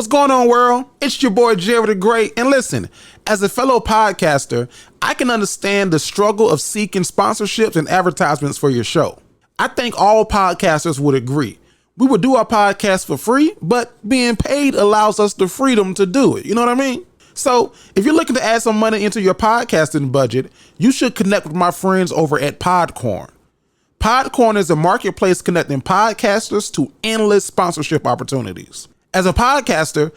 What's going on, world? It's your boy, Jerry the Great. And listen, as a fellow podcaster, I can understand the struggle of seeking sponsorships and advertisements for your show. I think all podcasters would agree. We would do our podcast for free, but being paid allows us the freedom to do it. You know what I mean? So if you're looking to add some money into your podcasting budget, you should connect with my friends over at Podcorn. Podcorn is a marketplace connecting podcasters to endless sponsorship opportunities. As a podcaster,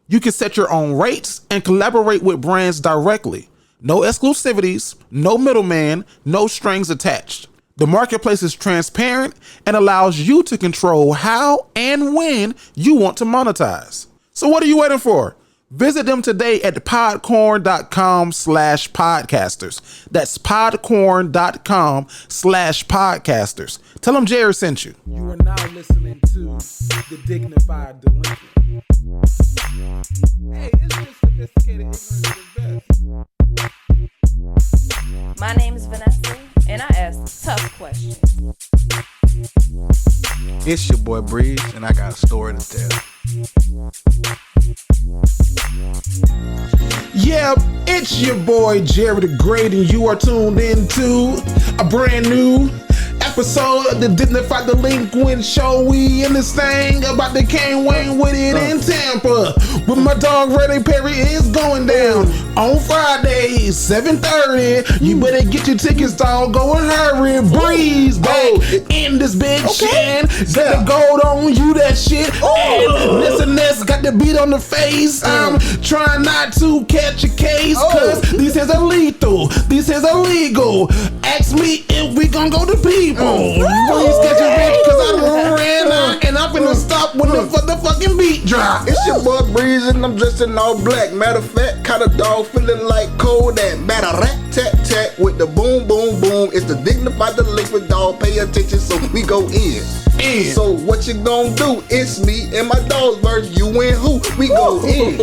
you can set your own rates and collaborate with brands directly. No exclusivities, no middleman, no strings attached. The marketplace is transparent and allows you to control how and when you want to monetize. So what are you waiting for? Visit them today at podcorn.com/podcasters. That's podcorn.com/podcasters. Tell them Jerry sent you. You are now listening to the Dignified Delinquent. Hey, it's just sophisticated ignorance is best. My name is Vanessa, and I ask tough questions. It's your boy Breeze, and I got a story to tell. Yeah, it's your boy Jerry the Great, and you are tuned into a brand new episode of the Dignified Delinquents show. We in this thing about the Kane Wayne with it in Tampa. With my dog Reddy Perry is going down on Friday, 7:30. You better get your tickets, dog. Go and hurry. Breeze back in this big shit. Got the gold on you, that shit. And this got the beat on the face. I'm trying not to catch a case, cause these hands are lethal. These hands are legal. Ask me if we gon' go to people. Please catch a bitch, cause I done ran out and I'm finna stop when the fucking beat drop. It's your boy Breeze, and I'm dressed in all black. Matter of fact, kinda dog feeling like Kodak. Batter rat tat tat with the boom boom boom. It's the Dignified Delinquent, dog. Pay attention, so we go in. So what you gonna do? It's me and my dog's verse. You and who? We go in.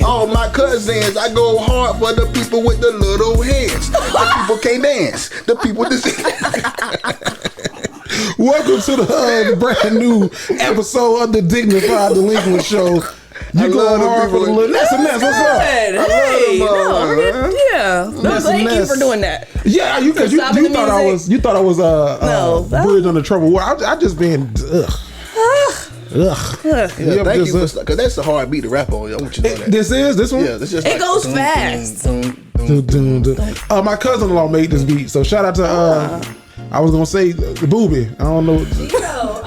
All my cousins, I go hard for the people with the little hands. The people can't dance. The people just. Welcome to the brand new episode of the Dignified Delinquent show. You going hard for the little Ness. What's up? Hey, no, thank you for doing that. Yeah, you thought I was bridge under trouble. Well, I just been Yeah, thank you because that's a hard beat to rap on. I want you to know that. This one. Yeah, this just it goes fast. My cousin-in-law made this beat, so shout out to I was gonna say the booby. I don't know.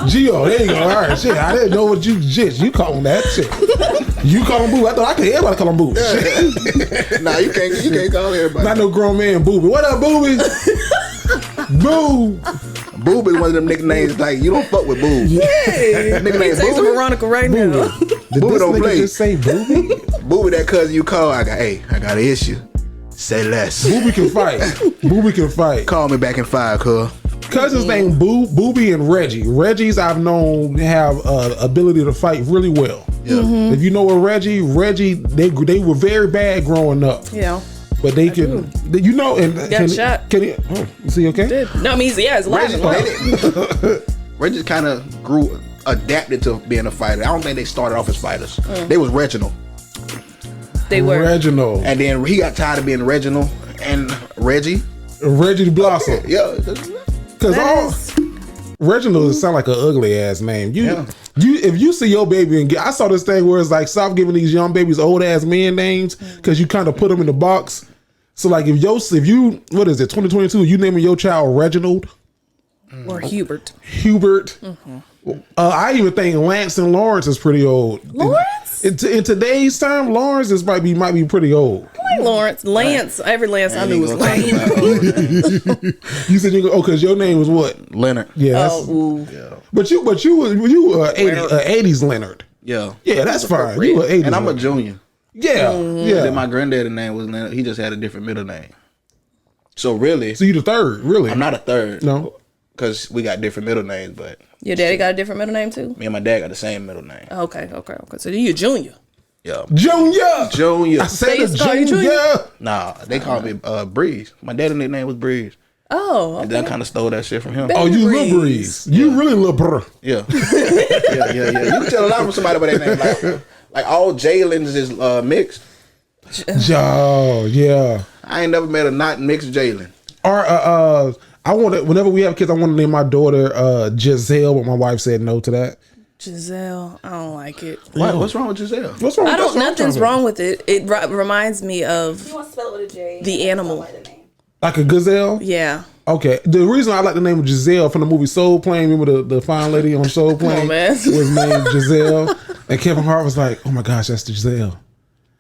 Gio, there you go. All right, shit. I didn't know what you call him that shit. You call him booby. I thought I could everybody call him booby. Nah, you can't call everybody. Not no grown man booby. What up, booby? Boo. Boob is one of them nicknames like you don't fuck with Boob. Yeah. Nickname Thanks to Booby. Veronica right now. Did Booby this don't nigga play. just say booby? Booby, that cousin you call. I got an issue. Say less. Booby can fight. Booby can fight. Call me back in 5, cuz. Cousins named Booby and Reggie. Reggie's I've known have ability to fight really well. Yeah. If you know a Reggie, they were very bad growing up. Yeah. But they can, you know, and Got shot. Is he okay? Did. No, I mean, it's alive and well. Reggie kind of adapted to being a fighter. I don't think they started off as fighters. They was Reginald. They were. Reginald. And then he got tired of being Reginald and Reggie. Reggie Blossom. Yeah. Because Reginald sound like an ugly ass name. If you see your baby and I saw this thing where it's like stop giving these young babies old ass man names because you kind of put them in the box. So like if you what is it 2022 you naming your child Reginald or Hubert. Mm-hmm. I even think Lance and Lawrence is pretty old. Lawrence? In today's time, Lawrence might be pretty old. I like Lawrence. Lance. Every Lance I knew was Lance. You said because your name was what? Leonard. Yeah. Yeah. But you were 80s Leonard. Yeah. Yeah, that's fine. You were 80s. And I'm a Leonard. junior. Yeah. Yeah. Then my granddad's name was Leonard. He just had a different middle name. So really. So you the third, really? I'm not a third. No. Because we got different middle names, but. Your daddy got a different middle name too? Me and my dad got the same middle name. Okay. So you a junior. Yeah. Junior. I said They used to call you Junior. Nah, they called me Breeze. My dad's nickname was Breeze. Oh, okay. And then I kind of stole that shit from him. Oh, you little Breeze. You really little bro. Yeah. Yeah. You can tell a lot from somebody by that name. Like, Like all Jalen's is mixed. Oh, yeah. I ain't never met a not mixed Jalen. Or I want to. Whenever we have kids, I want to name my daughter Giselle, but my wife said no to that. Giselle, I don't like it. What? What's wrong with Giselle? What's wrong? Nothing's wrong with it. It reminds me of You want to spell it with a J? the animal. Like a gazelle. Yeah. Okay. The reason I like the name of Giselle from the movie Soul Plane, remember the fine lady on Soul Plane man. was named Giselle, and Kevin Hart was like, "Oh my gosh, that's the Giselle."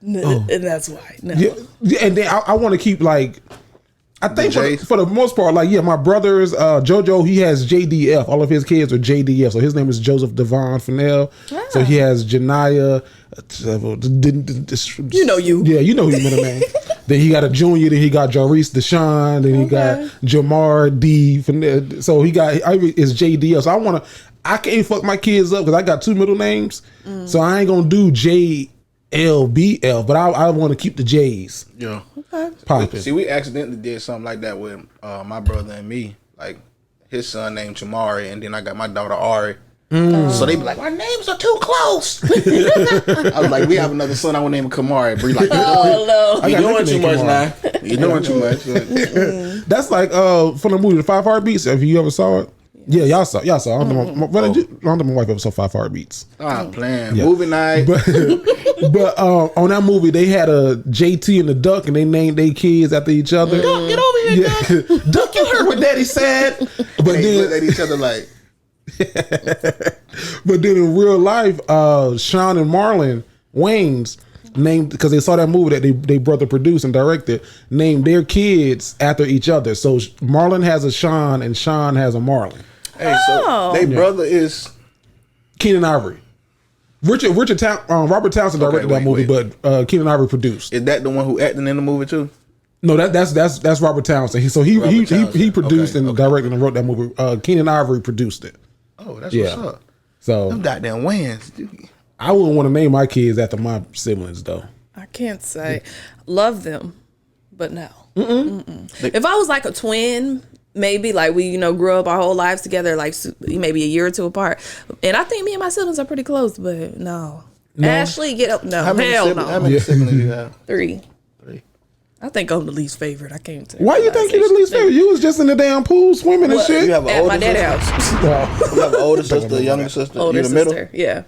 And that's why. No. Yeah, and then I want to keep like. I think J's? for the most part, like my brother's JoJo, he has JDF. All of his kids are JDF. So his name is Joseph Devon Fennell. So he has Janiyah. You know you. Yeah, you know who you name. Then he got a junior. Then he got Jarice Deshaun. Then he got Jamar D. Fennell. So he got is JDF. So I can't fuck my kids up because I got two middle names. So I ain't gonna do JLBF, but I want to keep the J's. Yeah. Popping. See, we accidentally did something like that with my brother and me. Like his son named Chamari, and then I got my daughter Ari. So they be like, "Our names are too close." I was like, "We have another son. I want to name him Kamari." But he like, Oh no. "You doing too much Kamari. now. You doing too much." That's like from the movie The Five Heartbeats. If you ever saw it, yeah, y'all saw. I don't know. I don't know my wife ever saw Five Heartbeats. I'm playing movie night. But on that movie, they had a JT and the Duck, and they named their kids after each other. Duck, get over here, Duck. Duck, you heard what Daddy said. But They looked then, at each other like, but then in real life, Sean and Marlon Wayans named because they saw that movie that they brother produced and directed, named their kids after each other. So Marlon has a Sean and Sean has a Marlon. "Hey, so they brother is Keenan Ivory. Robert Townsend directed that movie, but Keenan Ivory produced. is that the one who acting in the movie too?" No, that's Robert Townsend. He produced and directed and wrote that movie. Keenan Ivory produced it. Oh, that's what's up. So Them goddamn wins. I wouldn't want to name my kids after my siblings though. I can't say love them, but no. If I was like a twin, maybe like we grew up our whole lives together, like maybe a year or two apart, and I think me and my siblings are pretty close, but no. Ashley, get up. No, How many siblings do you have? Three. I think I'm the least favorite. I can't tell. Why you think you're the least favorite? You was just in the damn pool swimming and shit. You have an At older my daddy's sister? house. You have an older sister, a younger sister. Older You the middle? sister, yeah.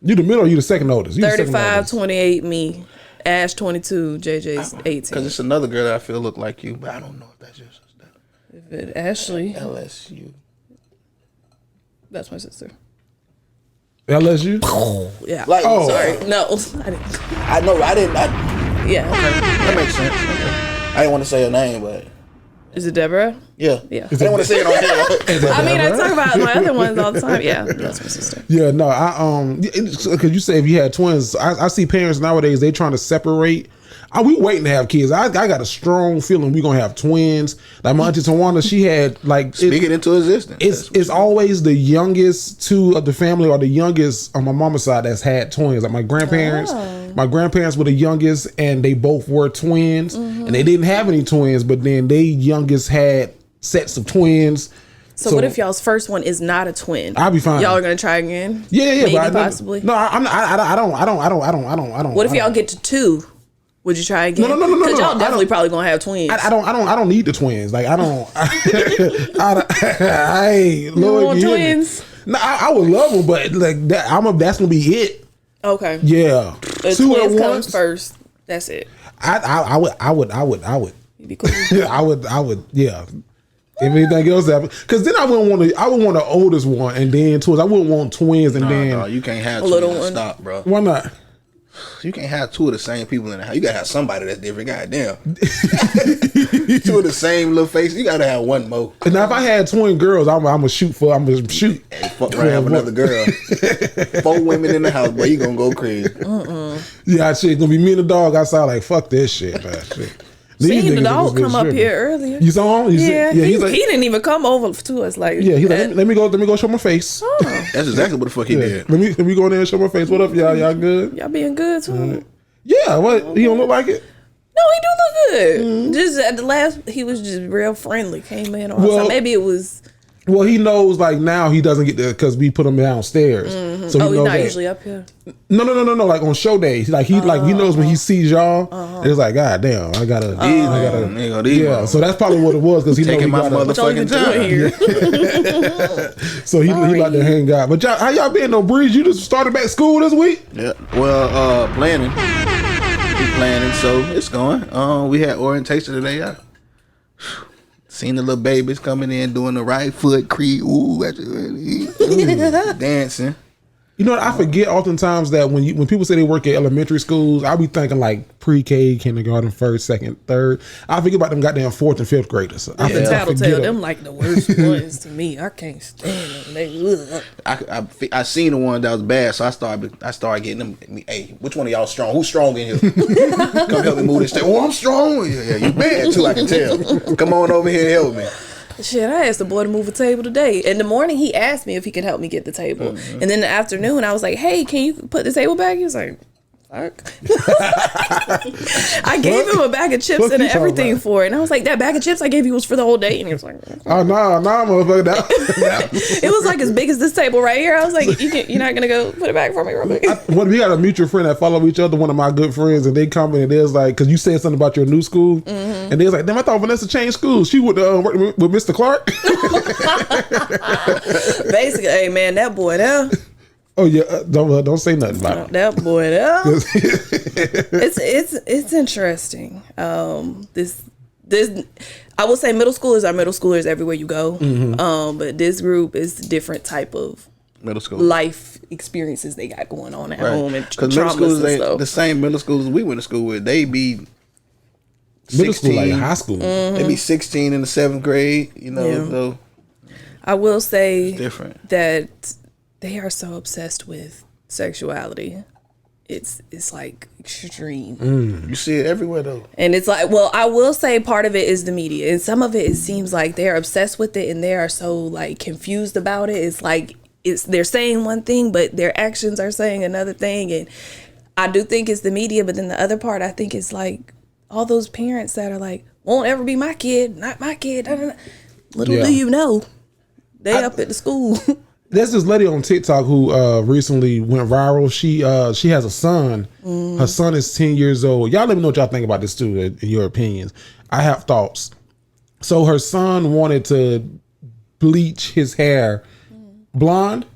You the middle. Or you the second oldest. You the second 35, oldest. 28, me. Ash 22, JJ's 18. Because it's another girl that I feel look like you, but I don't know if that's your sister. If it Ashley, LSU. that's my sister. LSU. Yeah. Like, Sorry, no, I didn't. I know, I didn't. Yeah. That makes sense. Okay. I didn't want to say her name, but Is it Deborah? yeah. Yeah. I didn't want to say it on here. I mean, I talk about my other ones all the time. Yeah, that's my sister. Yeah, no, because you say if you had twins, I see parents nowadays they trying to separate. We waiting to have kids. I got a strong feeling we gonna have twins. Like my auntie Tawana, she had like Speak it into existence. It's always the youngest two of the family or the youngest on my mama's side that's had twins. Like my grandparents were the youngest, and they both were twins, and they didn't have any twins, but then they youngest had sets of twins. So what if y'all's first one is not a twin? I'll be fine. Y'all are gonna try again? Yeah, Maybe, but possibly. No, I don't. What if y'all get to two? Would you try again? No. Because y'all definitely probably gonna have twins. I don't need the twins. Like I don't. I Lord, want you hear me? twins? No, I would love them, but like that, that's gonna be it. Okay. Yeah, The two at twins comes once. first. That's it. I would. You'd be cool. I would. Yeah. If anything else happened, because then I would want the oldest one and then twins. I wouldn't want twins and then No, you can't have A two little in the one. stop, bro. why not? You can't have two of the same people in the house. You gotta have somebody that's different. Goddamn. Two of the same little faces. You gotta have one more. And now if I had twin girls, I'm gonna shoot. Hey, fuck around, have another girl. 4 women in the house, boy. You gonna go crazy. Yeah, shit, gonna be me and the dog outside. Like fuck this shit, man. Shit. These Seen the niggas dog just come up tripping. here earlier. You saw him? Yeah, he's like, he didn't even come over to us. Like, yeah, he's like, let me go show my face. That's exactly what the fuck he Yeah. did. Let me go in there and show my face. What up, y'all? Y'all good? y'all being good too. Yeah. What? He don't look like it. No, he do look good. Just at the last, he was just real friendly. Came in on Well- maybe it was Well, he knows like now he doesn't get there because we put him downstairs. Mm-hmm. So he's not that. usually up here. No. Like on show days, like he knows when he sees y'all. It's like, God damn, I gotta. Yeah, so that's probably what it was because he taking my motherfucking time. So he like to hang out. But y'all, how y'all been? No Breeze, you just started back school this week? Yeah. Well, planning. We planning, so it's going. We had orientation today. Seen the little babies coming in doing the right foot creep, dancing. You know what? I forget oftentimes that when people say they work at elementary schools, I be thinking like pre-K, kindergarten, first, second, third. I forget about them goddamn fourth and fifth graders. I tattletale them like the worst ones to me. I can't stand them. I seen the one that was bad, so I started getting them. Hey, which one of y'all strong? Who's strong in here? Come help me move this thing. Oh, I'm strong. Yeah, you bad too. I can tell. Come on over here and help me. Shit, I asked the boy to move a table today. In the morning, he asked me if he could help me get the table. Mm-hmm. And then in the afternoon, I was like, hey, can you put the table back? He was like, fuck. I gave him a bag of chips and everything for it. And I was like, that bag of chips I gave you was for the whole day. And he was like, oh, no, motherfucker. It was like as big as this table right here. I was like, you're not going to go put it back for me real quick? We got a mutual friend that follow each other, one of my good friends, and they come in and there's like, because you said something about your new school. Mm-hmm. And they was like, damn, I thought Vanessa changed schools. She would work with Mr. Clark. Basically, hey, man, that boy there. Oh yeah, don't say nothing about it. That boy there. It's interesting. This I will say middle schoolers are middle schoolers everywhere you go. Mm-hmm. But this group is a different type of middle school life experiences they got going on at home and because middle schoolers ain't the same middle schoolers we went to school with. They be middle 16, school like high school. Mm-hmm. They be 16 in the 7th grade. You know, though. I will say different that they are so obsessed with sexuality. It's like extreme. You see it everywhere though. And it's like, well, I will say part of it is the media. And some of it seems like they're obsessed with it and they are so like confused about it. It's like they're saying one thing, but their actions are saying another thing. And I do think it's the media, but then the other part I think is like all those parents that are like, won't ever be my kid, not my kid. Little do you know, they up at the school. There's this lady on TikTok who recently went viral. She has a son. Her son is 10 years old. Y'all let me know what y'all think about this too, in your opinions. I have thoughts. So her son wanted to bleach his hair blonde.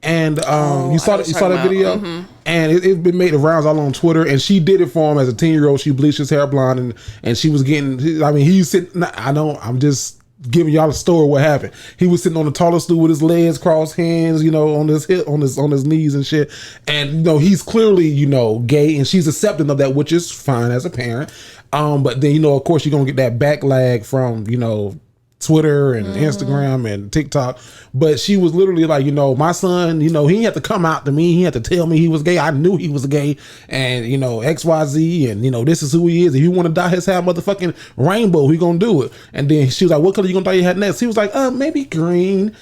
And you saw that video? Mm-hmm. And it's been made the rounds all on Twitter. And she did it for him as a 10-year-old. She bleached his hair blonde. And she was getting, I mean, he's sitting, I'm just giving y'all a story of what happened. He was sitting on the toilet stool with his legs crossed, hands, on his hip, on his knees and shit. And he's clearly, gay, and she's accepting of that, which is fine as a parent. But then, of course, you're gonna get that backlash from, Twitter and Instagram and TikTok. But she was literally like, my son, he didn't have to come out to me. He had to tell me he was gay. I knew he was gay. And, XYZ. And, this is who he is. If you want to dye his hair motherfucking rainbow, we gonna do it. And then she was like, what color you gonna dye your hair next? He was like, maybe green.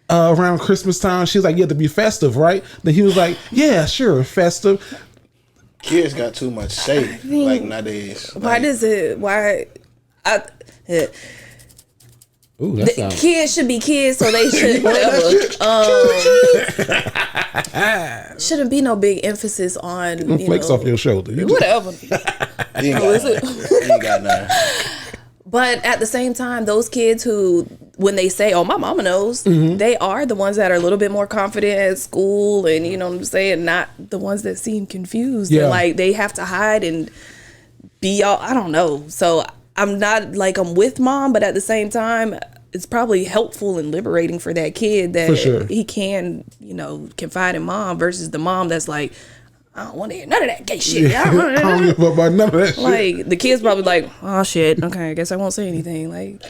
Around Christmas time. She was like, you have to be festive, right? Then he was like, yeah, sure, festive. Kids got too much say, like nowadays. Ooh, kids should be kids, so they should shouldn't be no big emphasis on flakes off your shoulder. Whatever. You ain't got nothing. But at the same time, those kids who, when they say, "Oh, my mama knows," they are the ones that are a little bit more confident at school, and you know what I'm saying, not the ones that seem confused and like they have to hide and be all. I don't know. So I'm not like I'm with mom, but at the same time, it's probably helpful and liberating for that kid that he can, confide in mom versus the mom that's like, I don't want to hear none of that gay shit. I don't give a fuck about none of that shit. Like the kid's probably like, oh shit, okay, I guess I won't say anything. Like,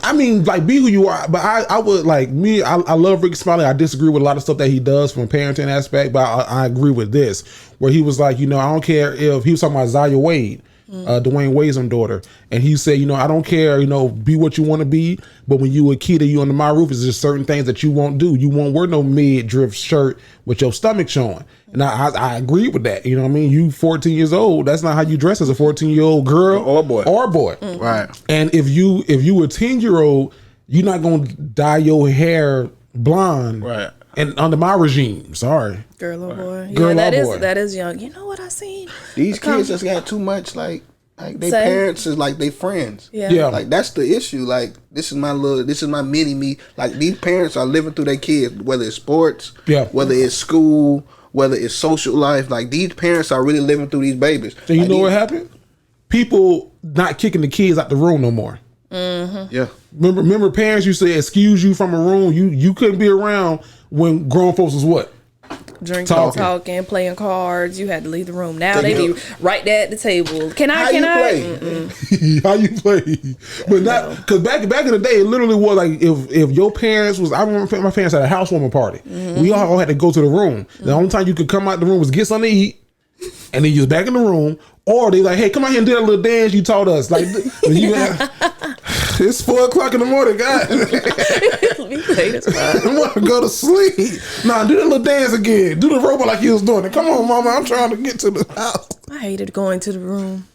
I mean, like, be who you are. But I would like me. I love Rick Smiley. I disagree with a lot of stuff that he does from a parenting aspect, but I agree with this, where he was like, I don't care if he was talking about Zaya Wade. Dwayne Wade's daughter, and he said, I don't care, be what you want to be, but when you a kid and you under my roof, is just certain things that you won't do. You won't wear no mid-drift shirt with your stomach showing. And I agree with that. You know what I mean? You 14 years old, that's not how you dress as a 14-year-old girl or boy. Right. And if you a 10-year-old you're not gonna dye your hair blonde, Right. And under my regime, sorry, Girl or boy. Girl yeah, or boy. That is young. You know what I seen? These kids just got too much like their Say. parents is like they friends. Yeah. Like that's the issue. Like this is my mini me. Like these parents are living through their kids, whether it's sports, whether it's school, whether it's social life. Like these parents are really living through these babies. So you like know what happened? People not kicking the kids out the room no more. Mm-hmm. Yeah. Remember parents used to excuse you from a room. You couldn't be around when grown folks was what? Drinking, Talking. playing cards. You had to leave the room. Now they be right there at the table. Can I? How Can you I? play? How you play? But not because back in the day, it literally was like if your parents was. I remember my parents had a housewarming party. We all had to go to the room. The only time you could come out the room was get something to eat, and then you was back in the room. Or they like, hey, come out here and do that little dance you taught us. Like, it's 4:00 in the morning, guys. We late as fuck. I want to go to sleep. Nah, do that little dance again. Do the robot like you was doing it. Come on, mama. I'm trying to get to the house. I hated going to the room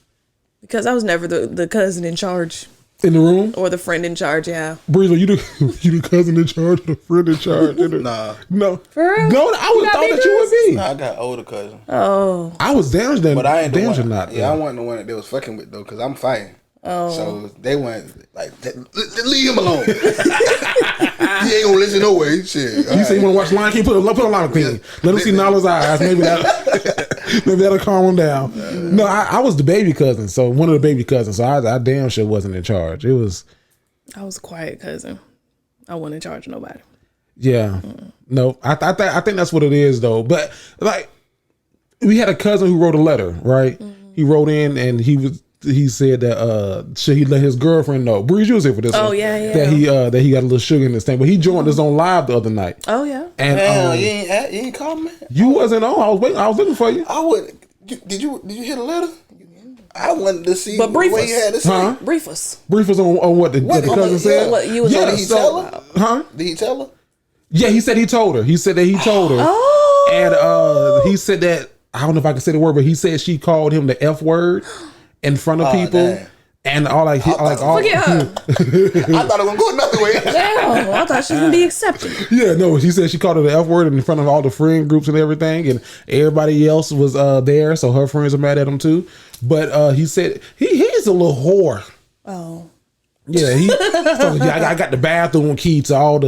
because I was never the cousin in charge In the room? or the friend in charge. Yeah. Breezer, you the cousin in charge, the friend in charge. Nah. No. For real? No, I would thought that you would be. Nah, I got older cousin. Oh. I was damaged then. But I ain't the damaged one. not. Yeah, I wasn't the one that they was fucking with though, cause I'm fighting. Oh. So they went like, leave him alone. He ain't gonna listen no way. Shit. You say you want to watch Lion King? Put a Lion King. Let him see Nala's eyes. Maybe that'll calm him down. No, I was the baby cousin. So one of the baby cousins. So I damn sure wasn't in charge. It was. I was a quiet cousin. I wasn't in charge of nobody. Yeah. No, I think that's what it is though. But like, we had a cousin who wrote a letter, right? He wrote in and he said that should he let his girlfriend know? Breeze, you was here for this. Oh, one, yeah, yeah. That he got a little sugar in this thing. But he joined us on live the other night. Oh yeah. And Damn, you ain't called me. you wasn't on. I was looking for you. I would. Did you hear the letter? I wanted to see But brief what he us. had to say. Huh? Brief us. Brief us on what the cousin said. What you was Yeah, on Did he so- tell her? Huh? Did he tell her? Yeah, he said he told her. He said that he told her. Oh. And he said that, I don't know if I can say the word, but he said she called him the F word in front of people. Damn. And all Forget her. I thought it was gonna go another way. Damn, I thought she was gonna be accepted. Yeah, no, he said she called her the F word in front of all the friend groups and everything, and everybody else was there, so her friends are mad at him too. But he said he's a little whore. Oh. Yeah, I got the bathroom key to all the,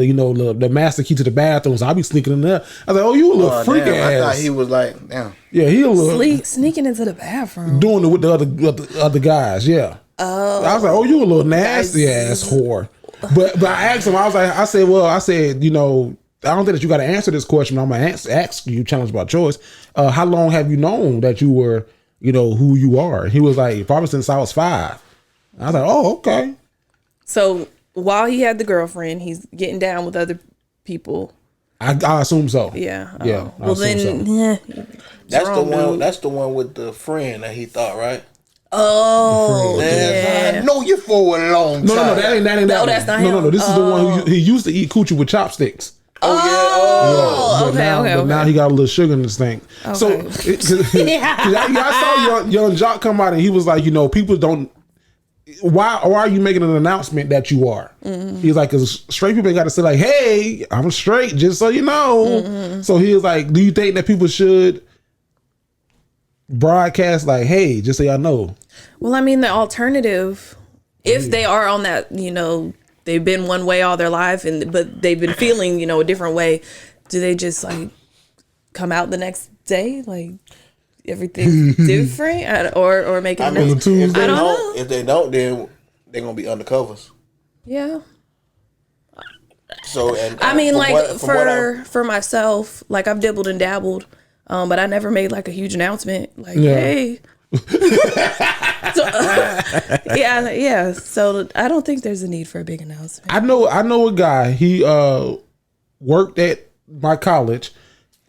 the master key to the bathroom, so I be sneaking in there. I was like, oh, you a little freak Damn, I ass. thought he was like, damn. Yeah, he a little Sneaking into the bathroom. doing it with the other guys. Yeah. Oh, I was like, oh, you a little nasty ass whore. But I asked him, I said, I don't think that you got to answer this question. I'm gonna ask you, challenge by choice. How long have you known that you were, who you are? He was like, probably since I was 5. I was like, oh, okay. So while he had the girlfriend, he's getting down with other people. I assume so. Yeah. Yeah. I Well assume then, so. yeah. That's the Wrong one. dude. That's the one with the friend that he thought, right? Oh, Man, yeah. I know you for a long time. No, that ain't that. No, that's not him. No, this is the one who he used to eat coochie with chopsticks. Oh, But now he got a little sugar in this thing. Okay. So, I saw young Jock come out and he was like, people don't. Why are you making an announcement that you are? Mm-hmm. He's like, because straight people got to say like, hey, I'm straight, just so you know. Mm-hmm. So he was like, do you think that people should broadcast like, hey, just so y'all know? Well, I mean, the alternative, if they are on that, they've been one way all their life, but they've been feeling, a different way. Do they just like come out the next day, like everything's different, or make it? I mean, Tuesday? if they I don't don't, know. if they don't, then they're gonna be undercovers. Yeah. So, and I mean, from like what for myself, like I've dibbled and dabbled, but I never made like a huge announcement, like, Yeah. hey. So, yeah. So I don't think there's a need for a big announcement. I know a guy. He worked at my college,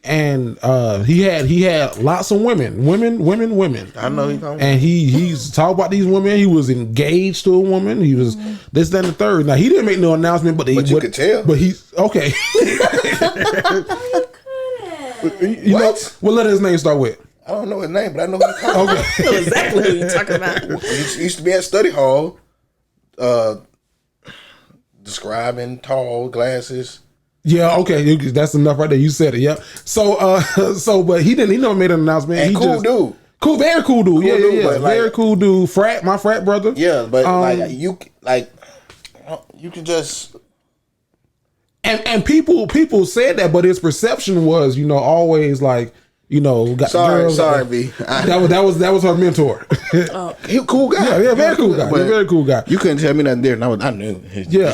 and he had lots of women. I know he talking. And he's talking about these women. He was engaged to a woman. He was this, that, and the third. Now he didn't make no announcement, but you could tell. But he's okay. You know, what letter his name start with? I don't know his name, but I know who he's talking. Okay. I know exactly who you're talking about. He used to be at study hall. describing tall glasses. Yeah, okay, that's enough right there. You said it. Yep. So, but he never made an announcement. And he cool dude. Cool, very cool dude. Yeah. But Very cool dude. My frat brother. Yeah, but you can just. And people said that, but his perception was, always like, got sorry, B. That was her mentor. He a cool guy. Yeah, very cool guy. Very cool guy. You couldn't tell me nothing different. I knew. Yeah.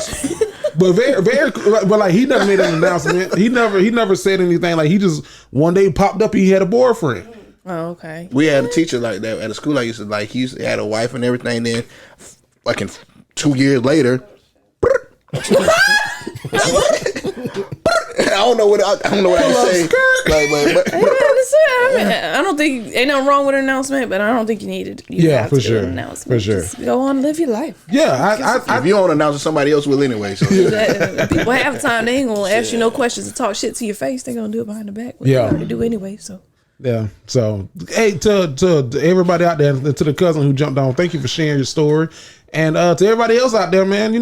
But very, but like he never made an announcement. He never said anything. Like he just one day popped up. He had a boyfriend. Oh, okay. We had a teacher like that at a school. He used to had a wife and everything. Then, like in 2 years later, I don't know what I can say. I don't think ain't nothing wrong with an announcement, but I don't think you needed. For sure. Just go on, live your life. Yeah, if you don't announce it, somebody else will anyway. So people half the time they ain't gonna ask you no questions and talk shit to your face. They gonna do it behind the back. They already do anyway. So. Yeah. So, hey, to everybody out there, and to the cousin who jumped on, thank you for sharing your story. And to everybody else out there, man,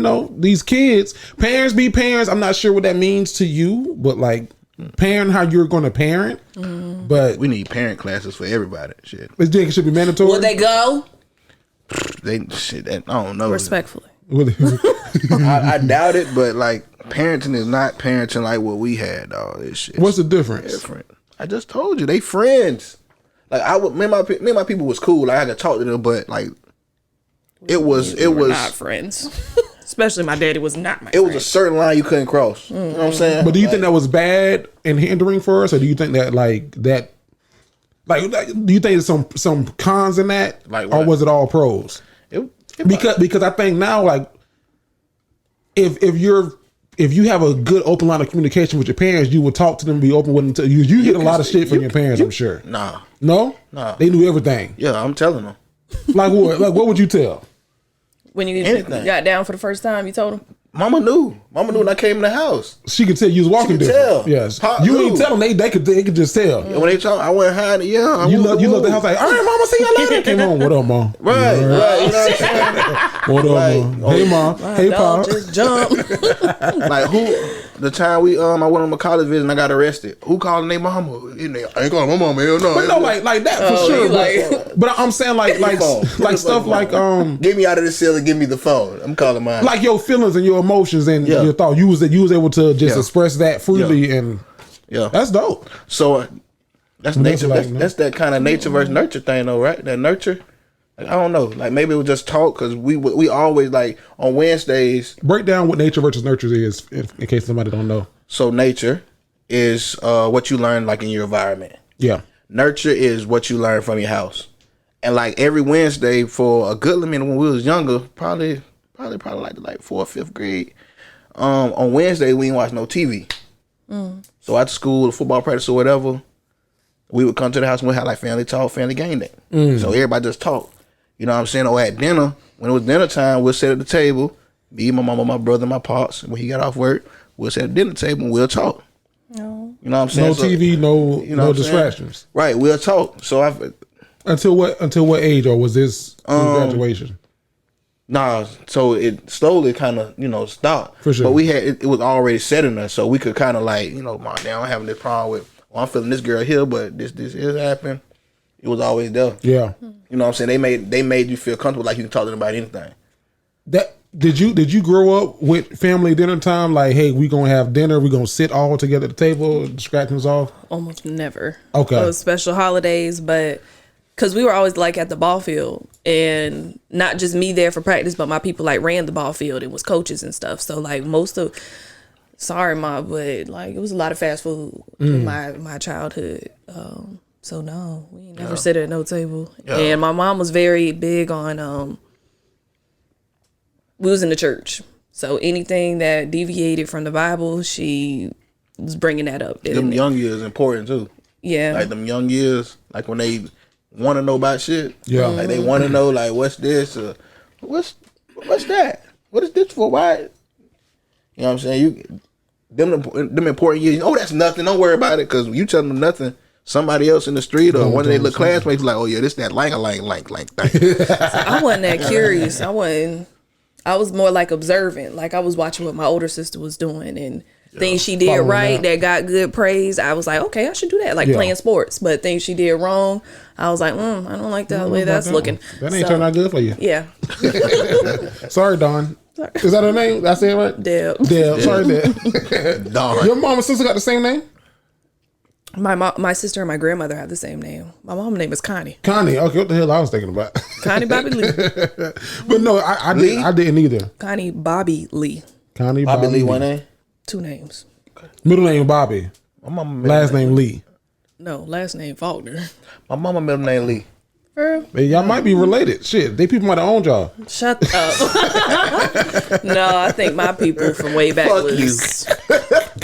these kids, parents be parents. I'm not sure what that means to you, but like parent how you're going to parent. Mm-hmm. But we need parent classes for everybody. Shit. It should be mandatory. Will they go? I don't know. Respectfully. I doubt it, but like parenting is not parenting like what we had, dog. What's the difference? Different. I just told you, they friends. Like me and my people was cool. Like I could talk to them, but like it was not friends. Especially my daddy was not my friend. It was a certain line you couldn't cross. Mm-hmm. You know what I'm saying? But do you think that was bad and hindering for us, or do you think that do you think there's some cons in that, or was it all pros? Because I think now, like if you have a good open line of communication with your parents, you will talk to them, be open with them. You get a lot of shit from your parents, I'm sure. Nah. No? Nah. They knew everything. Yeah, I'm telling them. Like what? Like what would you tell? When you got down for the first time, you told them? Mama knew when I came in the house. She could tell you was walking different. Tell. Yes. You ain't tell them, they could just tell. And when they told I went high, you left the house like, all right, mama, see you later. Came home, what up, mom? Right. You know what I'm saying? What up, mom? Hey, mom. Hey, pop. Just jump. Like the time I went on my college visit and I got arrested. Who calling their mama? I ain't calling my mama. Hell no. But no, like that for sure. But I'm saying like stuff like get me out of the cell and give me the phone. I'm calling mine. Like your feelings and your emotions and your thoughts. You was able to just express that freely and that's dope. So that's nature. That's that kind of nature versus nurture thing, though, right? That nurture. Like, I don't know. Like maybe it was just talk because we always like on Wednesdays. Break down what nature versus nurture is in case somebody don't know. So nature is what you learn like in your environment. Yeah. Nurture is what you learn from your house. And like every Wednesday for a good minute when we was younger, probably like 4th or 5th grade. On Wednesday we didn't watch no TV. So after school, the football practice or whatever, we would come to the house and we had like family talk, family game day. So everybody just talk. You know what I'm saying? Or at dinner, when it was dinner time, we'll sit at the table. Me, my mama, my brother, my pops. When he got off work, we'll sit at the dinner table and we'll talk. No. You know what I'm saying? No TV, no distractions. Right, we'll talk. So until what age, or was this graduation? Nah, so it slowly kind of, stopped. For sure. But we had it was already set in us, so we could kind of like, Mom, now I'm having this problem with, I'm feeling this girl here, but this is happening. It was always there. Yeah. You know what I'm saying? They made you feel comfortable, like you can talk to them about anything. Did you grow up with family dinner time? Like, hey, we gonna have dinner. We gonna sit all together at the table, distractions off. Almost never. Okay. Those special holidays, but because we were always like at the ball field, and not just me there for practice, but my people like ran the ball field and was coaches and stuff. So like sorry, Ma, but like it was a lot of fast food in my childhood. So no, we never sit at no table. Yeah. And my mom was very big on we was in the church. So anything that deviated from the Bible, she was bringing that up. Them young years important too. Yeah. Like them young years, like when they want to know about shit. Yeah. Like they want to know like what's this or what's that? What is this for? Why? You know what I'm saying? Them important years. Oh, that's nothing. Don't worry about it, because you tell them nothing. Somebody else in the street or one of their little classmates like, oh yeah, this that like thing. I wasn't that curious. I wasn't. I was more like observant. Like I was watching what my older sister was doing and things she did right that got good praise. I was like, okay, I should do that. Like playing sports. But things she did wrong, I was like, I don't like the way that's looking. That ain't turning out good for you. Yeah. Sorry, Dawn. Sorry. Is that her name? Did I say it right? Deb. Sorry, Deb. Dawn. Your mom and sister got the same name? My sister and my grandmother have the same name. My mom's name is Connie. Connie. Okay, what the hell I was thinking about? Connie Bobby Lee. But no, I didn't either. Connie Bobby Lee. Connie Bobby Lee, one name? 2 names. Middle name Bobby. My mama last name Lee. No, last name Faulkner. My mama middle name Lee. Hey, y'all might be related. Shit, they people might have owned y'all. Shut up. No, I think my people from way back was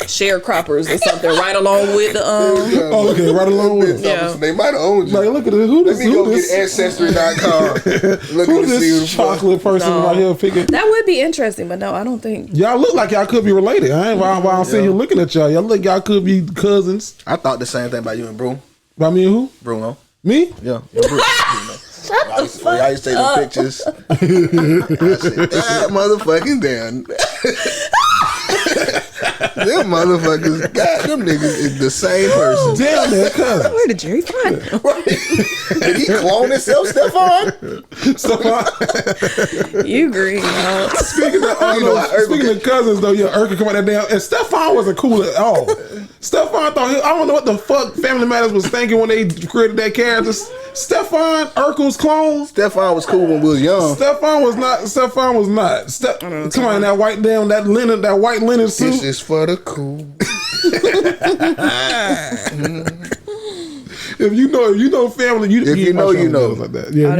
sharecroppers or something, right along with the Oh, okay, right along with it. Yeah. They might have owned you. Like, look at this. Who this? Let me go get Ancestry.com. Look Who at this chocolate person right here picking? That would be interesting, but no, I don't think. Y'all look like y'all could be related. I ain't while I'm sitting here looking at y'all. Y'all look y'all could be cousins. I thought the same thing about you and Bruno. About me and who? Bruno. Me? Yeah. Bruno. I used to take the pictures. I said, that motherfucking damn. Them motherfuckers, God, them niggas is the same person. Damn, they're cousins. Where did Jerry find him? Did he clone himself, Stephon? You green. Speaking of cousins, though, yeah, Urkel come out that damn. And Stephon wasn't cool at all. Stephon thought I don't know what the fuck Family Matters was thinking when they created that character. Stephon, Urkel's clone. Stephon was cool when we was young. Stephon was not. Come on, that white white linen suit. This is for the cool. If you know family, you know. Like that. Yeah, I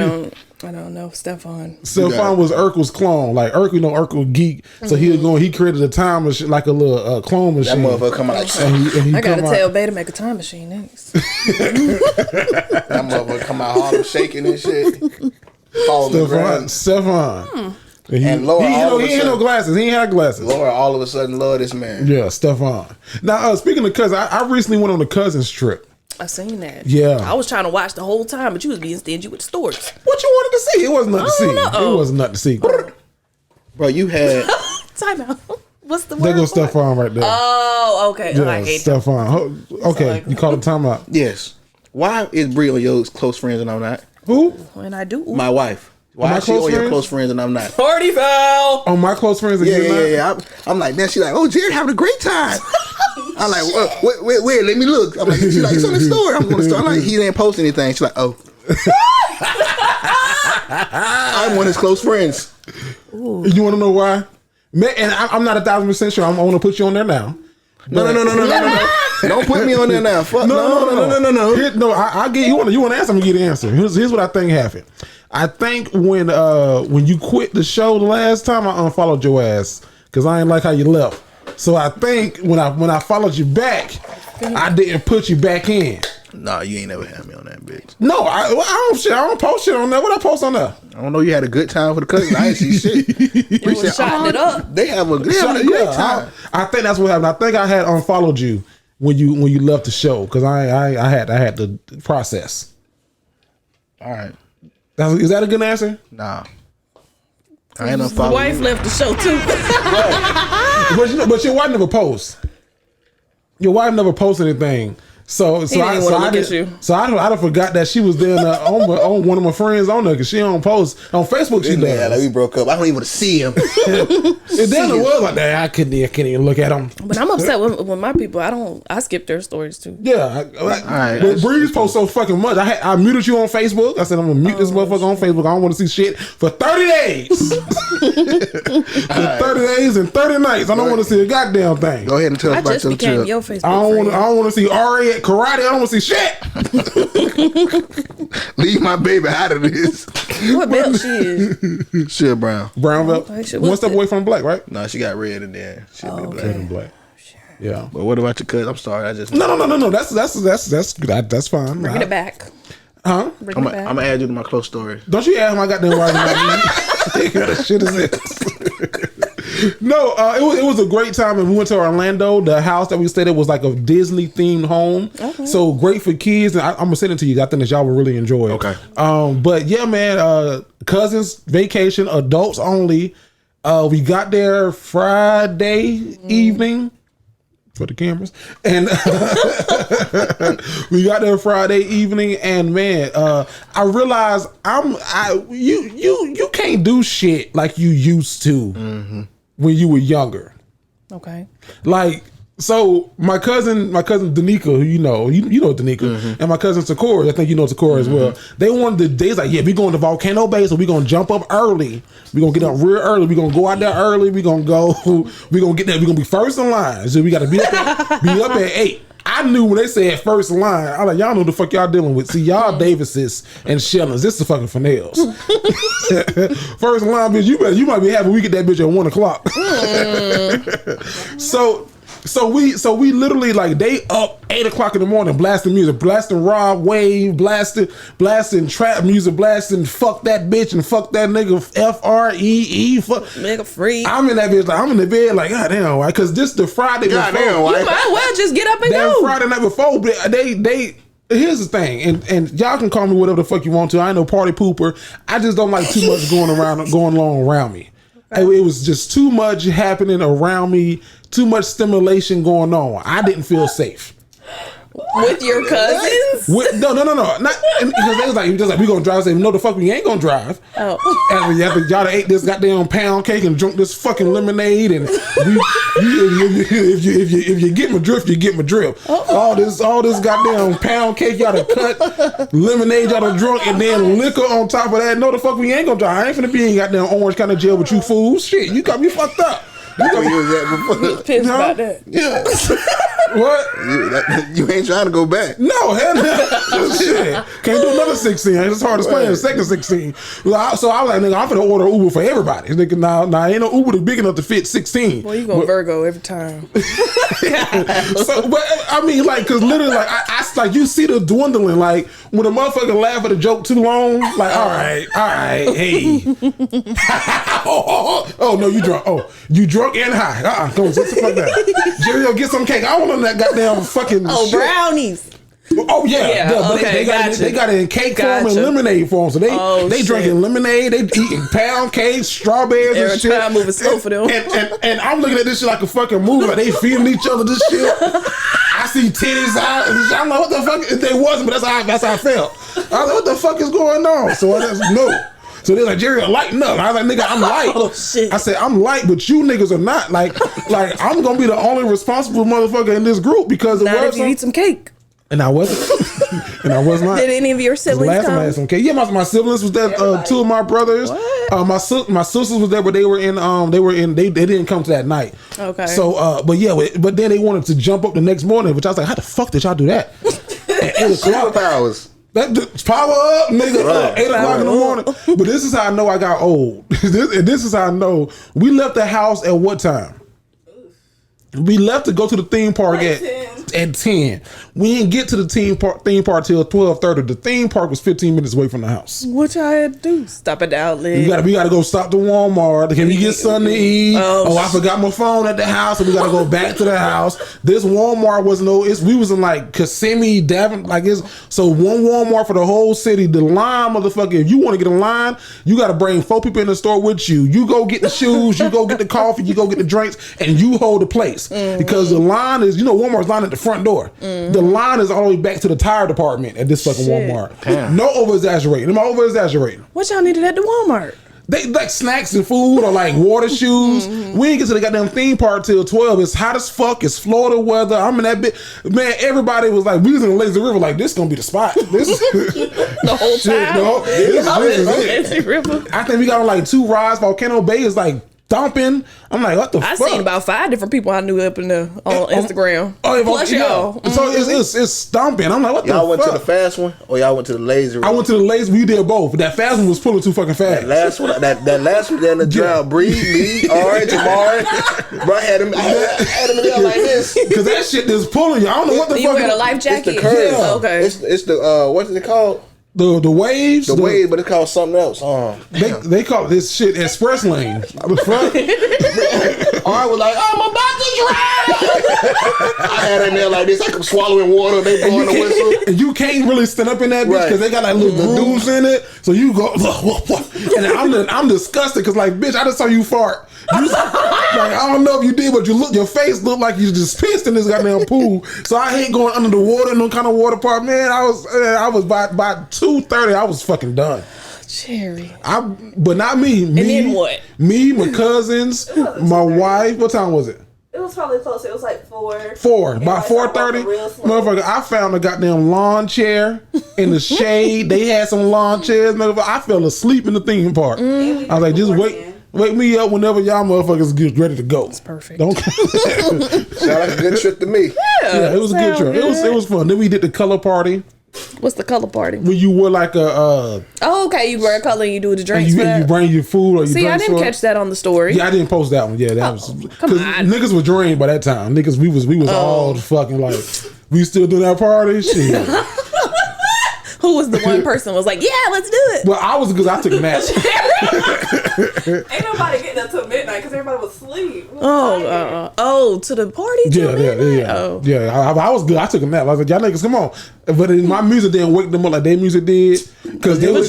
don't know Stephon. Stephon was Urkel's clone. Like Urkel geek. So he created a time machine, like a little clone machine. That motherfucker come out like I gotta tell Bay to make a time machine next. That motherfucker come out all shaking and shit. Stephon. And Laura, he ain't no glasses. He ain't had glasses. Laura all of a sudden love this man. Yeah, Stephon. Now, speaking of cousins, I recently went on a cousins trip. I seen that. Yeah. I was trying to watch the whole time, but you was being stingy with the stories. What you wanted to see? It wasn't nothing to see. It wasn't nothing to see. Bro, you had... Time out. What's the word? There goes Stephon right there. Oh, okay. Yeah, I hate Stephon. Okay, you called it time out. Yes. Why is Brie on your close friends and I'm not? Who? When I do. My wife. Why is she on your close friends and I'm not? Party foul. On my close friends and you're not? Yeah. I'm like, then she's like, oh, Jared having a great time. I'm like, wait, let me look. I'm like, she's like, it's on the story. I'm going to store. I'm like, he didn't post anything. She's like, oh. I'm one of his close friends. Ooh. You want to know why? And I'm not 1,000% sure. I want to put you on there now. No. Don't put me on there now. Fuck no. Here, no, I get you want to answer. I'm gonna get the answer. Here's what I think happened. I think when you quit the show the last time, I unfollowed your ass because I ain't like how you left. So I think when I followed you back, I didn't put you back in. Nah, you ain't never had me on that bitch. No, I don't post shit on there. What I post on there? I don't know. You had a good time for the cousins. I ain't see shit. We was shotting it up. They have a great time. I think that's what happened. I think I had unfollowed you when you left the show because I had to process. All right. Is that a good answer? Nah. I ain't unfollowed. My wife left the show too. But your wife never posts. Your wife never posts anything. So I forgot that she was there on one of my friends on there because she don't post on Facebook. She does. Yeah, like we broke up. I don't even want to see him. It then it was like that. I can't even look at them. But I'm upset with my people. I skip their stories too. Yeah, but Breeze posts so fucking much. I muted you on Facebook. I said I'm gonna mute this motherfucker on Facebook. I don't want to see shit for 30 days. For 30 days and 30 nights. I don't want to see a goddamn thing. Go ahead and tell us about your trip. Your Facebook. I don't want to see Ari at karate. I don't want to see shit. Leave my baby out of this. What belt she is? She a brown. Brown belt. One step away from black, right? No, she got red in there. She'll be black. Red and black. Yeah. But what about your cousin? I'm sorry. I just no. That's fine. Bring it back. Huh? I'm gonna add you to my close story. Don't you add my goddamn wife? What the shit is this? No, it was a great time, and we went to Orlando. The house that we stayed at was like a Disney themed home, so great for kids. And I'm gonna send it to you. I think that y'all will really enjoy it. Okay. But yeah, man, cousins vacation, adults only. We got there Friday evening for the cameras, and we got there Friday evening, and man, I realized you can't do shit like you used to when you were younger. Okay. Like, so my cousin Danica, who you know Danica, and my cousin Sakura, I think you know Sakura as well. They wanted the days like, yeah, we going to Volcano Bay, so we gonna jump up early. We gonna get up real early. We gonna go out there early. We gonna get there. We gonna be first in line. So we gotta be up at 8. I knew when they said first line, I was like, y'all know the fuck y'all dealing with. See, y'all Davises and Shellings, this is fucking Fennells. First line, bitch, you might be happy we get that bitch at 1 o'clock. So we literally, like, they up 8 o'clock in the morning blasting music, blasting Rob Wave, blasting trap music, blasting fuck that bitch and fuck that nigga, FREE, fuck nigga free. I'm in that bitch, like, I'm in the bed like, God damn, why? Because this the Friday before. You might well just get up and go. Friday night before, but they here's the thing, and y'all can call me whatever the fuck you want to. I ain't no party pooper. I just don't like too much going along around me. It was just too much happening around me, too much stimulation going on. I didn't feel safe. With your cousins? No. Not because they was like, we gonna drive. I said, no, the fuck we ain't gonna drive. Oh. And y'all ate this goddamn pound cake and drunk this fucking lemonade, and if you get my drift, you get my drift. All this goddamn pound cake y'all done cut, lemonade y'all done drunk, and then liquor on top of that. No, the fuck we ain't gonna drive. I ain't finna be in goddamn Orange County jail with you fools. Shit, you got me fucked up. You was at before. Pissed about that. Yeah. What? You ain't trying to go back. No, hell no. Shit. Can't do another 16. It's hard as playing the second 16. So I was like, nigga, I'm finna order Uber for everybody. Nigga, now ain't no Uber big enough to fit 16. Well, you go Virgo every time. But I mean, like, cause literally, like, I like, you see the dwindling, like, when a motherfucker laugh at a joke too long, like, all right, hey. oh, no, you drunk. Oh, you drunk and high. Don't sit like that. Jerry, get some cake. I want on that goddamn fucking shit. Brownies. Oh yeah, okay, they got it in cake form and lemonade form. So they drinking lemonade, they eating pound cakes, strawberries and shit. Every time moving slow for them. And I'm looking at this shit like a fucking movie. Like they feeding each other this shit. I see titties out. I'm like, what the fuck? They wasn't, but that's how I felt. I was like, what the fuck is going on? So I just no. So they're like, Jerry, lighten up. I was like, nigga, I'm light. Oh, shit. I said, I'm light, but you niggas are not. Like I'm gonna be the only responsible motherfucker in this group because not if you eat some cake. And I wasn't. Not. Did any of your siblings come? Last some cake. Yeah, my siblings was there. Two of my brothers. My sisters was there, but they didn't come to that night. Okay. So, but then they wanted to jump up the next morning, which I was like, how the fuck did y'all do that? At 8 o'clock. Superpowers. Power up, nigga. Right. 8 o'clock in the morning. But this is how I know I got old. This is how I know. We left the house at what time? We left to go to the theme park at 10. We didn't get to the theme park till 12:30. The theme park was 15 minutes away from the house. What y'all had to do? Stop at the outlet. We gotta go stop to Walmart. Can we get something to eat? Oh, I forgot my phone at the house, and we gotta go back to the house. This Walmart was we was in like Kissimmee, Davin, so one Walmart for the whole city. The line, motherfucker. If you want to get a line, you gotta bring 4 people in the store with you. You go get the shoes, you go get the coffee, you go get the drinks, and you hold the place. Because the line is, Walmart's line at the front door. The line is all the way back to the tire department at this fucking Walmart. Damn. No over-exaggerating. Am I over-exaggerating? What y'all needed at the Walmart? They like snacks and food or like water shoes. We ain't get to the goddamn theme park till 12. It's hot as fuck. It's Florida weather. I'm in that bit. Man, everybody was like, we was in the lazy river like, this gonna be the spot. This the whole time? This is it. I think we got on like 2 rides. Volcano Bay is like dumping. I'm like, what the fuck? I seen about 5 different people I knew up on Instagram. Plus y'all. So it's stomping. I'm like, what the fuck? Y'all went to the fast one or y'all went to the lazy one? I went to the lazy. We did both. That fast one was pulling too fucking fast. That last one down the drive. Breathe, me, Ari, Tamari. Bro, I had him in there like this. Because that shit is pulling you. I don't know what the fuck. You wear a life jacket? It's the curve. Yeah. Okay. It's the, what's it called? The waves? The waves, but it's called something else. They call this shit express lane. The front. I was like, I'm about to drown. I had it in there like this, like I'm swallowing water. They blowing the whistle. And you can't really stand up in that bitch because they got like little grooves in it. So you go, and I'm disgusted because like, bitch, I just saw you fart. Like, I don't know if you did, but your face looked like you just pissed in this goddamn pool. So I hate going under the water in no kind of water park, man. I was by 2:30. I was fucking done. Cherry. But not me. And then what? Me, my cousins, my wife. What time was it? It was probably close. It was like 4. 4. About 4:30. Motherfucker, I found a goddamn lawn chair in the shade. They had some lawn chairs. Motherfucker, I fell asleep in the theme park. I was like, just wake me up whenever y'all motherfuckers get ready to go. It's perfect. Don't sound like a good trip to me. Yeah, it was a good trip. It was fun. Then we did the color party. What's the color party? When you were like a okay, you wear a color and you do the drinks. And you bring your food or you See, I didn't catch that on the story. Yeah, I didn't post that one. Yeah, that was come on. Niggas were drained by that time. Niggas, we was all fucking like, we still doing that party shit. Who was the one person was like, yeah, let's do it? Well, I was because I took a nap. Ain't nobody getting up till midnight because everybody was asleep. To the party? Yeah. I was good. I took a nap. I was like, y'all niggas, come on. But my music didn't wake them up like their music did. Because they was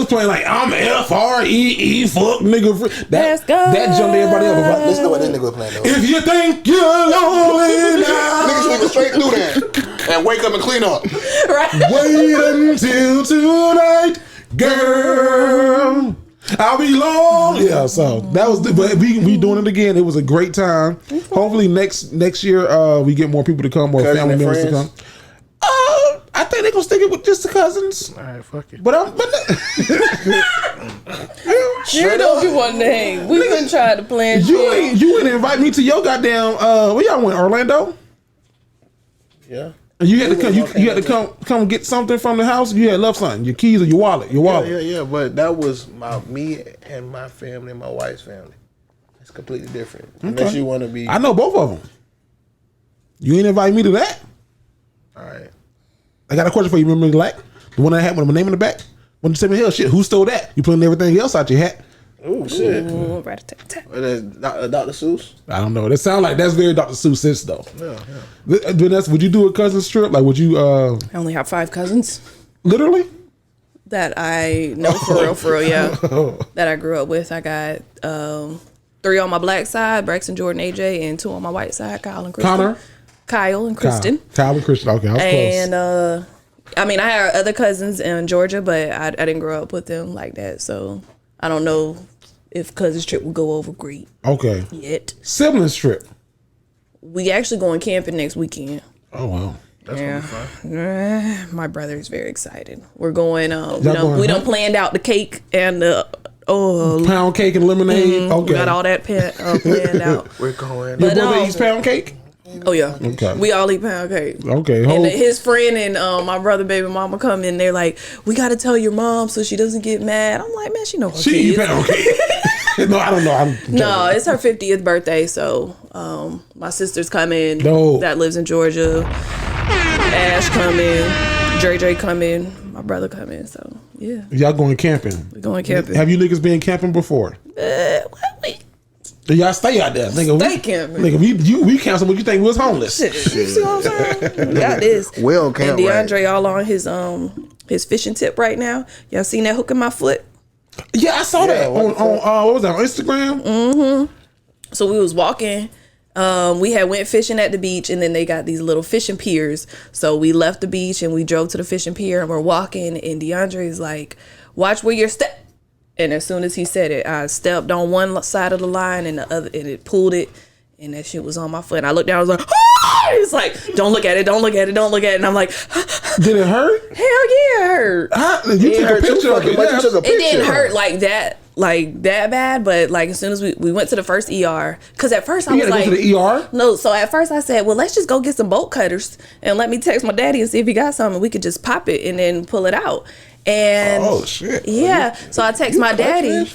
playing like, I'm F-R-E-E, fuck nigga free. That jumped everybody up. Listen to what that nigga was playing though. If you think you're lonely now. Niggas sleeping straight through that. And wake up and clean up. Right. Wait until tonight, girl. I'll be long. Yeah, so that was but we doing it again. It was a great time. Hopefully next year we get more people to come, more family members to come. I think they're gonna stick it with just the cousins. All right, fuck it. But you don't get one name. We've been trying to plan. You ain't invite me to your goddamn where y'all went, Orlando? Yeah. And you had to come. You had to come get something from the house. You had left something, your keys or your wallet. Yeah. But that was me and my family and my wife's family. It's completely different. Okay. Unless you want to be. I know both of them. You ain't invite me to that. All right. I got a question for you. Remember the black? The one that had with my name in the back? When you tell me hell shit, who stole that? You putting everything else out your hat. Oh shit! Dr. Seuss. I don't know. That sounds like that's very Dr. Seuss though. Yeah. Vanessa, would you do a cousin strip? Like, would you? I only have 5 cousins. Literally. That I know for real, yeah. That I grew up with. I got 3 on my black side: Braxton, Jordan, AJ, and 2 on my white side: Kyle and Kristen. Kyle and Kristen. Kyle and Kristen. Okay, I was and close. I mean, I had other cousins in Georgia, but I didn't grow up with them like that, so I don't know if cousins trip will go over great. Okay. Yet. Siblings trip. We actually going camping next weekend. Oh wow. That's gonna be fun. My brother is very excited. We're going. We done planned out the cake and the pound cake and lemonade. Okay. We got all that planned out. We're going. Your brother eats pound cake. Oh yeah. Okay. We all eat pound cake. Okay. And his friend and my brother, baby mama come in. They're like, we got to tell your mom so she doesn't get mad. I'm like, man, she knows her she eat kids. pound cake. No, I don't know. No, it's her 50th birthday, so my sister's coming. That lives in Georgia. Ash coming. JJ coming. My brother coming. So yeah. Y'all going camping? We're going camping. Have you niggas been camping before? Y'all stay out there. Stay camping. Nigga, we camped, but you think we was homeless? Shit. You see what I'm saying? We got this. Well, camp. And DeAndre all on his fishing tip right now. Y'all seen that hook in my foot? Yeah, I saw that on what was that, on Instagram? Mm-hmm. So we was walking. We had went fishing at the beach, and then they got these little fishing piers. So we left the beach and we drove to the fishing pier, and we're walking, and DeAndre's like, watch where you're stepping. And as soon as he said it, I stepped on one side of the line and the other, and it pulled it, and that shit was on my foot. And I looked down, I was like, ah! He's like, don't look at it, don't look at it, don't look at it. And I'm like, did it hurt? Hell yeah, it hurt. You took a picture of it. It didn't hurt like that bad, but like as soon as we went to the first ER, because at first I was like, go to the ER? No, so at first I said, well, let's just go get some bolt cutters and let me text my daddy and see if he got something. We could just pop it and then pull it out. And oh shit, yeah. So I text my daddy,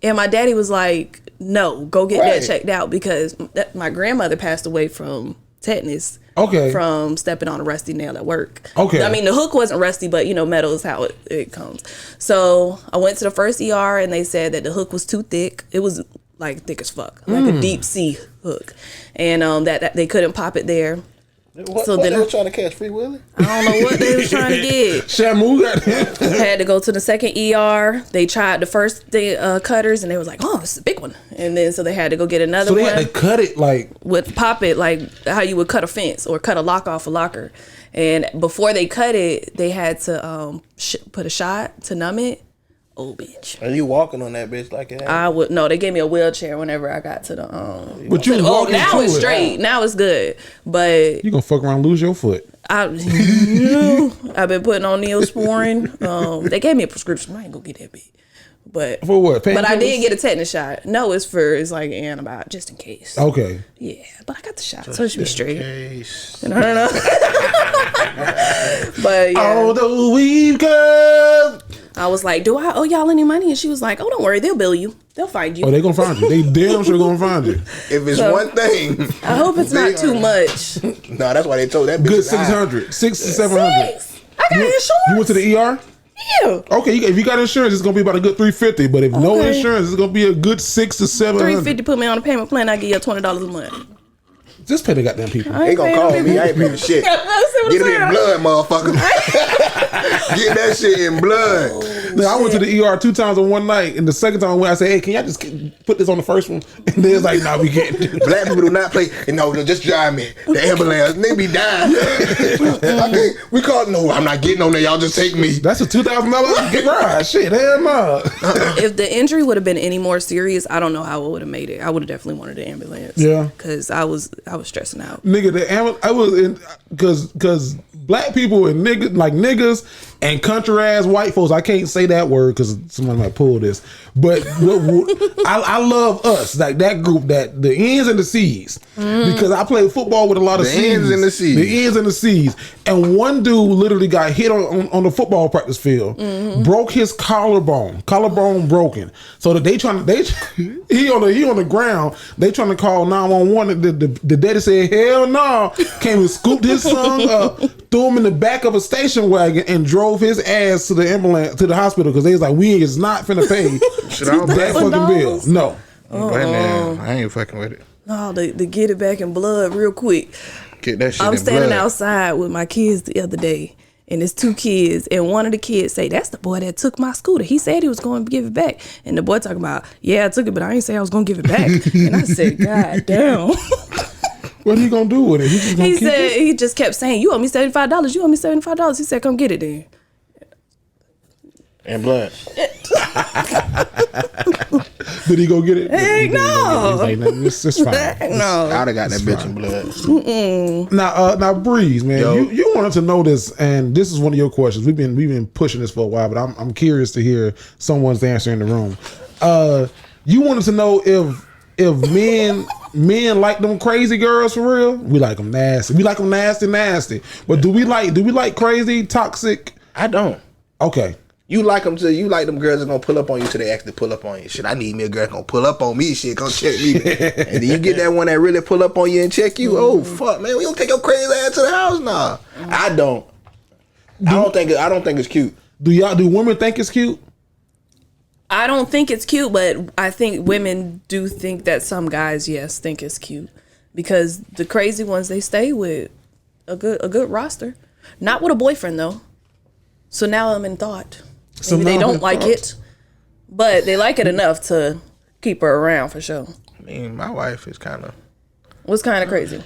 and my daddy was like, no, go get that checked out, because my grandmother passed away from tetanus. Okay. From stepping on a rusty nail at work. Okay. I mean, the hook wasn't rusty, but metal is how it comes. So I went to the first ER and they said that the hook was too thick. It was like thick as fuck, like a deep sea hook, and that they couldn't pop it there. What then they were trying to catch Free Willy? I don't know what they was trying to get. Shamu got Had to go to the second ER. They tried the first cutters and they was like, oh, it's a big one. And then so they had to go get another So they one. had to cut it like Pop it like how you would cut a fence or cut a lock off a locker. And before they cut it, they had to put a shot to numb it. Oh, bitch. Are you walking on that bitch like it? No, they gave me a wheelchair whenever I got to the But you walking now to it's it. straight. Now it's good. But You gonna fuck around and lose your foot. I've been putting on Neosporin. They gave me a prescription. I ain't gonna get that big. But For what? But I Painkillers? did get a tetanus shot. No, it's like an antibiotic just in case. Okay. Yeah, but I got the shot, so it should be straight. Case. No. But yeah, Although we've got. I was like, "Do I owe y'all any money?" And she was like, "Oh, don't worry, they'll bill you. They'll find you." Oh, they gonna find you. They damn sure gonna find you. If it's So- one thing, I hope it's not too much. no, that's why they told that bitch. Good to die. 600, 600 to 700. I got insurance. You went to the ER? Yeah. Okay, if you got insurance, it's gonna be about a good $350. But if no Okay. insurance, it's gonna be a good $600 to $700. $350 put me on a payment plan. I give you $20 a month. Just pay the goddamn people. They gonna call me. I ain't paying shit. Get it in blood, motherfucker. Get that shit in blood. Now, I went to the ER 2 times in one night, and the second time I went, I said, "Hey, can y'all just put this on the first one?" And they was like, "No, we can't do that." Black people do not play. No, just drive me. The ambulance. They be dying. We call. No, I'm not getting on there. Y'all just take me. That's a $2,000 ride. Shit, hell no. If the injury would have been any more serious, I don't know how I would have made it. I would have definitely wanted an ambulance. Yeah. Because I was stressing out. Nigga, I was in because black people and niggas and country ass white folks. I can't say that word because somebody might pull this. But I love us, like that group, that the N's and the C's, because I played football with a lot of The C's. N's and the C's. The N's and the C's. And one dude literally got hit on the football practice field, broke his collarbone broken. So that he on the ground. They trying to call 911. The daddy said, "Hell no!" Came and scooped his son up, threw him in the back of a station wagon, and drove his ass to the ambulance to the hospital because they was like, "We is not finna pay that fucking bill." No. I ain't fucking with it. No, to get it back in blood real quick. Get that shit I'm in standing blood. outside with my kids the other day, and it's 2 kids, and one of the kids say, "That's the boy that took my scooter. He said he was going to give it back." And the boy talking about, "Yeah, I took it, but I ain't say I was going to give it back." And I said, "God damn." What are you gonna do with it? He just gonna He keep said, it? he just kept saying, "You owe me $75. You owe me $75. He said, "Come get it then." In blood. Did he go get it? Heck no. He's like, "No, it's fine." No. I'd have got that bitch in blood. Now, Breeze, man, Yo. you wanted to know this, and this is one of your questions. We've been pushing this for a while, but I'm curious to hear someone's answer in the room. You wanted to know if men like them crazy girls for real. We like them nasty. We like them nasty. But do we like crazy, toxic? I don't. Okay. You like them girls that gonna pull up on you till they actually pull up on you. Shit, I need me a girl that gonna pull up on me. Shit, gonna check me. And then you get that one that really pull up on you and check you. Oh fuck, man, we gonna take your crazy ass to the house now. I don't. I don't think it's cute. Do women think it's cute? I don't think it's cute, but I think women do think that some guys, yes, think it's cute. Because the crazy ones, they stay with a good roster. Not with a boyfriend, though. So now I'm in thought. So Maybe they now I'm don't in like thought. it, but they like it enough to keep her around for sure. I mean, my wife is kind of. What's kind of crazy?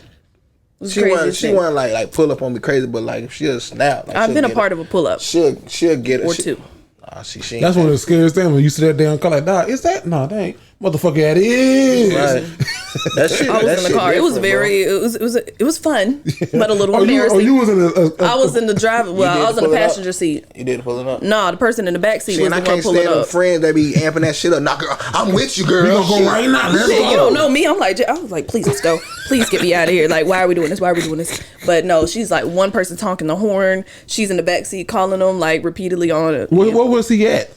What's She craziest wasn't like pull up on me crazy, but like if she'll snap. Like, I've been a part of a pull-up. She'll get it Or two. She That's one of the scariest things when you sit there and call like, "Nah, is that? No, that ain't. Motherfucker, that is." Right. That shit. I was that in the shit car. It was different, it was fun, but a little Oh, embarrassing. you was in I was in the driver. Well, did I was in pull the it up? passenger seat. bro. You did pull it up. No, the person in the back seat See, was and the I one can't pulling stand them up. friends that be amping that shit up. Nah, girl, I'm with you, girl. We gonna go Shit. right now. Let's Shit, go. you don't know me. I was like, please, let's go. Please get me out of here. Like, why are we doing this? Why are we doing this? But no, she's like one person honking the horn. She's in the back seat calling them like repeatedly on it. Where was he at?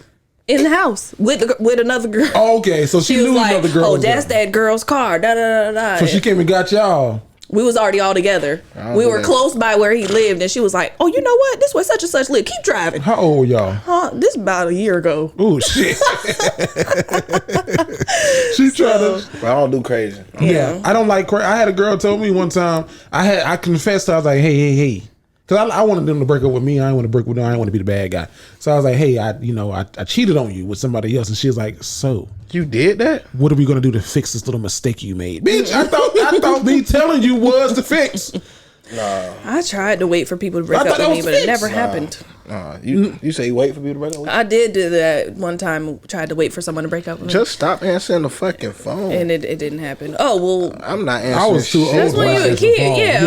In the house with another girl. Oh, okay, so she She was knew like, another girl. "Oh, was that's there. that girl's car." Da da da da. So she came and got y'all. We was already all together. We were close by where he lived, and she was like, "Oh, you know what? This way such and such live. Keep driving." How old y'all? Huh? This about a year ago. Oh shit. She tried to. But I don't do crazy. Yeah, I don't like crazy. I had a girl told me one time. I confessed. I was like, hey. Because I wanted them to break up with me. I didn't want to break with them. I didn't want to be the bad guy. So I was like, hey, I cheated on you with somebody else. And she was like, so You did that? what are we going to do to fix this little mistake you made? Bitch, I thought me telling you was the fix. I tried to wait for people to break up with me, but it never happened. You say you wait for people to break up with you? I did do that one time. Tried to wait for someone to break up with me, Just stop answering the fucking phone. and it didn't happen. Oh well, I'm not answering. I was too old. that's when you were a kid. Yeah,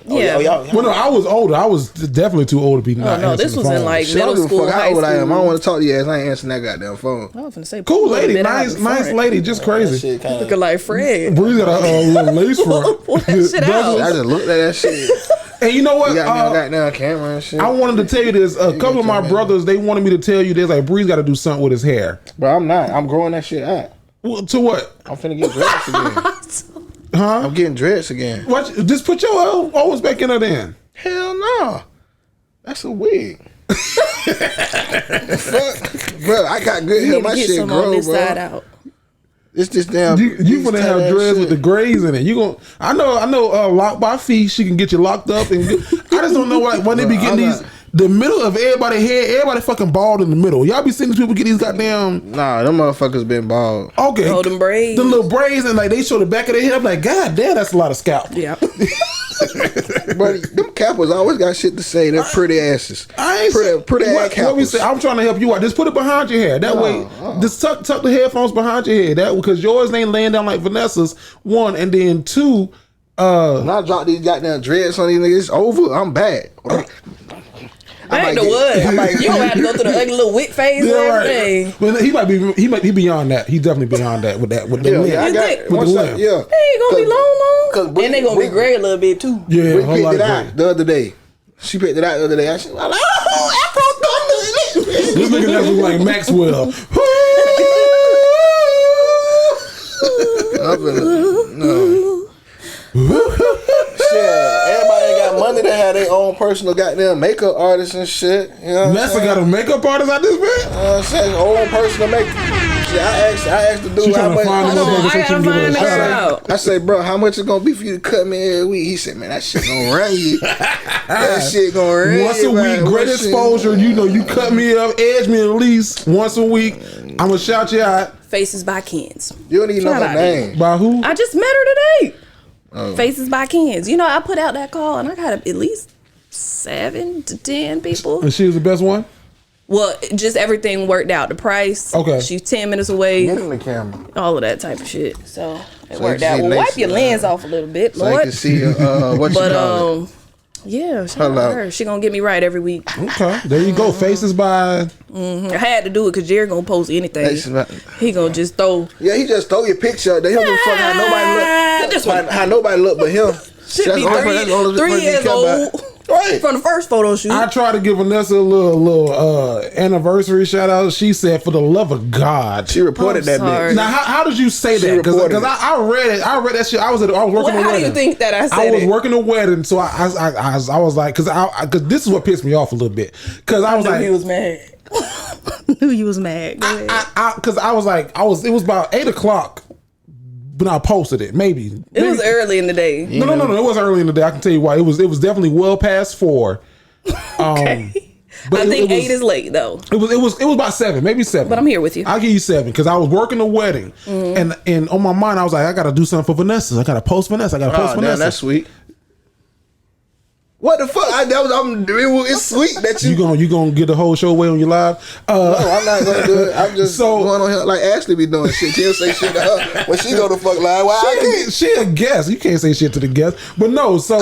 yeah. y'all. Well, no, I was older. I was definitely too old to be not no, answering this the was in phone. like Shit, I don't middle give a school, fuck high how old I school. am. I don't want to talk to your ass. I ain't answering that goddamn phone. I was gonna say, Cool pull a lady, bit out nice in front. lady, just crazy. Shit kinda, Looking like Fred. Bree got a little lace front. Pull that shit out. I just looked at that shit. And you know what? You got me on goddamn camera and shit. I wanted to tell you this. A couple of my brothers, they wanted me to tell you this. Like, Bree's got to do something with his hair. Bro, I'm not. I'm growing that shit out. Well, to what? I'm finna get dreads again. Huh? I'm getting dreads again. What? Just put your O's back in there then. Hell no. That's a wig. Fuck. Bro, I got good You hair. need My to get shit some on grow, this side bro. out. It's just damn. You gonna have that dreads shit. with the grays in it. You gonna? I know. Lock by Fee, she can get you locked up. And I just don't know why when they be getting I'm these. not- The middle of everybody's head, everybody fucking bald in the middle. Y'all be seeing these people get these goddamn. Nah, them motherfuckers been bald. Okay. Oh, them braids. The little braids, and like they show the back of their head. I'm like, God damn, that's a lot of scalp. Yeah. But them cappers always got shit to say. They're pretty asses. I ain't pretty say, ass what we cappers. say. I'm trying to help you out. Just put it behind your hair. That way, just tuck the headphones behind your head. That because yours ain't laying down like Vanessa's. One, and then two. When I drop these goddamn dreads on these niggas, it's over. I'm bad. Back to what? You don't have to go through the ugly little wick phase and everything. But he might be beyond that. He's definitely beyond that with the length. I got think- with the once I- length. yeah. They ain't gonna be long. 'cause Bree- And they gonna be Bree- gray a little bit too. Yeah, We a whole picked lot it of out gray. the other day. She picked it out the other day. I was like, oh, This nigga just look like Maxwell. no. Shit, everybody ain't got money to have their own personal goddamn makeup artist and shit. You know what I'm Vanessa saying? got a makeup artist out this bitch. I'm saying own personal makeup. Shit, I asked the She dude how trying to much. find Hold on, motherfuckers so I she gotta can give her a find the shout girl out. out. I say, bro, how much it gonna be for you to cut me every week? He said, man, that shit gonna run you. That shit gonna run Once a you, week, man. great What shit- exposure. You know, you cut me up, edge me at least once a week. I'm gonna shout you out. Faces by Kens. You don't even know Shout her out name. By who? I just met her today. Faces by Kens. You know, I put out that call and I got at least 7 to 10 people. And she was the best one. Well, just everything worked out. The price. Okay. She's 10 minutes away. Get in the camera. All of that type of shit. So it So worked you out. see Well, wipe Lacey, your lens off a little bit, So I Lord. can see what you But call it. yeah, shout Hello. out to her. She gonna get me right every week. Okay, there you go. Faces by. I had to do it because Jerry gonna post anything. Faces by- He gonna just throw. Yeah, he just throw your picture up there. He don't give a fuck how nobody This look. one. How nobody look but him. Should That's be the only person- that's the only 3 person he years care about. old. Right. From the first photo shoot. I tried to give Vanessa a little anniversary shout out. She said, "For the love of God." She reported that sorry. bitch. Now, how did you say that? Because reported it. I read it. I read that shit. I was working What, a how do wedding. you think that I said I was it? working a wedding, so I was like, because this is what pissed me off a little bit. Because I was knew like, he was mad. Knew you was mad. Go ahead. because I was like, it was about 8:00 when I posted it. Maybe It was early in the day. No, it wasn't early in the day. I can tell you why. It was definitely well past 4. Okay. But I think it 8 is late though. It was about 7, maybe 7. But I'm here with you. I'll give you 7 because I was working a wedding, and on my mind I was like, I gotta do something for Vanessa. I gotta post Vanessa. I gotta post Oh, damn, Vanessa. that's sweet. What the fuck? It's sweet that you. You gonna get the whole show away on your live? No, I'm not gonna do it. I'm just So- going on here like Ashley be doing shit. She'll say shit to her when she go to fuck live. Why I can't? She a guest. You can't say shit to the guest. But no, so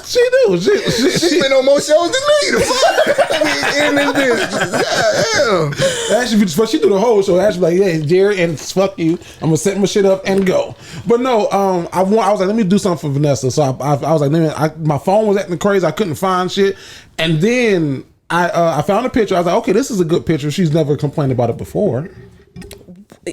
she do. She been on more shows than me. The fuck? I mean, in this bitch. Yeah. Actually, but she do the whole show. Actually, like, yeah, Jerry, and fuck you. I'm gonna set my shit up and go. But no, I was like, let me do something for Vanessa. So I was like, my phone was acting crazy. I couldn't find shit, and then I found a picture. I was like, okay, this is a good picture. She's never complained about it before.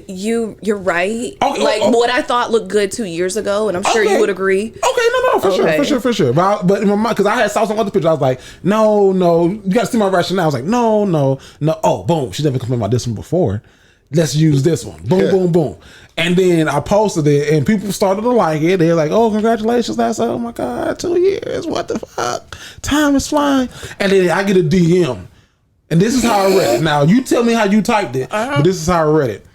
You're right. Okay, like what I thought looked good 2 years ago, and I'm sure you would agree. Okay, no, for sure. But in my mind, because I saw some other pictures, I was like, no, you got to see my rationale. I was like, no. Oh, boom, she never complained about this one before. Let's use this one. Boom. And then I posted it, and people started to like it. They're like, oh, congratulations. I said, oh my God, 2 years. What the fuck? Time is flying. And then I get a DM. And this is how I read it. Now, you tell me how you typed it, but this is how I read it.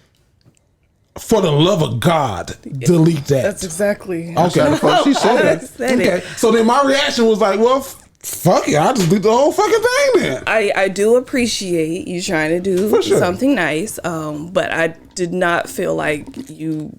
For the love of God, delete that. That's exactly. Okay. She said that. Okay. So then my reaction was like, well, fuck it. I'll just delete the whole fucking thing then. I do appreciate you trying to do something nice, but I did not feel like you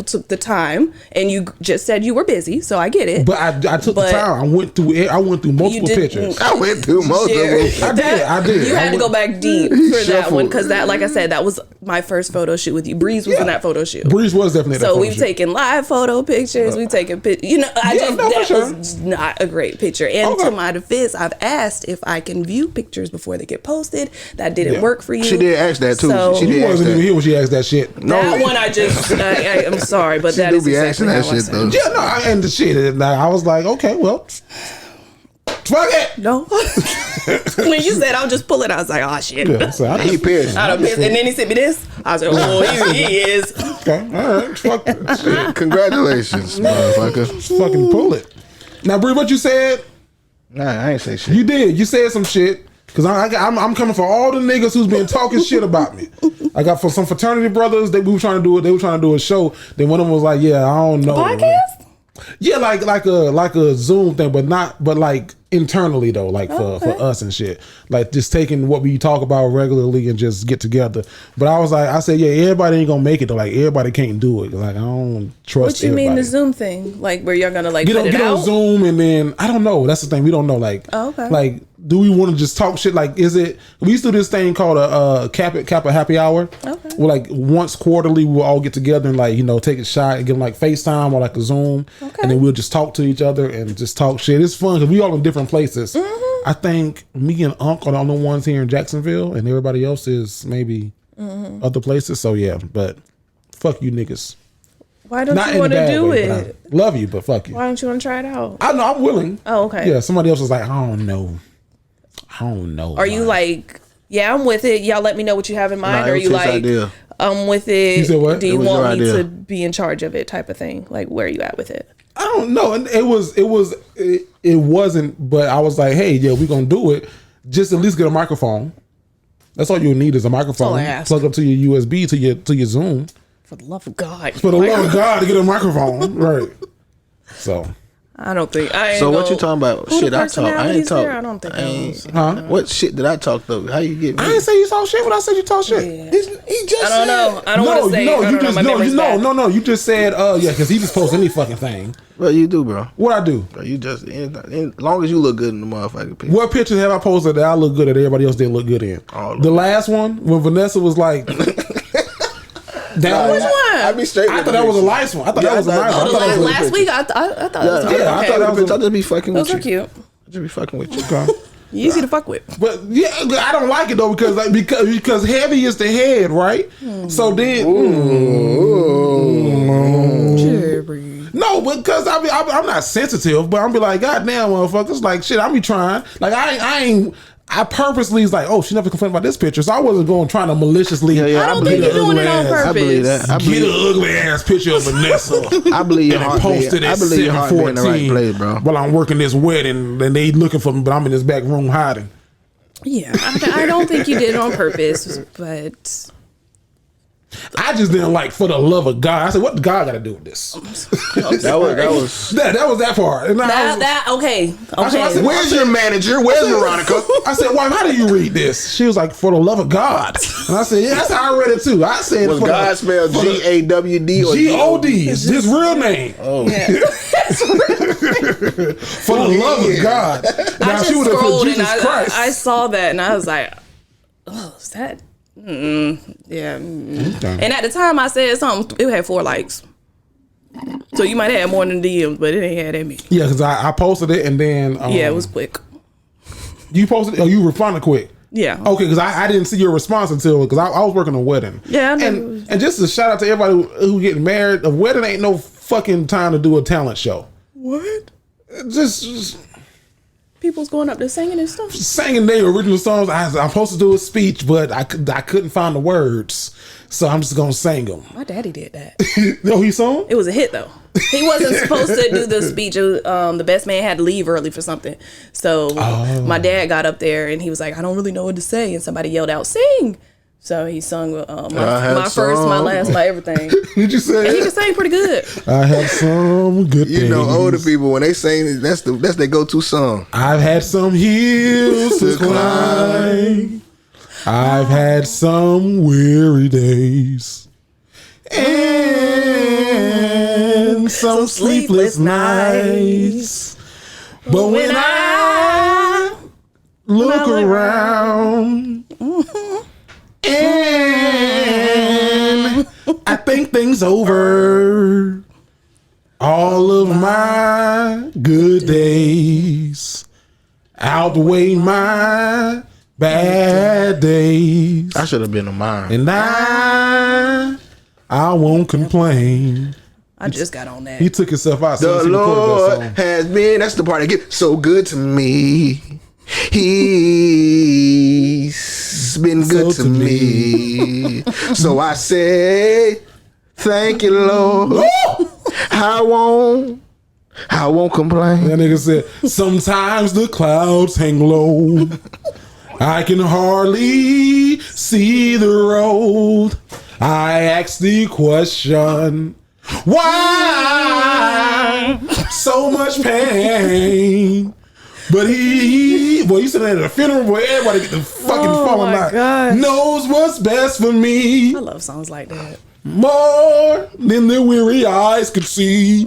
took the time, and you just said you were busy, so I get it. But I took the time. I went through multiple pictures. I went through multiple. I did. You had to go back deep for that one, because that, like I said, that was my first photo shoot with you. Breeze was in that photo shoot. Breeze was definitely in that so photo we've shoot. taken live photo pictures. We've taken that was not a great picture. And to my defense, I've asked if I can view pictures before they get posted. That didn't work for you. She did ask that too. So, she did. You wasn't even here when she asked that shit. That one I just I'm sorry, but that is exactly that how I shit said though. it. Yeah, no, and the shit. And I was like, okay, well, fuck it. No. When you said I'll just pull it, I was like, oh shit. Yeah, so I He just, pissed. And then he sent me this. I was like, oh, he is. okay, all right, fuck it. Shit. Congratulations, motherfucker. Just fucking pull it. Now, Bree, what you said? Nah, I ain't say shit. You did. You said some shit. Cause I'm coming for all the niggas who's been talking shit about me. I got for some fraternity brothers. They were trying to do it. They were trying to do a show. Then one of them was like, "Yeah, I don't know." Podcast? Yeah, like a Zoom thing, but like internally though, like for us and shit. Like just taking what we talk about regularly and just get together. But I said, yeah, everybody ain't gonna make it though. Like everybody can't do it. Like I don't trust. What you everybody. mean the Zoom thing? Like where you're gonna like get out? on Zoom and then I don't know. That's the thing. We don't know. Like, like do we want to just talk shit? Like, is it? We used to do this thing called a Kappa Happy Hour. Okay. Where like once quarterly we'll all get together and like take a shot and give them like FaceTime or like a Zoom, and then we'll just talk to each other and just talk shit. It's fun because we all in different places. Mm-hmm. I think me and Unc are the only ones here in Jacksonville, and everybody else is maybe other places. So yeah, but fuck you niggas. Why don't you want to do it? I love you, but fuck you. Why don't you want to try it out? I know I'm willing. Oh, okay. Yeah, somebody else was like, I don't know. Are you like, yeah, I'm with it. Y'all let me know what you have in mind. Or are you like, idea. I'm with it. You said what? Do you want me to be in charge of it type of thing? Like, where are you at with it? I don't know. And it wasn't, but I was like, hey, yeah, we're going to do it. Just at least get a microphone. That's all you'll need is a microphone. Plug up to your USB, to your Zoom. For the love of God. For the love of God to get a microphone. Right. So. I don't think. So what you talking about? Shit, I talk. I ain't talk. I don't think. What shit did I talk though? How you get me? I didn't say you talk shit, but I said you talk shit. Yeah. He just. I don't know. I don't want to say. No. You just said, yeah, because he just posts any fucking thing. What you do, bro? What I do? Bro, you just as long as you look good in the motherfucking picture. What pictures have I posted that I look good at everybody else didn't look good in? The last one when Vanessa was like. Which one? I be straight. I thought that was a nice one. I thought that was a nice one. Last week, I thought it was yeah, I thought that was. I just be fucking with you. Those are cute. I just be fucking with you. Okay. Easy to fuck with. But yeah, I don't like it though because heavy is the head, right? So then. No, because I'm not sensitive, but I'm be like, God damn, motherfuckers, like shit. I be trying, like I purposely is like, oh, she never complained about this picture, so I wasn't going trying to maliciously. I don't think you're doing it on purpose. I believe that. Get an ugly ass picture of Vanessa. I believe your heart. Posted at 7:14 in the right place, bro. While I'm working this wedding, and they looking for me, but I'm in this back room hiding. Yeah, I don't think you did it on purpose, but. I just didn't like for the love of God. I said, what God got to do with this? that was that part. And okay. I said, where's your manager? Where's Veronica? I said, wife, how do you read this? She was like, for the love of God. And I said, yeah, that's how I read it too. I said, was God spelled GAWD or GOD? It's his real name. Oh, yeah. For the love of God. I just scrolled and I saw that and I was like, oh, is that? Yeah. Okay. And at the time I said something, it had 4 likes. So you might have had more than DMs, but it ain't had that many. Yeah, because I posted it and then yeah, it was quick. You posted it? Oh, you responded quick. Yeah. Okay, because I didn't see your response until because I was working a wedding. Yeah, I know. And just a shout out to everybody who getting married. A wedding ain't no fucking time to do a talent show. What? Just People's going up there singing and stuff. singing their original songs. I'm supposed to do a speech, but I couldn't find the words, so I'm just gonna sing them. My daddy did that. No, he sung. It was a hit though. He wasn't supposed to do the speech. It was, the best man had to leave early for something. So my dad got up there and he was like, I don't really know what to say. And somebody yelled out, sing. So he sung my first, my last, my everything. Did you say? And he can sing pretty good. I have some good things. You know, older people when they sing, that's their go-to song. I've had some hills to climb. I've had some weary days. And some sleepless nights. But when I look around and I think things over, all of my good days outweigh my bad days. I should have been a mime. And I won't complain. I just got on that. He took himself out. The Lord has been, that's the part that gets so good to me. He's been good to me. So I say, thank you, Lord. I won't complain. That nigga said, sometimes the clouds hang low. I can hardly see the road. I ask the question, why so much pain? But he said at a funeral where everybody get the fucking falling out. Knows what's best for me. I love songs like that. More than the weary eyes could see.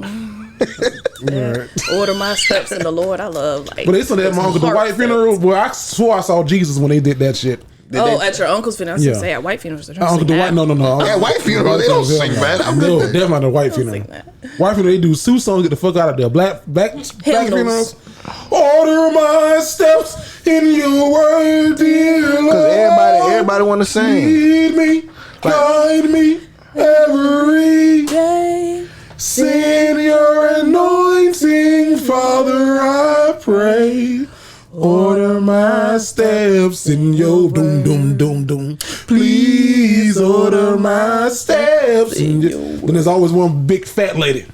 Yeah. Order my steps in the Lord. I love like. But they said that at my uncle, the white funeral. Well, I swore I saw Jesus when they did that shit. At your uncle's funeral. I was gonna say at white funerals. Uncle the white, no. At white funeral, they don't sing that. No, definitely not the white funeral. White funeral, they do two songs, get the fuck out of there. Black funerals. Order my steps in your word, dear Lord. Because everybody want to sing. Lead me, guide me every day. Send your anointing, Father, I pray. Order my steps in your doom, doom, doom, doom. Please order my steps in your. Then there's always one big fat lady.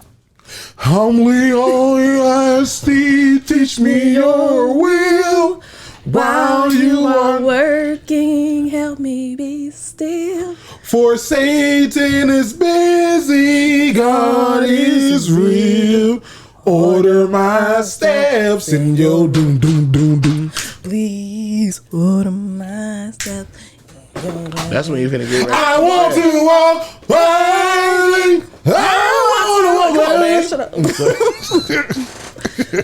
Humbly only ask thee, teach me your will. While you are working, help me be still. For Satan is busy, God is real. Order my steps in your doom, doom, doom, doom. Please order my steps. That's when you're finna get ready. I want to walk wildly.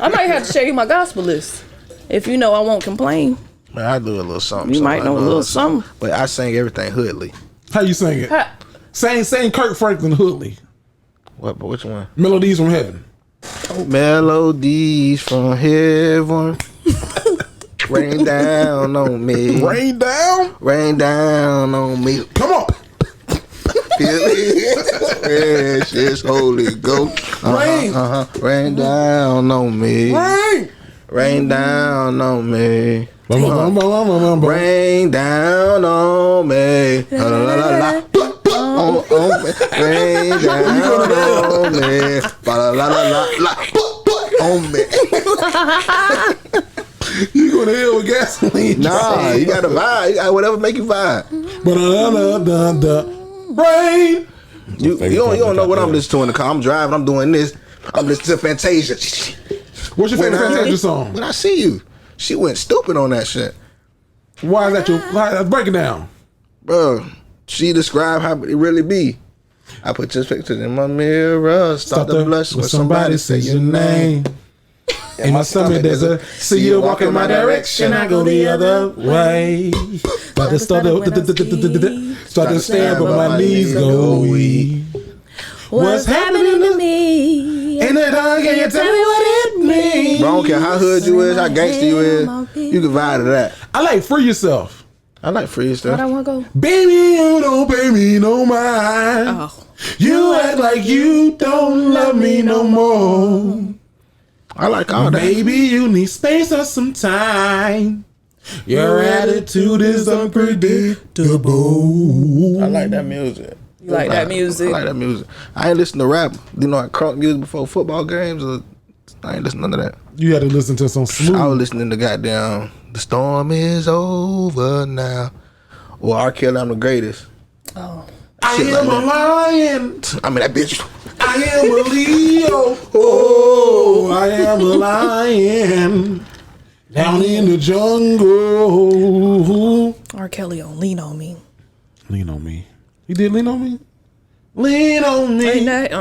I might have to show you my gospel list. If you know I won't complain. Man, I do a little something. You might know a little something. But I sing everything hoodly. How you sing it? Sing Kirk Franklin Hoodly. What? But which one? Melodies from Heaven. Melodies from heaven. Rain down on me. Rain down? Rain down on me. Come on. Precious Holy Ghost. Rain. Rain down on me. Rain. Rain down on me. Rain. Rain down on me. La la la la. On me. Rain down on me. La la la la. On me. You going to hell with gasoline? Nah, you got to vibe. You got whatever make you vibe. Rain. You don't know what I'm listening to in the car. I'm driving. I'm doing this. I'm listening to Fantasia. What's your favorite Fantasia song? When I See You, she went stupid on that shit. Why is that your? Break it down, bro. She described how it really be. I put this picture in my mirror, start to blush when somebody say your name. In my stomach, there's a see you walk in my direction, I go the other way. Start to stand, but my knees go weak. What's happening to me? And then can you tell me what it me. Bro, I don't care how hood you is, how gangster you is, you can vibe to that. I like Free Yourself. I like free Why stuff. I want to go? Baby, you don't pay me no mind. Oh. You act like you don't love me no more. I like all that. Maybe you need space or some time. Your attitude is unpredictable. I like that music. You like that music? I like that music. I ain't listen to rap. You know, I crunk music before football games. I ain't listen to none of that. You had to listen to some smooth. I was listening to goddamn The Storm Is Over Now. Or R. Kelly, I'm the Greatest. Oh. I Shit am like a lion. I mean, that bitch. I am a Leo. Oh, I am a lion. Down in the jungle. R. Kelly on Lean On Me. Lean on me. He did lean on me? Lean on me. Ain't that?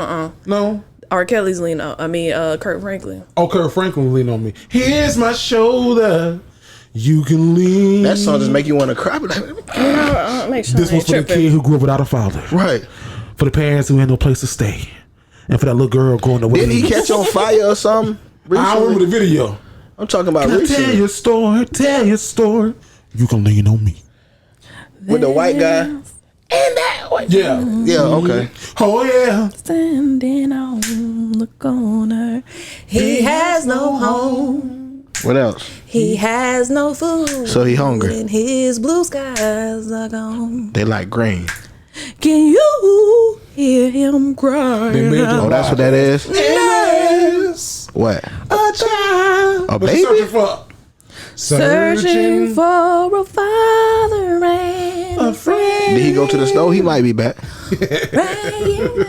No. R. Kelly's Lean On. I mean, Kurt Franklin. Oh, Kurt Franklin lean on me. Here's my shoulder. You can lean. That song just make you want to cry. But Make sure This I was ain't for the tripping. kid who grew up without a father. right. For the parents who had no place to stay. And for that little girl going to Didn't he catch on fire or something? I don't remember the video. I'm talking about Can I recently. tell your story, tell your story. You can lean on me. With the white guy. And that white guy. Yeah. Yeah, okay. Oh, yeah. Standing on the corner. He has no home. What else? He has no food. So he hungry. And his blue skies are gone. They like green. Can you hear him cry? They made Oh, that's what that is? Yes. What? A child. A What you baby? searching for? Searching for a father and a friend. Did he go to the store? He might be back. praying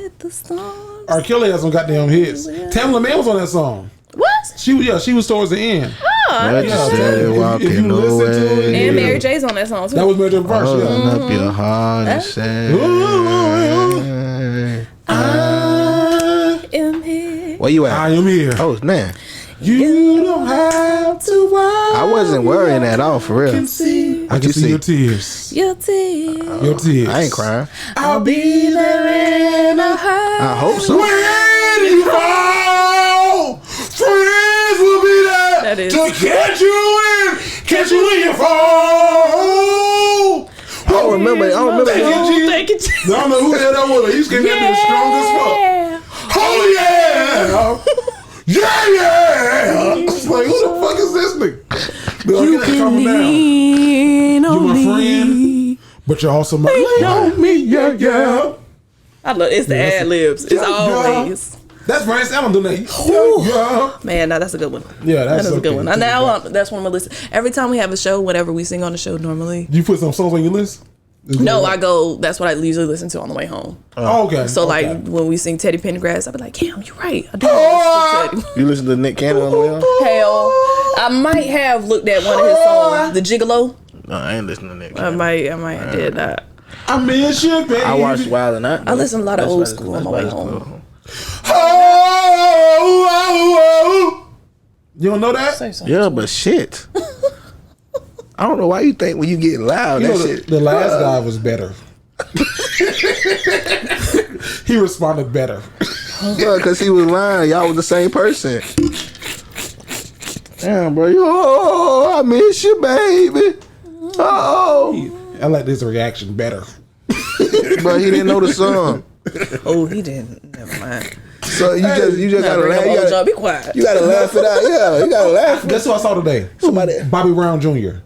at the storm. R. Kelly has some goddamn hits. Tamla Man was on that song. What? She was towards the end. What you Yeah, said, if you walking listen to it, away. And Mary J's on that song too. That was Major Verse, Open yeah. up your heart and say. I am here. Where you at? am here. Oh, man. You don't have to worry. I wasn't worrying at all, for real. I can see you see? your tears. Your tears. Your tears. I ain't crying. I'll be there in a hurt. I hope so. When you fall, friends will be there That is- to catch you when you fall. I don't remember. Thank you, G. Thank you, I don't know who the hell that was. He just came in there strong as fuck. Oh yeah, yeah. It's like, who the fuck is this nigga? You can lean You're on my me. friend, but you're also my lean on me. Yeah. I love it's the ad libs. It's Yeah. always. That's Vanessa. I don't do that. Yeah. Man, no, that's a good one. Yeah, that's that is a good okay. one. And now that's one of my lists. Every time we have a show, whatever we sing on the show normally. You put some songs on your list? No, I go. That's what I usually listen to on the way home. Oh, okay. So okay. like when we sing Teddy Pendergrass, I be like, "Damn, you're right. I do Oh! listen to Teddy." You listen to Nick Cannon on the way home? Hell, I might have looked at one of his songs, "The Gigolo." No, I ain't listening to Nick I Cannon. might did that. I miss you, baby. I watched Wild and Out. I listen to a lot of old school on my way home. Oh. You don't know that? Say something. Yeah, but shit. I don't know why you think when you get loud, You that know, shit. the last guy was better. He responded better. Because he was lying. Y'all was the same person. Damn, bro. Oh, I miss you, baby. Oh. I like this reaction better. But he didn't know the song. Oh, he didn't. Never mind. So you just gotta Bring laugh. up You old job. gotta, Be quiet. you gotta laugh it out. Yeah, you gotta laugh. Guess who I saw today? Somebody. Bobby Brown Jr. Oh, for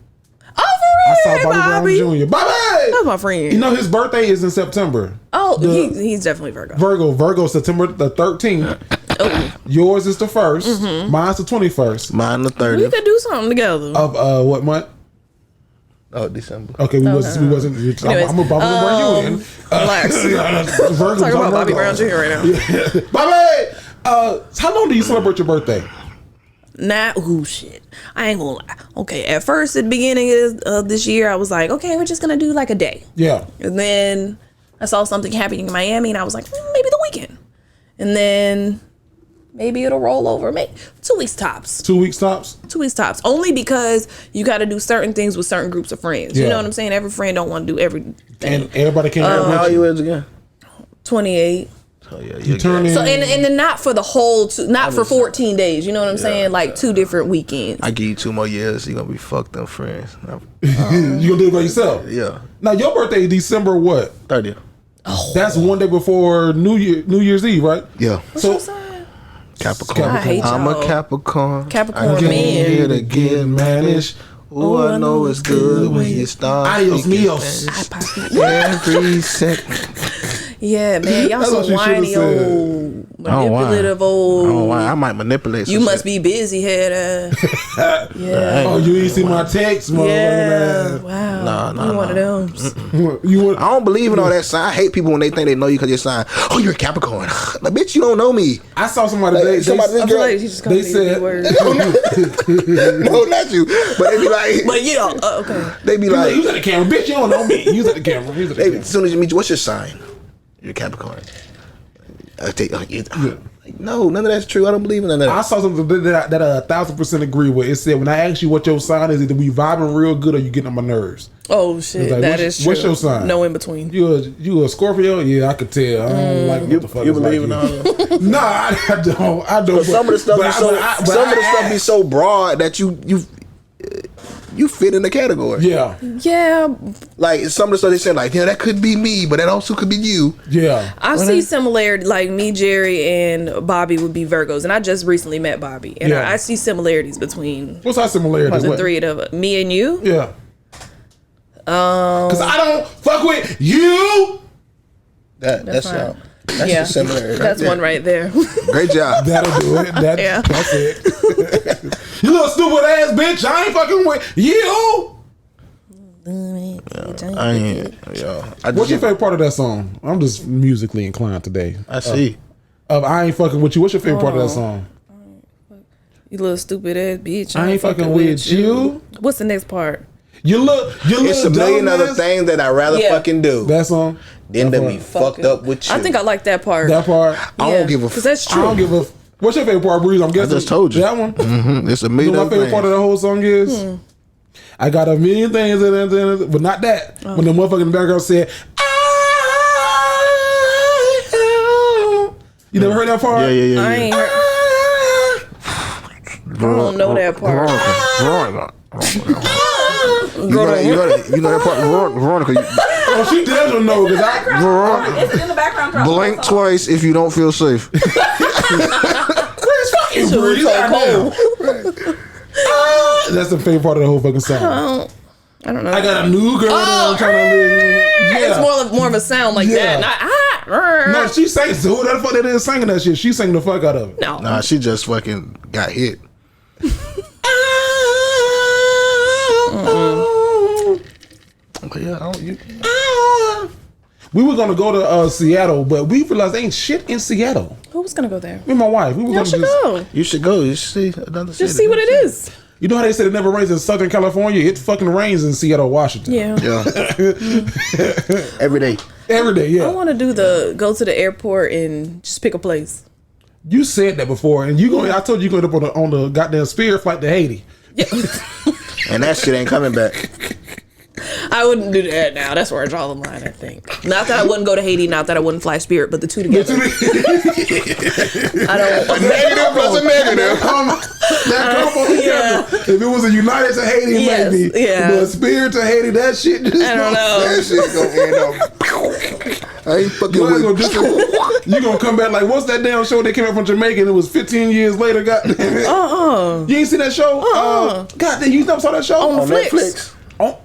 I real? saw Hey, Bobby Bobby. Brown Jr. Bobby! That's my friend. You know his birthday is in September. Oh, The- he's definitely Virgo. Virgo, September the 13th. Oh, Yours is the 1st. Mine's the 21st. Mine the we 30th. could do something together. Of what month? Oh, December. Okay, we wasn't. Anyways, I'm about to bring you in. Relax. Virgo, Talking about Bobby Brown Jr. right now. Bobby, how long do you celebrate your birthday? Nah, ooh, shit. I ain't gonna lie. Okay, at first, at the beginning of this year, I was like, okay, we're just gonna do like a day. Yeah. And then I saw something happening in Miami, and I was like, maybe the weekend. And then maybe it'll roll over. Maybe 2 weeks tops. 2 weeks tops. 2 weeks tops. Only because you got to do certain things with certain groups of friends. You Yeah. know what I'm saying? Every friend don't want to do everything. And everybody can't How have old you is again? 28. Oh yeah, You turn in. So and then not for the whole, not for 14 days. You know what I'm saying? Like 2 different weekends. I give you 2 more years, you're gonna be fucked up friends. You gonna do it by yourself? Yeah. Now your birthday is December what? 30th. Oh. That's one day before New Year's Eve, right? Yeah. What's So your sign? Capricorn. I hate I'm y'all. a Capricorn. Capricorn I came man. here to get managed. Ooh, I know it's good when you start. Adios speaking mios. Spanish. Every second. Yeah, man, y'all That's what some you should've whiny said. old, Oh, wow. manipulative old. Oh, wow. I might manipulate. You some must shit. be busy head. Yeah. Oh, you ain't see my text, Yeah. motherfucker. Wow. Nah, You one of them. You want? I don't believe in all that sign. I hate people when they think they know you because you're sign. Oh, you're a Capricorn. Like, bitch, you don't know me. I saw somebody. Like, They somebody- I feel like he just called They me said- a word. No, not you. But they be like, But yeah, okay. they be Use like, at the camera, bitch. You don't know me. Use at the camera. Use at the hey, camera. as soon as you meet you, what's your sign? You're a Capricorn. I take, like, no, none of that's true. I don't believe in none of I that. saw something that I 1,000% agree with. It said when I ask you what your sign is, either we vibing real good or you getting on my nerves. Oh shit, Like, that what's- is true. what's your sign? No in between. You a Scorpio? Yeah, I could tell. I don't like what the fuck. You believe in all that? Nah, I don't. I don't. Some of the stuff but be I- so, but I- but some of the I stuff be ask. so broad that you fit in the category. Yeah, Yeah, Like some of the stuff they say, like, yeah, that could be me, but that also could be you. yeah. I see similarity. Like me, Jerry, and Bobby would be Virgos, and I just recently met Bobby, and Yeah. I see similarities between What's our similarity? the What? 3 of us. Me and you. Yeah. Cause I don't fuck with you. That's fine. y'all. That's Yeah. the similarity. That's one right there. Great job. That'll do it. Yeah. That's it. You little stupid ass bitch. I ain't fucking with you. I ain't. Yo, What's your favorite part of that song? I'm just musically inclined today. I see. I ain't fucking with you. What's your favorite part of that song? You little stupid ass bitch. I ain't fucking with you. What's the next part? You look. It's a million other things that I'd rather Yeah. fucking do That song. than to that be part. fucked up with you. I think I like that part. That part. I don't give a because that's I true. don't give a. What's your favorite part, Breeze? I'm guessing. just told you. That one. It's a You million know my other favorite things. part of the whole song is? I got a million things in it, but not that. When the motherfucking background said, I am. You never heard that part? Yeah. I ain't heard. I don't know that part. You know that part, Veronica. Oh, she doesn't know because I. It's in the background. throughout the Blink whole song. twice if you don't feel safe. It's fucking Breeze. Goddamn. That's the favorite part of the whole fucking song. I don't know. I got a new girl that I'm trying to live. It's Yeah. more of a sound like Yeah. that. No, she sang. So who the fuck that is singing that shit? She sang the fuck out of it. No. Nah, she just fucking got hit. But yeah, I don't, you, We were gonna go to Seattle, but we realized ain't shit in Seattle. Who was gonna go there? Me and my wife, we were Y'all gonna should go. you should go. You should see another city. Just see what it is. You know how they said it never rains in Southern California? It fucking rains in Seattle, Washington. Yeah. Yeah. Every day. Every day, I yeah. want to go to the airport and just pick a place. You said that before, and you going. I told you going up on the goddamn Spirit flight to Haiti. And that shit ain't coming back. I wouldn't do that now. That's where I draw the line, I think. Not that I wouldn't go to Haiti, not that I wouldn't fly Spirit, but the two together. I don't. Negative plus a negative. That combo together. If it was a United to Haiti, Yes, maybe. yeah. But Spirit to Haiti, that shit. Just I don't know. That shit gonna end up. I ain't fucking You ain't with gonna, you gonna come back like, what's that damn show they came out from Jamaica and it was 15 years later? Goddamn it. You ain't seen that show? Goddamn, you never saw that show? On on Flicks. Netflix.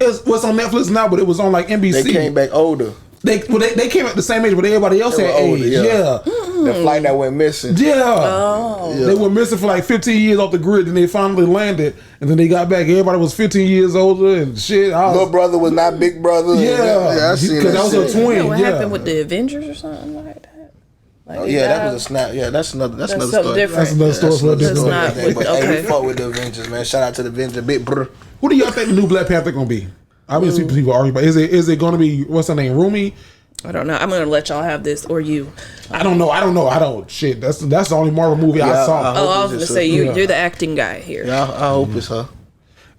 It's on Netflix now, but it was on like NBC. They came back older. They came at the same age, but everybody else They had were older, age. yeah. Yeah. The flight that went missing. Yeah. They were missing for like 15 years off the grid, and they finally landed, and then they got back. Everybody was 15 years older and shit. Little brother was not big brother. Yeah, I seen because that was a shit. twin. What Yeah. happened with the Avengers or something like that? Like Oh, yeah, that was a snap. Yeah, that's another something story. different. That's another story for a That's different not day. with- But hey, okay. we fuck with the Avengers, man. Shout out to the Avengers, big brr. Who do y'all think the new Black Panther gonna be? I mean, see people argue, but is it gonna be what's her name, Rumi? I don't know. I'm gonna let y'all have this or you. I don't know. Shit, that's the only Marvel movie I Yeah, saw. Oh, I was it's gonna just say yeah. you're the acting guy here. Yeah, I hope it's her.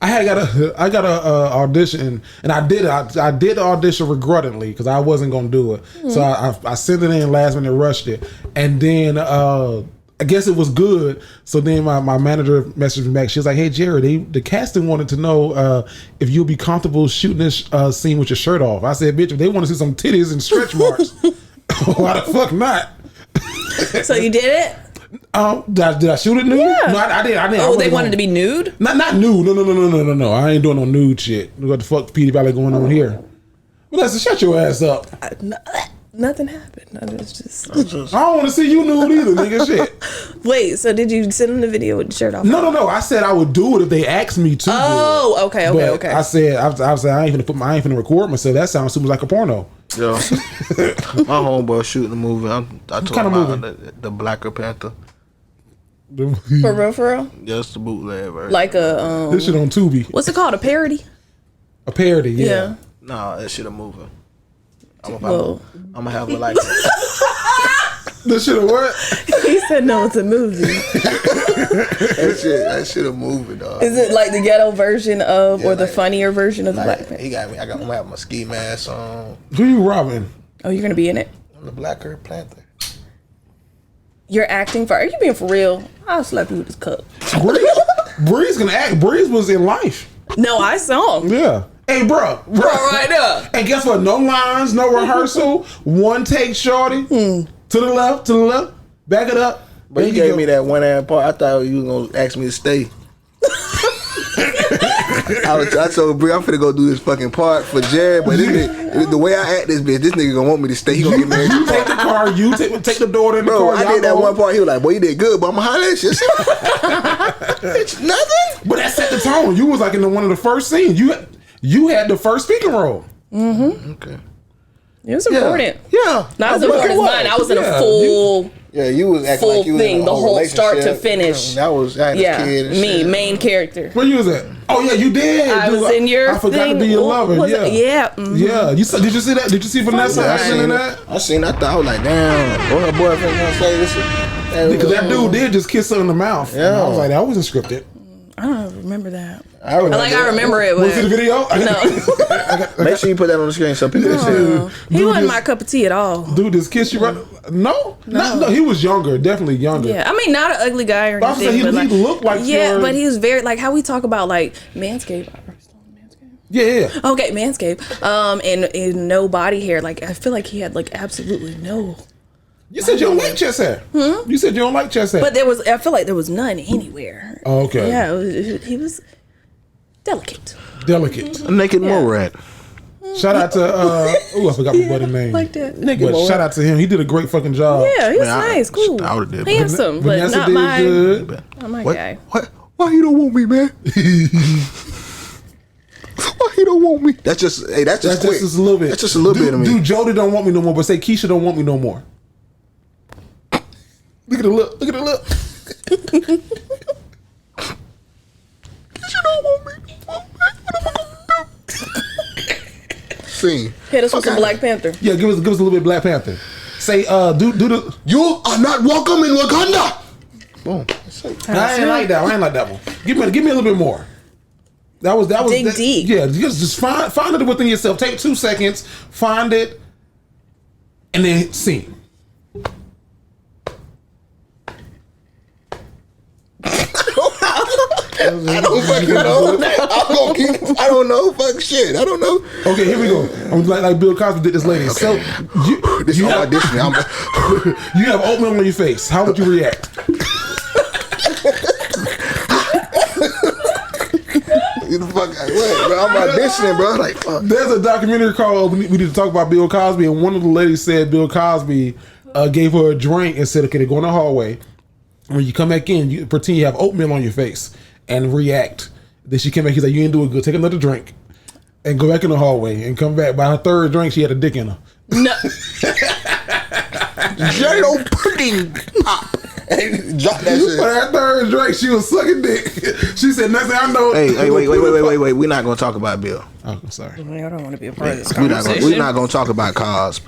I got a audition, and I did the audition regrettingly because I wasn't gonna do it. So I sent it in last minute, rushed it, and then I guess it was good. So then my manager messaged me back. She was like, "Hey Jerry, the casting wanted to know if you'll be comfortable shooting this scene with your shirt off." I said, "Bitch, if they want to see some titties and stretch marks, why the fuck not?" So you did it? Did I shoot it nude? Yeah. No, I did. Oh, they wanted to be nude? Not nude. No. I ain't doing no nude shit. What the fuck, Petey Valley going on here? Vanessa, shut your ass up. Nothing happened. I was just. I don't want to see you nude either, nigga. Shit. Wait, so did you send them the video with the shirt off? No. I said I would do it if they asked me to. Oh, okay. I said I ain't finna record myself. That sounds super like a porno. Yo, my homeboy shooting a movie. I told kind of him movie? the Blacker Panther. For real? Just the bootleg version. Like a This shit on Tubi. what's it called? A parody? A parody, yeah. Nah, that shit a movie. I'm Well, gonna have it like that. This shit a what? he said no, it's a movie. that shit a movie, dog. Is it like the ghetto version of, or the funnier version of the Black Panther? He got me. I'm gonna have my ski mask on. Who you robbing? Oh, you're gonna be in it? I'm the Blacker Panther. You're acting for? Are you being for real? I'll slap you with this cup. Breeze can act. Breeze was in Life. No, I saw him. Yeah. Hey, bro. Right there. And guess what? No lines, no rehearsal. One take, shorty. To the left. Back it up. But There you you gave go. me that one hand part. I thought you was gonna ask me to stay. I told Bree I'm finna go do this fucking part for Jared, but this nigga, the way I act this bitch, this nigga gonna want me to stay. He gonna get me every You take the car. You take the door in the Bro, car. I y'all did that go. one part. He was like, "Boy, you did good, but I'ma holler at you." It's nothing. But that set the tone. You was like in one of the first scenes. You had the first speaking role. Okay. It was important. Yeah. Not as important as mine. I was in a full. Yeah, you was acting Full like you thing, was in a the whole start to relationship. finish. That was I had a kid and me, shit. main character. Where you was at? Oh yeah, you did. I Dude, was in your I forgot thing. to be your What lover. was Yeah. it? Yeah. Mhm. Yeah. Did you see that? Did you see Vanessa Yeah, I acting seen in it. that? I seen. I thought I was like, damn. What her boyfriend gonna say? This Because that dude did just kiss her in the mouth. Yeah. And I was like, that wasn't scripted. I don't remember that. I remember. I remember it. Was it the video? No, Make sure you put that on the screen so people can see. he wasn't just- my cup of tea at all. Dude, just kiss you right? No. No, he was younger. Definitely younger. Yeah, I mean, not an ugly guy or But I was anything. saying, but he looked like yeah, your- but he was very like how we talk about like Manscaped. Yeah. Okay, Manscaped. And no body hair. Like I feel like he had like absolutely no. You said you don't like chest hair. You said you don't like chest hair. But I feel like there was none anywhere. Oh, okay. Yeah, he was delicate. Delicate. A naked mole rat. Shout out to I forgot my buddy's name. Like that. But shout out to him. He did a great fucking job. Yeah, he was Man, nice, cool. I would've did. Handsome, but Vanessa not did my good. not my What? guy. What? Why you don't want me, man? Why you don't want me? That's just quick. That's just a little bit. That's just a little bit of me. Dude, Jody don't want me no more, but say Keisha don't want me no more. Look at the look. Look at the look. You don't want me. Scene. Hit us with some Black Panther. Yeah, give us a little bit of Black Panther. Say do the. You are not welcome in Wakanda. Boom. I ain't like that. I ain't like that one. Give me a little bit more. That was Dig deep. Yeah, just find it within yourself. Take 2 seconds, find it, and then sing. I don't fucking know. I don't know. Fuck shit. I don't know. Okay, here we go. I'm like Bill Cosby did this lady. So This is you all have, auditioning. you have oatmeal on your face. How would you react? You the fuck? What, bro? I'm auditioning, bro. Like, fuck. There's a documentary called We Need to Talk About Bill Cosby, and one of the ladies said Bill Cosby gave her a drink and said, okay, they go in the hallway. When you come back in, you pretend you have oatmeal on your face and react. Then she came back, he's like, you didn't do it good. Take another drink and go back in the hallway and come back. By her third drink, she had a dick in her. No, Jello pudding pop. And drop that shit. By her third drink, she was sucking dick. She said, next thing I know. Hey, wait. We're not gonna talk about Bill. Oh, I'm sorry. I don't want to be a part of this We're conversation. not gonna talk about Cosby.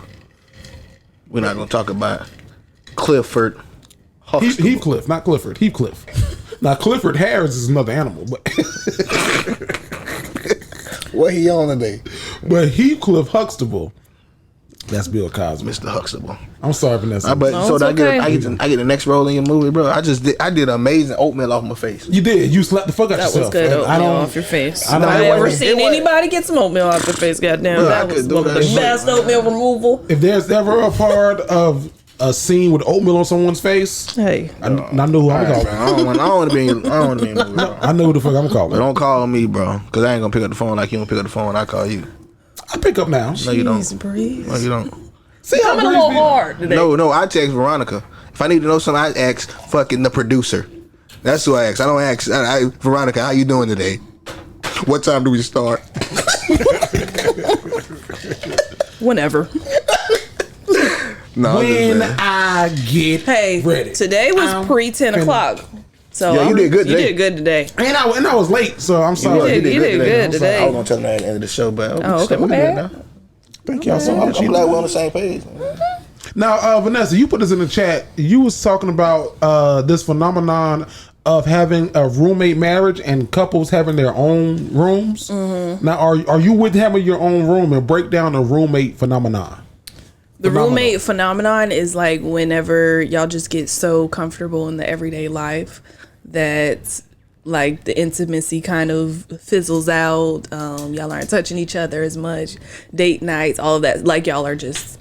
We're not gonna talk about Clifford. Heathcliff, not Clifford. Heathcliff. Now Clifford Harris is another animal, but What he on today? but Heathcliff Huxtable. That's Bill Cosby. Mr. Huxtable. I'm sorry, Vanessa. But No, so it's that okay. I get the next role in your movie, bro. I did amazing oatmeal off my face. You did. You slapped the fuck out That yourself. was good And oatmeal off your face. I don't I know ever what- seen anybody get some oatmeal off their face, goddamn. Bro, I That was could do one of that the shit, best man. oatmeal removal. If there's ever a part of a scene with oatmeal on someone's face, Hey. I know who I'm All right, calling. bro. I don't want to be in your movie, bro. I know who the fuck I'm But calling. don't call me, bro, because I ain't gonna pick up the phone like you don't pick up the phone when I call you. I pick up now. No, you don't. Jeez, Breeze. No, you don't. See how Coming a Breeze little be- hard today. No, I text Veronica. If I need to know something, I ask fucking the producer. That's who I ask. I don't ask Veronica, how you doing today? What time do we start? Whenever. No, I'm just When saying. I get Hey, ready. today was I'm pre 10 finna- o'clock. So Yeah, you did good You today. did good today. And I was late, so I'm sorry. You did good today. I was gonna tell them that at the end of the show, but Oh, okay, my bad. Thank y'all so much. She like we're on the same page. Now, Vanessa, you put this in the chat. You was talking about this phenomenon of having a roommate marriage and couples having their own rooms. Mm-hmm. Now, are you with having your own room, and break down the roommate phenomenon? The Phenomenal. roommate phenomenon is like whenever y'all just get so comfortable in the everyday life that like the intimacy kind of fizzles out. Y'all aren't touching each other as much. Date nights, all of that. Like y'all are just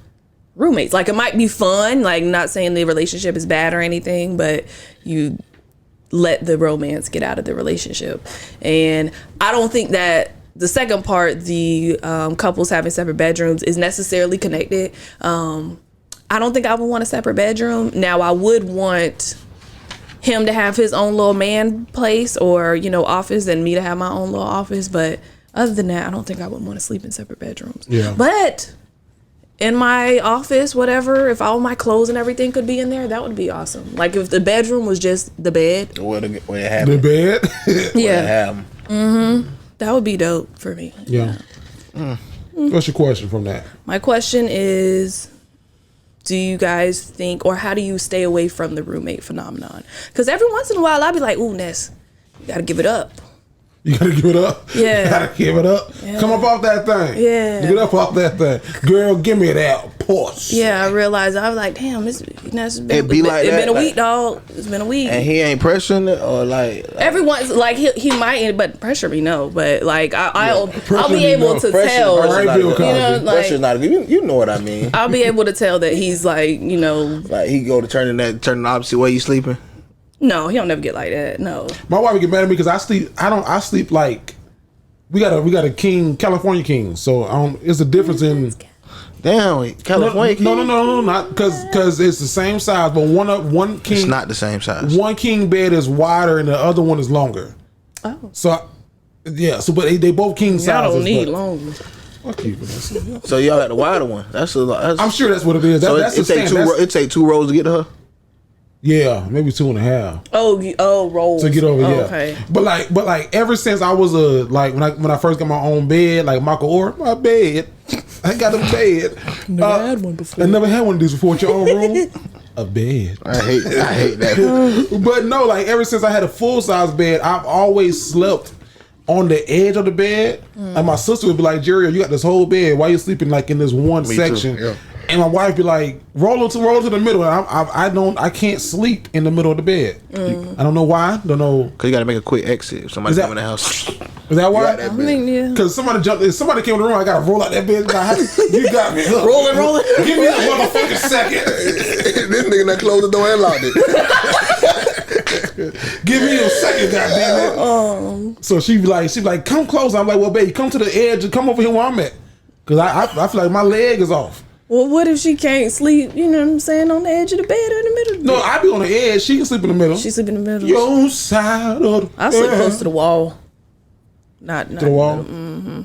roommates. Like it might be fun. Like not saying the relationship is bad or anything, but you let the romance get out of the relationship. And I don't think that the second part, the couples having separate bedrooms, is necessarily connected. I don't think I would want a separate bedroom. Now, I would want him to have his own little man place or, office, and me to have my own little office. But other than that, I don't think I would want to sleep in separate bedrooms. Yeah. But in my office, whatever, if all my clothes and everything could be in there, that would be awesome. Like if the bedroom was just the bed. Where it The happened. bed. Yeah. That would be dope for me. Yeah. What's your question from that? My question is, do you guys think, or how do you stay away from the roommate phenomenon? Because every once in a while, I'll be like, ooh, Ness, you got to give it up. You gotta give it up. Yeah. You gotta give it up. Yeah. Come up off that thing. Yeah. Get up off that thing. Girl, give me that push. Yeah, I realized, I was like, damn, it's been, It be like it's that, been a like- week, dog. It's been a week. And he ain't pressuring it or like Everyone's like he might, but pressure me no. But like I'll Pressure be me, able no. to pressure. tell. All right, Bill Cosby. like- pressure's not good. You know what I mean. I'll be able to tell that he's like, Like he go to turn the opposite way you sleeping. no, he don't never get like that. No. My wife would get mad at me because I sleep like we got a king, California king. So it's a difference in Damn, California. no, not because it's the same size, but one king. It's not the same size. One king bed is wider and the other one is longer. Oh. So yeah, so but they both king sizes. Y'all don't need but- long. Fuck you, Vanessa. So y'all got the wider one. That's a lot. I'm sure that's what it is. So That's the it take standard. it take 2 rows to get to her. Yeah, maybe 2.5 Oh, rolls. to get over. Oh, Yeah, okay. but like ever since I was when I first got my own bed, like Michael Orr, my bed, I got a bed. Never had one before. I never had one of these before. Your own room, a bed. I hate that. But no, like ever since I had a full size bed, I've always slept on the edge of the bed. And my sister would be like, "Jerry, you got this whole bed. Why you sleeping like in this one Me too, section?" yeah. And my wife be like, roll to the middle. And I can't sleep in the middle of the bed. I don't know why. Don't know. Cause you gotta make a quick exit if somebody Is that- come in the house. Is that why? got that I mean, yeah. Because somebody came in the room, I gotta roll out that bed. You got me. Look. Roll it. Give me a motherfucking second. This nigga that closed the door and locked it. Give me a second, goddamn it. So she be like, come close. I'm like, well, baby, come to the edge and come over here where I'm at. Cause I feel like my leg is off. Well, what if she can't sleep? You know what I'm saying? On the edge of the bed or in the middle. Of the No, bed? I be on the edge. She can sleep in the middle. She sleep in the middle. Your side of the I sleep close to the wall. Not to the wall.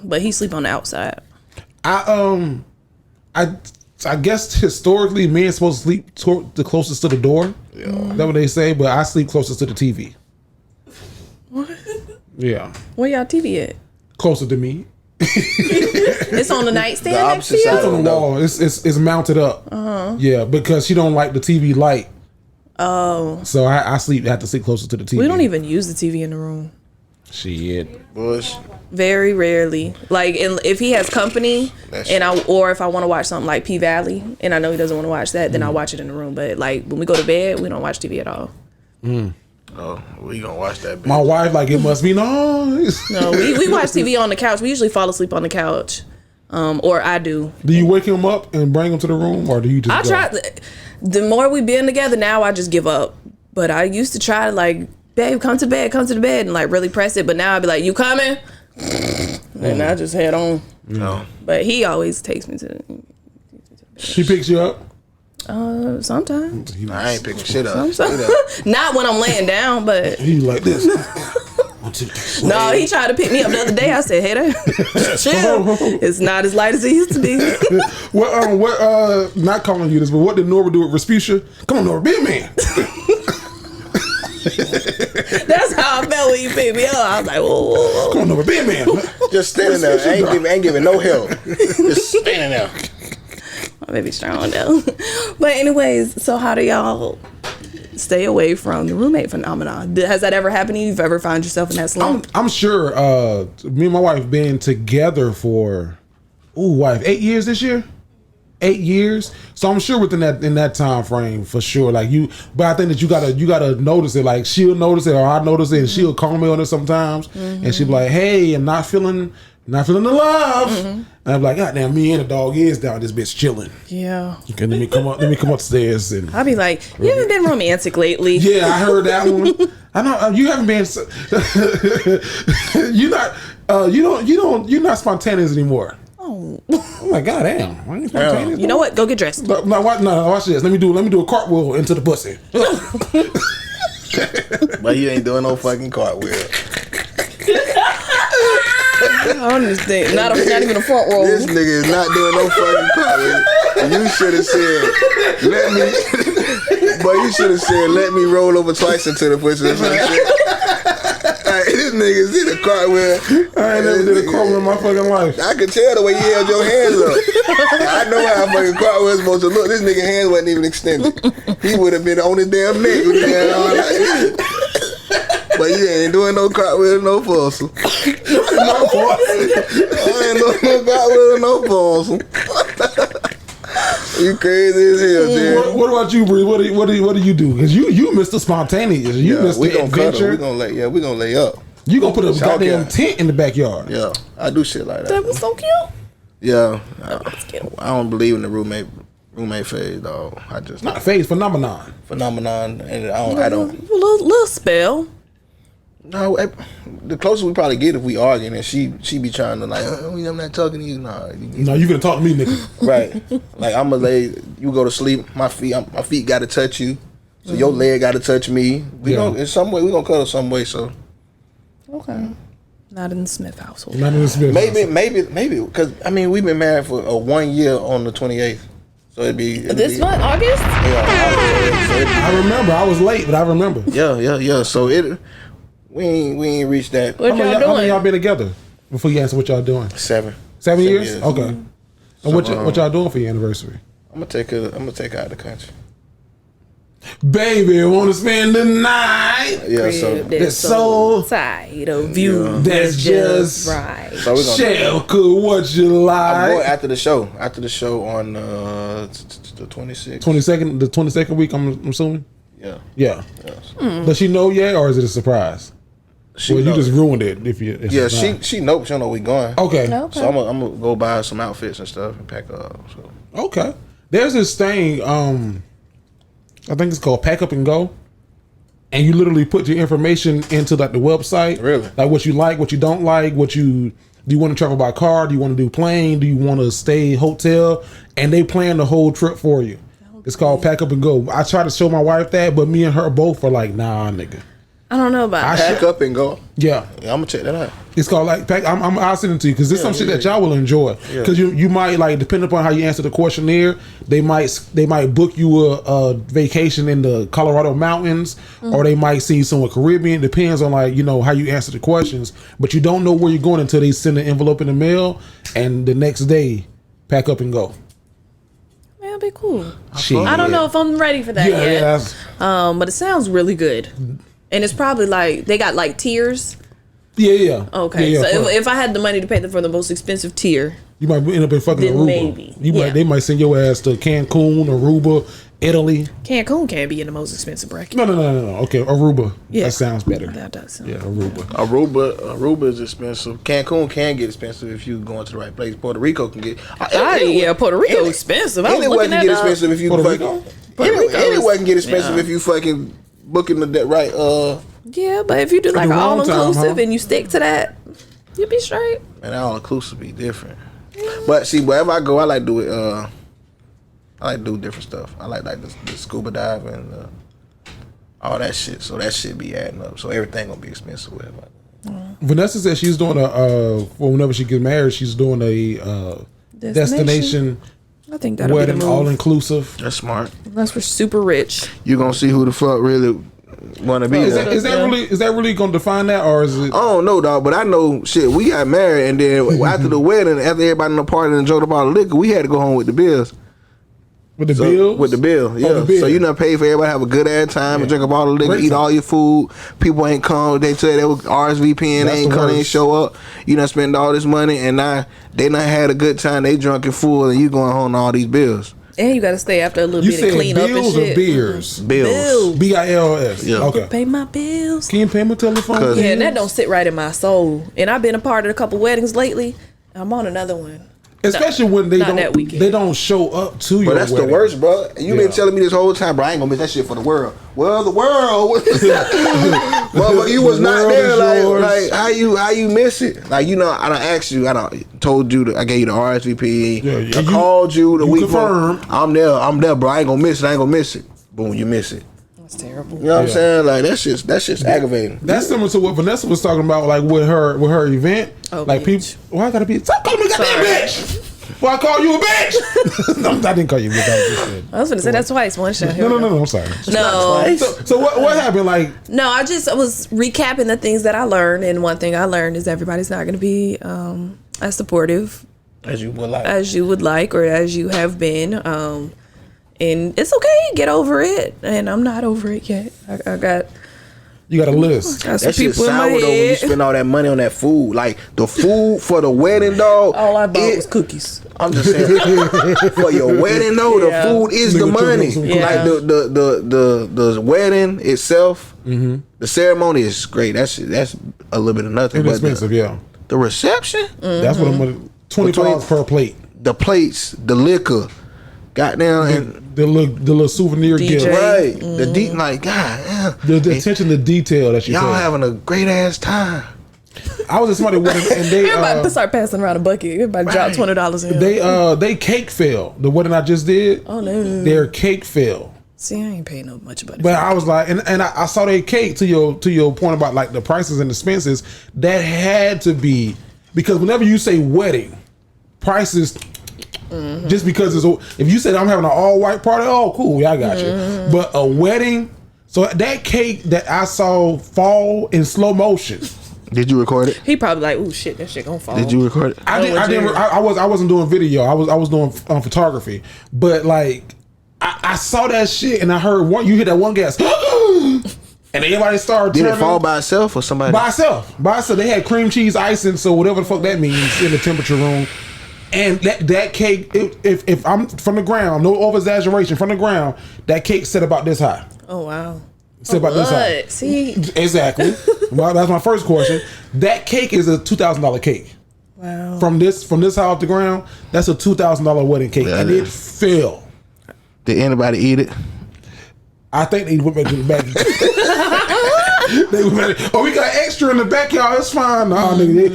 But he sleep on the outside. I guess historically men supposed to sleep the closest to the door. Yeah. That's what they say, but I sleep closest to the TV. What? Yeah. Where y'all TV at? Closer to me. It's on the nightstand The next to opposite you? side. It's on the wall. It's mounted up. Yeah, because she don't like the TV light Oh. So I have to sleep closer to the TV. We don't even use the TV in the room. Shit. Bush. Very rarely. Like, if he has company, or if I want to watch something like P Valley, and I know he doesn't want to watch that, then I'll watch it in the room. But like when we go to bed, we don't watch TV at all. Oh, we gonna watch that. Bitch. My wife like, it must be nice. No, we watch TV on the couch. We usually fall asleep on the couch, or I do. Do you wake him up and bring him to the room, or do you just? I try. The more we been together, now I just give up. But I used to try to like, babe, come to bed, and like really press it. But now I'd be like, you coming? And I just head on. No. But he always takes me to. She picks you up. Sometimes. I ain't picking shit up. Not when I'm laying down, but He like this. no, he tried to pick me up the other day. I said, hey there, chill. It's not as light as it used to be. Not calling you this, but what did Nora do with Respucia? Come on, Nora, be a man. That's how I felt when you picked me up. I was like, whoa. Come on, Nora, be a man. Just standing there. Ain't giving no help. Just standing there. My baby's strong though. But anyways, so how do y'all stay away from the roommate phenomenon? Has that ever happened to you? You've ever found yourself in that slump? I'm sure me and my wife been together for 8 years this year. 8 years. So I'm sure within that time frame for sure. Like but I think that you gotta notice it. Like she'll notice it or I notice it and she'll call me on it sometimes and she'll be like, hey, I'm not feeling the love. And I'm like, God damn, me and the dog is down this bitch chilling. Yeah. Okay, let me come upstairs and I'll be like, you haven't been romantic lately. yeah, I heard that one. I know you haven't been. You're not spontaneous anymore. Oh. I'm like, God damn, I ain't spontaneous. You know what? Go get dressed. No, watch this. Let me do a cartwheel into the pussy. But you ain't doing no fucking cartwheel. I don't understand. Not even a front row. This nigga is not doing no fucking cartwheel. You should have said, let me roll over twice into the pussy or some shit. This nigga's in a cartwheel. I ain't never did a cartwheel in my fucking life. I could tell the way you held your hands up. I know how a fucking cartwheel is supposed to look. This nigga hands wasn't even extended. He would have been on his damn neck with his hand on like this. But you ain't doing no cartwheel, no fossil. I ain't doing no cartwheel, no fossil. You crazy as hell, dude. What about you, Bree? What do you do? Because you Mr. Spontaneous. You Mr. Adventure. We gonna lay up. You gonna put a goddamn tent in the backyard. Yeah, I do shit like that. That was so cute. Yeah, That's cute. I don't believe in the roommate phase, dog. I just Not phase, phenomenon. And I don't. A little spell. No, the closer we probably get if we arguing and she be trying to like, I'm not talking to you. Nah, No, you gonna talk to me, nigga. right. Like I'm gonna lay, you go to sleep. My feet got to touch you, so your leg got to touch me. We gonna in some way we gonna cuddle some way. So Okay. Not in the Smith household. maybe because I mean we've been married for 1 year on the 28th, so it'd be This month, August? Yeah, I remember. I was late, but I remember. yeah. So we ain't reached that. What y'all doing? How many y'all been together? Before you answer what y'all doing. 7 years? Okay. And So, what y'all doing for your anniversary? I'm gonna take her out of the country. Baby, wanna spend the night? Yeah, so That's so side of you. That's just right. so we're gonna shell cook what you I'm going like. after the show on the 26th. 22nd week, I'm assuming. Yeah. Does she know yet, or is it a surprise? She Well, you know. just ruined it. If it's not. she know. She don't know we going. Okay. So I'm gonna go buy her some outfits and stuff and pack her up. So Okay. There's this thing. I think it's called Pack Up and Go, and you literally put your information into like the website. Really? Like what you like, what you don't like, do you want to travel by car? Do you want to do plane? Do you want to stay hotel? And they plan the whole trip for you. It's called Pack Up and Go. I try to show my wife that, but me and her both are like, nah, nigga. I don't know about that. pack up and go. Yeah. I'm gonna check that out. It's called like pack. I'll send it to you because there's some shit that y'all will enjoy. Because you might like, depending upon how you answer the questionnaire, they might book you a vacation in the Colorado mountains, or they might see somewhere Caribbean. Depends on like how you answer the questions. But you don't know where you're going until they send an envelope in the mail, and the next day, pack up and go. Yeah, That'd be cool. Shit. I don't know if I'm ready for that yet. that's- But it sounds really good. And it's probably like they got like tiers. Yeah. Okay, Yeah, so fuck. if I had the money to pay for the most expensive tier, You might end up in fucking Then Aruba. maybe. They might send your ass to Cancun, Aruba, Italy. Cancun can't be in the most expensive bracket. No. Okay, Aruba. Yeah. That sounds better. That does sound. Yeah, Aruba. Aruba is expensive. Cancun can get expensive if you going to the right place. Puerto Rico can get. Puerto Rico expensive. I was Anywhere looking can at get expensive if you Puerto fucking. Rico? Puerto Rico is- Anywhere can get expensive yeah. if you fucking booking the right. Yeah, but if you do like the an wrong all inclusive time, huh? and you stick to that, you'll be straight. And all inclusive be different. But see, wherever I go, I like to do it. I like to do different stuff. I like the scuba diving and all that shit. So that shit be adding up. So everything gonna be expensive. Whatever. Vanessa said she's doing for whenever she gets married, she's doing a destination I think that'll be the wedding, all move. inclusive. That's smart. Unless we're super rich. You gonna see who the fuck really wanna be Is there. that really going to define that, or is it? I don't know, dog, but I know shit. We got married, and then after the wedding, after everybody in the party and enjoyed a bottle of liquor, we had to go home with the bills. With the bill? With the bill, yeah. the bill. So you done pay for everybody to have a good ass time and drink a bottle of liquor, Great eat time. all your food. People ain't come. They tell you they was RSVPing, That's they ain't the come, they ain't worst. show up. You done spend all this money, and now they done had a good time. They drunk and full, and you going home to all these bills. And you got to stay after a little You bit and said clean up and bills or shit. beers? Bills. BILS. Yeah. Okay. Pay my bills. Can you pay my telephone? 'Cause- Yeah, and that don't sit right in my soul. And I've been a part of a couple weddings lately. I'm on another one. Especially when they not that don't weekend. they don't show up to your But that's wedding. the worst, bro. And you Yeah. been telling me this whole time, bro, I ain't gonna miss that shit for the world. Well, the world. Motherfucker, you was The not world there. is yours. Like how you miss it? Like, you know, I done asked you, I done told you, I gave you the RSVP. Yeah, I you- called you the you week before. confirmed. I'm there, bro. I ain't gonna miss it. Boom, you miss it. That's terrible. You know what I'm Yeah. saying? Like, that's just aggravating. That's similar to what Vanessa was talking about, like with her event. Oh, like bitch. people, why I gotta be? Stop calling me goddamn Sorry. bitch. Well, I call you a bitch. No, I didn't call you a bitch. I just said. I was going to say that twice. One shot. No. I'm sorry. No. So what happened? Like, No, I was recapping the things that I learned. And one thing I learned is everybody's not going to be as supportive As you would like. as you would like or as you have been. And it's okay. Get over it. And I'm not over it yet. I got you got a list. some That shit people in my sour though when you head. spend all that money on that food. Like the food for the wedding, dog. All I bought was cookies. I'm just saying for your wedding though, Yeah. the food is the Nigga took money. up some Yeah. Like the wedding itself, the ceremony is great. That's a little bit of nothing. It's But expensive, yeah. the reception, That's what I'm gonna $20 per plate. the plates, the liquor, goddamn, and The little souvenir DJ. gift. right, the deep like God, The and attention to detail that you y'all said. having a great ass time. I was at somebody's wedding and they Everybody start passing around a bucket. Everybody drop Right. $20 in. they cake fell. The wedding I just did, Oh no. their cake fell. See, I ain't paying no much money. But I was like, and I saw their cake to your point about like the prices and expenses. That had to be because whenever you say wedding, prices. Just because if you said I'm having an all white party, oh cool, yeah, I got you. But a wedding, so that cake that I saw fall in slow motion. Did you record it? He probably like, ooh, shit, that shit gonna fall. Did you record it? I wasn't doing video. I was doing photography. But like I saw that shit and I heard you hit that one gas, and everybody started. Did it turning fall by itself or somebody? by itself? They had cream cheese icing, so whatever the fuck that means in the temperature room. And that cake, if I'm from the ground, no over exaggeration, from the ground, that cake set about this high. Oh wow. Set about this high. What? See, Exactly. Well, that's my first question. That cake is a $2,000 cake. wow. From this high off the ground, that's a $2,000 wedding cake, Yeah, and it it fell. Did anybody eat it? I think they went back to the back. They went back, oh, we got extra in the backyard. It's fine. Nah, nigga.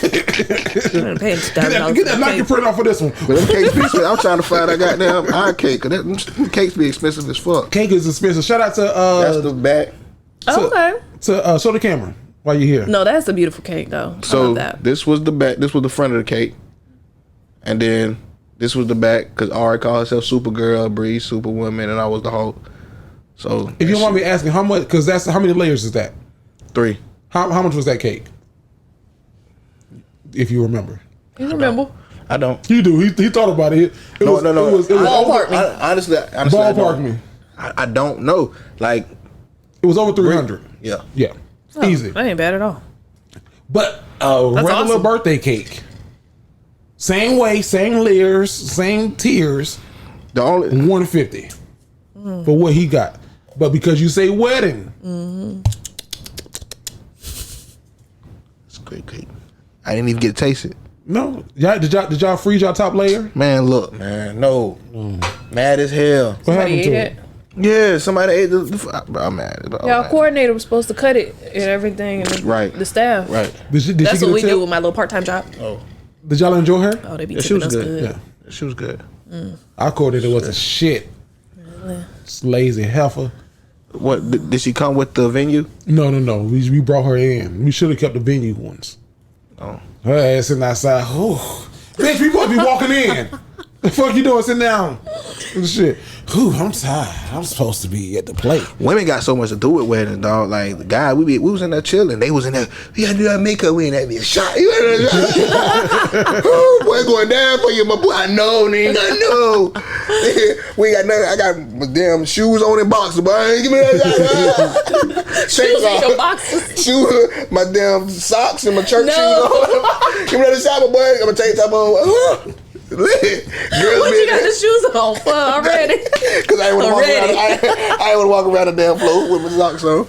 I'm paying Get that napkin print off for this one. But them cakes be expensive. I'm trying to find that goddamn iron cake. Cause them cakes be expensive as fuck. Cake is expensive. Shout out to That's the back. Okay. show the camera while you're here. No, that's a beautiful cake though. I So love that. this was the back. This was the front of the cake, and then this was the back because Ari called herself Supergirl, Bree, Superwoman, and I was the Hulk. So If you don't mind me asking, how much? Because that's how many layers is that? 3. How much was that cake? If you remember. You remember? I don't. You do. He thought about it. No. It was Ballpark me. Honestly, ballpark me. I don't know. Like, It was over 300. yeah. Yeah. Oh, Easy. That ain't bad at all. But regular awesome. birthday cake. Same way, same layers, same tiers. The only 150 for what he got. But because you say wedding. it's great cake. I didn't even get to taste it. No. Did y'all freeze y'all top layer? Man, look, man, no. Mad as hell. What Somebody happened ate to it. Yeah, somebody ate I'm mad. Y'all coordinator was supposed to cut it and everything, and Right. the staff. Right. Did she That's get what a we tip? do with my little part-time job. Did y'all enjoy her? Oh, they be Yeah, she tipping was us good. good. Yeah. She was good. Our coordinator was a shit. It's lazy heifer. What did she come with the venue? No. We brought her in. We should have kept the venue ones. Oh. Her ass sitting outside. Oh, bitch, we supposed to be walking in. The fuck you doing? Sit down. And shit. Whew, I'm tired. I'm supposed to be at the plate. Women got so much to do with weddings, dog. Like the guy, we was in there chilling. They was in there. We gotta do our makeup. We ain't that be a shot. You know what I'm saying? Oh, boy, going down for you, my boy. I know, nigga. I know. We ain't got nothing. I got my damn shoes on and boxer, boy. Give me that. Shoes in your boxes. Shoes, my damn socks and my church shoes on. Give me that shot, my boy. I'm gonna take top on. Girls What you got the shoes on for already? Because I ain't want to walk around. I ain't want to walk around the damn floor with my socks on.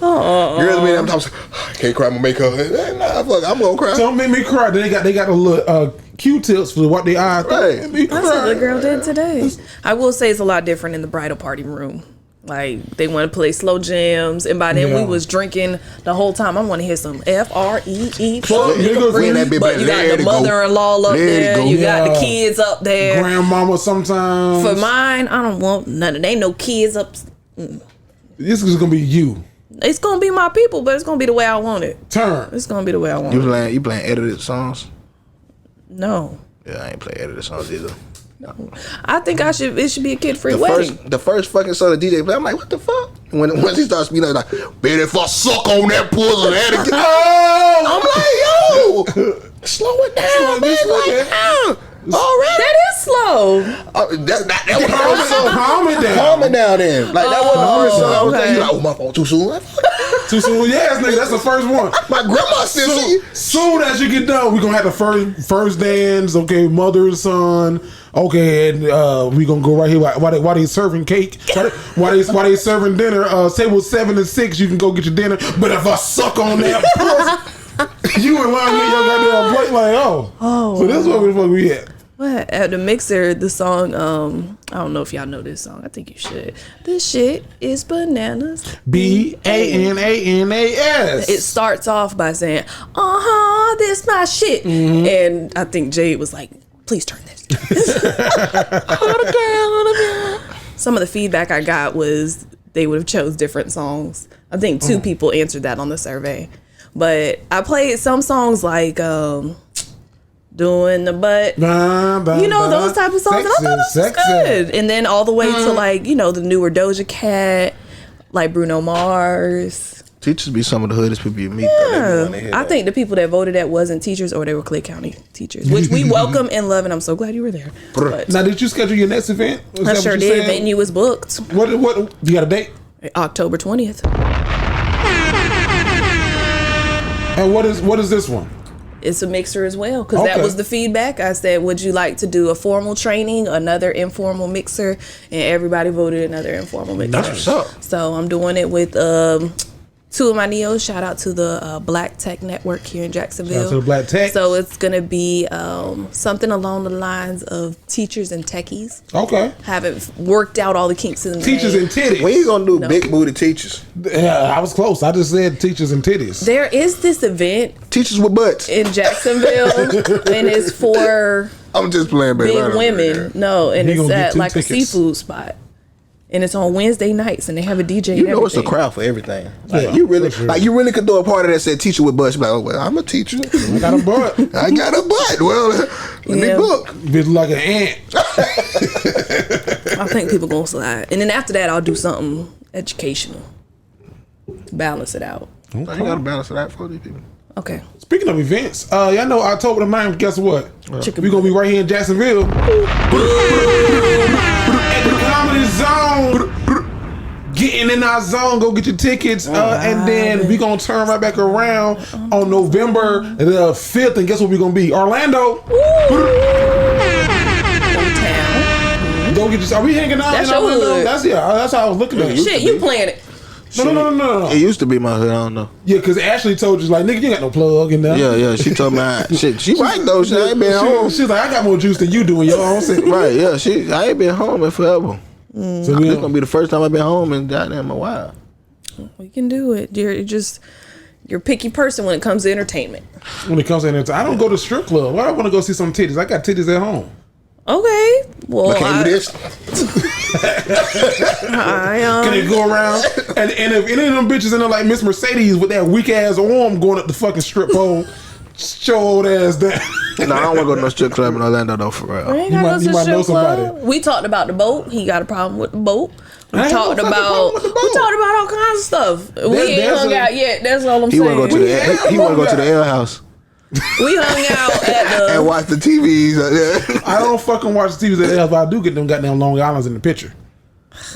Girls be I'm talking. I can't cry my makeup. Nah, fuck, I'm gonna cry. Don't make me cry. They got a little Q-tips for what they eyes. Right. That's what the girl did today. I will say it's a lot different in the bridal party room. Like, they want to play slow jams, and by then Yeah. we was drinking the whole time. I want to hear some F-R-E-E. Fuck, nigga, Bring that bitch But back. you got Let the it go. mother-in-law up Let it there. go. You got Yeah. the kids up there. Grandmama sometimes. For mine, I don't want none of. There ain't no kids up. This is gonna be you. It's gonna be my people, but it's gonna be the way I want it. Turn. It's gonna be the way I want You it. playing edited songs? No, Yeah, I ain't play edited songs either. I think it should be a kid-free wedding. The first fucking song the DJ play, I'm like, what the fuck? And once he starts speaking, like, bet if I suck on that pussy, that again. Oh, I'm like, yo, slow it down, man. Like, already? That is slow. That was the first song. Calm it down. Calm it down then. Like, that wasn't the first song. I was okay. thinking, like, oh, my fault, too soon. Too soon. Yes, nigga. That's the first one. My grandma still see. Soon as you get done, we gonna have the first dance. Okay, mother and son. Okay, and we gonna go right here while they serving cake. While they serving dinner. Table 7 and 6. You can go get your dinner. But if I suck on that pussy, you in line with your goddamn plate like So this is where the fuck we at. What? At the mixer, the song, I don't know if y'all know this song. I think you should. This shit is bananas. BANANAS. It starts off by saying, this my shit. And I think Jade was like, please turn this. Some of the feedback I got was they would have chose different songs. I think 2 people answered that on the survey. But I played some songs like Doing the Butt. You know, those type of songs. And I thought this was good. And then all the way to like, you know, the newer Doja Cat, like Bruno Mars. Teachers be some of the hoodest people you meet. Yeah. I think the people that voted that wasn't teachers or they were Clay County teachers, which we welcome and love, and I'm so glad you were there. But Now, did you schedule your next event? Is I that sure what you did. said? Venue was booked. What? You got a date? October 20th. And what is this one? It's a mixer as well, because that Okay. was the feedback. I said, would you like to do a formal training, another informal mixer? And everybody voted another informal mixer. That's what's up. So I'm doing it with 2 of my neos. Shout out to the Black Tech Network here in Jacksonville. Shout out to the Black Tech. So it's going to be something along the lines of teachers and techies. Okay. Haven't worked out all the kinks in the Teachers name. and titties. When you gonna do No. big booty teachers? Yeah, I was close. I just said teachers and titties. There is this event Teachers with butts. in Jacksonville, and it's for I'm just playing, baby. big women. No, and He it's gonna get at 2 like tickets. a seafood spot. And it's on Wednesday nights, and they have a DJ. You and know it's a everything. crowd for everything. Like Yeah, you really, for sure. like you really could throw a party that said teacher with butts. You're like, oh well, I'm a teacher. I got a butt. I got a butt. Well, let me Yeah. book. Bitch like an ant. I think people gonna slide, and then after that, I'll do something educational to balance it out. You gotta balance it out for these people. Okay. Speaking of events, y'all know October the 9th, guess what? Chicken We're going to be right here in Jacksonville. At the Comedy Zone. Getting in our zone, go get your tickets. And then we're going to turn right back around on November the 5th. And guess what we're going to be? Orlando. Hometown. Go get your... Are we hanging out That's in your Orlando? hood. That's how I was looking at it. Shit, you playing it. No. It used to be my hood. I don't know. Yeah, because Ashley told you, like, nigga, you ain't got no plug in there. Yeah. She told me, shit. She right though. She ain't been home. She's like, I got more juice than you do in your own city. Right? Yeah. I ain't been home in forever. So It's gonna be the first time I've been home in goddamn a while. We can do it. You're a picky person when it comes to entertainment. When it comes to entertainment, I don't go to strip club. Why do I want to go see some titties? I got titties at home. Okay. Well, Can you do this? I Can they go around? And if any of them bitches in there like Miss Mercedes with that weak ass arm going up the fucking strip pole, show old ass down. No, I don't want to go to no strip club in Orlando though, for real. ain't You gotta might- go to you the might strip know club. somebody. We talked about the boat. He got a problem with the boat. We I ain't talked no fucking about problem with the boat. all kinds of stuff. We ain't there's hung a- out yet. That's all I'm He saying. want to go to the. He want to go to the ale house We hung out at and the. watch the TVs. I don't fucking watch TVs at the house, but I do get them goddamn Long Islands in the picture.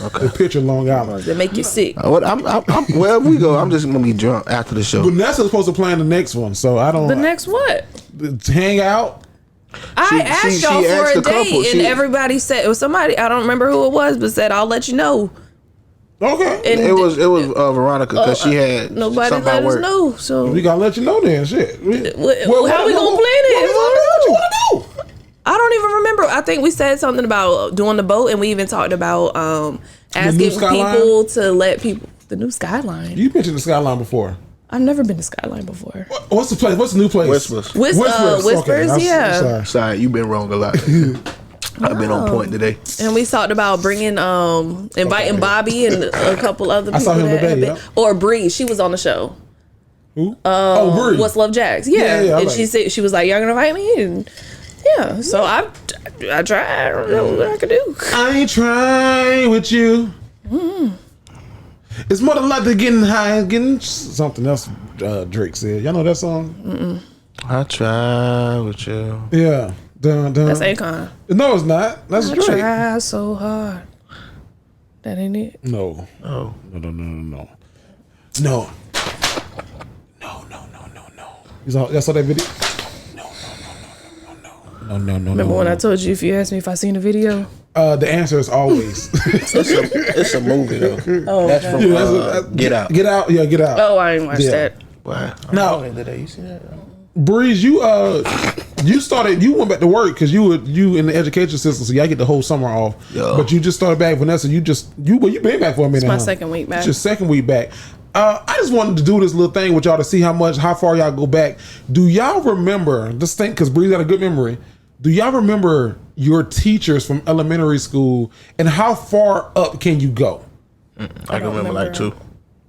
Okay. The picture Long Island. That make you sick. Wherever we go, I'm just gonna be drunk after the show. Vanessa's supposed to plan the next one, so I don't. The next what? Hang out. I asked y'all she for asked a a couple. date, and everybody said it was somebody. I don't remember who it was, but said I'll let you know. Okay. And It was Veronica because she had nobody something let about us work. know. So We gotta let you know then. Shit. How we gonna plan it? What you wanna do? I don't even remember. I think we said something about doing the boat, and we even talked about asking Skyline? people to let people the new Skyline. You mentioned the Skyline before. I've never been to Skyline before. What's the place? What's the new place? Whispers. Whispers, I'm yeah. sorry. Sorry, you've been wrong a lot. I've been on point today. And we talked about bringing, inviting Bobby and a couple other people. I saw him that today, have been- yeah. Or Bree, she was on the show. Who? Bree. What's Love Jax? Yeah, I and like she it. said she was like, "Y'all gonna invite me?" And yeah, so I tried. I don't know what I could do. I ain't trying with you. It's more than like the getting high, getting something else. Drake said, "Y'all know that song?" I try with you. Yeah. Dun, dun. That's Akon. No, it's not. That's I Drake. try so hard. That ain't it. No. Oh, No. Y'all saw that video? No. Remember when I told you if you asked me if I seen the video? The answer is always. it's a movie though. Oh, That's from Get Out. Get out. Yeah, get out. oh, I didn't watch Yeah. that. Wow. Now, You see that? Breeze, you went back to work because you in the education system, so y'all get the whole summer off. Yeah. But you just started back, Vanessa. You been back for a minute. my huh? second week back. It's your second week back. I just wanted to do this little thing with y'all to see how far y'all go back. Do y'all remember? Just think, because Breeze got a good memory. Do y'all remember your teachers from elementary school and how far up can you go? I can remember like 2.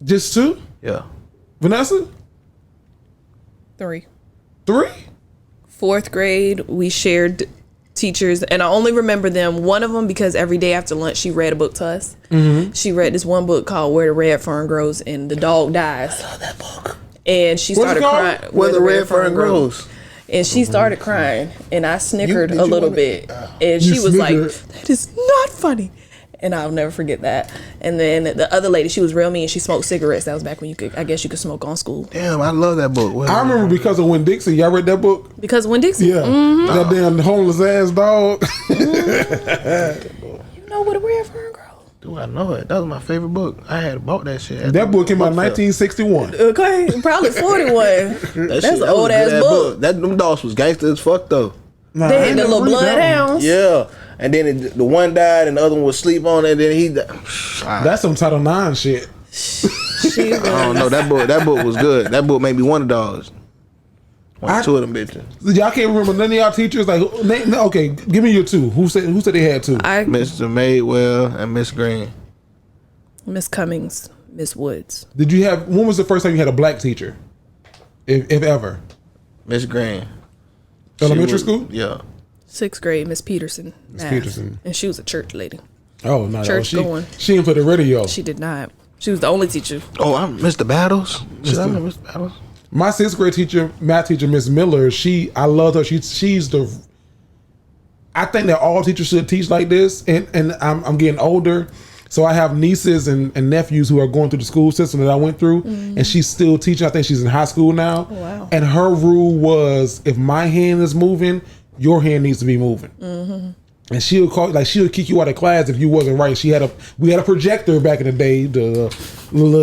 Just 2? Yeah. Vanessa? 3. 3? 4th grade, we shared teachers, and I only remember them. One of them because every day after lunch she read a book to us. Mm-hmm. She read this one book called "Where the Red Fern Grows" and the dog dies. I love that book. And she What's it started called? crying. Where the red fern grows. And she started crying, and I snickered did a you little wanna- bit, and You she was like, snickered? "That is not funny." And I'll never forget that. And then the other lady, she was real mean. She smoked cigarettes. That was back when I guess you could smoke on school. Damn, I love that book. I remember because of When Dixie. Y'all read that book? Because when Dixie, Yeah. That damn homeless ass dog. you know where the red fern grows. Do I know it? That was my favorite book. I had bought that shit. That book came out in 1961. Okay, probably 41. That's an old ass book. Them dogs was gangster as fuck though. Nah, I They ain't had the never little read that one. bloodhounds. Yeah, and then the one died and the other one was sleep on, and then he died. That's some Title IX shit. She was, I don't know. That book was good. That book made me want the dogs. Two of them bitches. Y'all can't remember none of y'all teachers? Like, okay, give me your 2. Who said they had 2? Mr. Madewell and Miss Green. Miss Cummings, Miss Woods. Did you have? When was the first time you had a black teacher, if ever? Miss Green. Elementary school? Yeah. 6th grade, Miss Peterson. Math. Peterson. And she was a church lady. Oh no, Church she going. She didn't play the radio. She did not. She was the only teacher. Oh, I'm Mr. Battles. Should I remember Mr. Battles? My 6th grade teacher, math teacher, Miss Miller, I loved her. She's the. I think that all teachers should teach like this, and I'm getting older, so I have nieces and nephews who are going through the school system that I went through, and she's still teaching. I think she's in high school now. Oh, wow. And her rule was, if my hand is moving, your hand needs to be moving. And she'll kick you out of class if you wasn't right. We had a projector back in the day.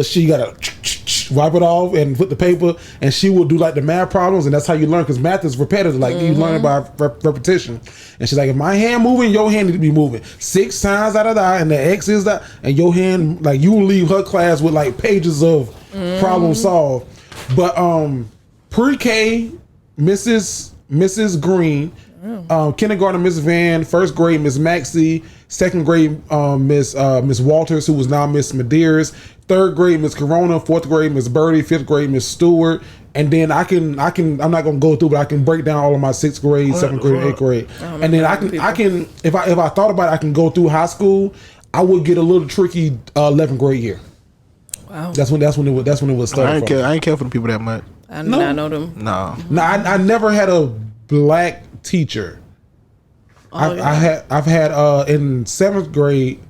She got to wipe it off and put the paper, and she will do like the math problems, and that's how you learn, because math is repetitive. Like you learn it by repetition. And she's like, if my hand moving, your hand need to be moving 6 times out of that, and the X is that, and your hand, like, you will leave her class with like pages of problem solved. But pre-K, Mrs. Green. Kindergarten, Miss Van. 1st grade, Miss Maxey. 2nd grade, Miss Walters, who was now Miss Medeiros. 3rd grade, Miss Corona. 4th grade, Miss Birdie. 5th grade, Miss Stewart. And then I'm not gonna go through, but I can break down all of my 6th grade, 7th grade, 8th grade, and then I can if I thought about it, I can go through high school. I would get a little tricky 11th grade year. Wow, that's when it was started. I ain't care for the people that much. I do not know them. No, I never had a black teacher. I've had in 7th grade,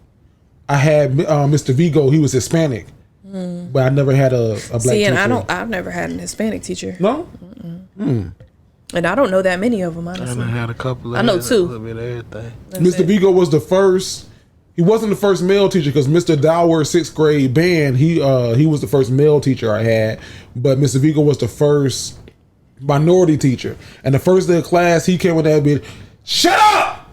I had Mr. Vigo. He was Hispanic, but I never had a black teacher. I've never had an Hispanic teacher. No. And I don't know that many of them, honestly. I had a couple. I know 2. A little bit of everything. Mr. Vigo was the first. He wasn't the first male teacher, because Mr. Dower, 6th grade band, he was the first male teacher I had, but Mr. Vigo was the first minority teacher. And the first day of class, he came with that bit, shut up!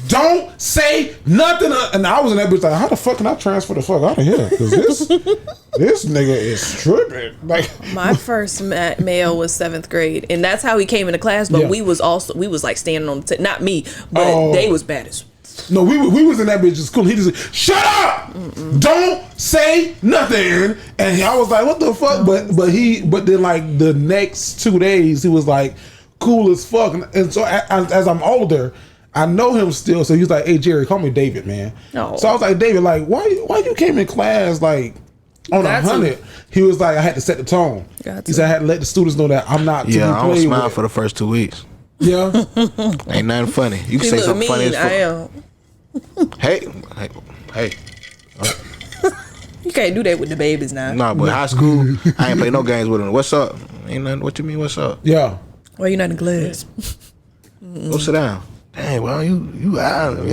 Don't say nothing. And I was in that bitch like, how the fuck can I transfer the fuck out of here? Because this nigga is tripping. Like, my first male was 7th grade, and that's how he came into class. But we was like standing on the not me, but they was bad as. No, we was in that bitch's school. He just said, shut up! Don't say nothing. And I was like, what the fuck? But then like the next 2 days, he was like cool as fuck. And so as I'm older, I know him still. So he's like, hey Jerry, call me David, man. Oh. So I was like, David, like, why you came in class like on 100? He was like, I had to set the tone. He said I had to let the students know that I'm not to be played with. I was smiling for the first 2 weeks. Yeah. Ain't nothing funny. You can say something funny as fuck. Hey. You can't do that with the babies now. Nah, but high school, I ain't play no games with them. What's up? Ain't nothing. What you mean? What's up? Yeah. Why you not in class? Go sit down. Dang, well, you out.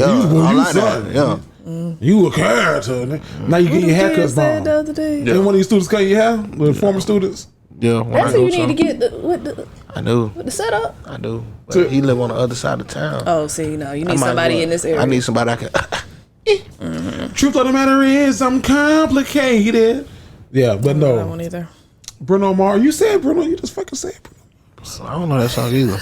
You a character. Now you get your haircuts wrong. The other day. Yeah. One of these students cut your hair? The former students? Yeah. That's what you need to get I do. With the setup? I do. But he live on the other side of town. Oh, see, no. You need somebody in this area. I need somebody I can... Truth of the matter is, I'm complicated. Yeah, but no. I don't want either. Bruno Mars. You said Bruno. You just fucking said Bruno. I don't know that song either.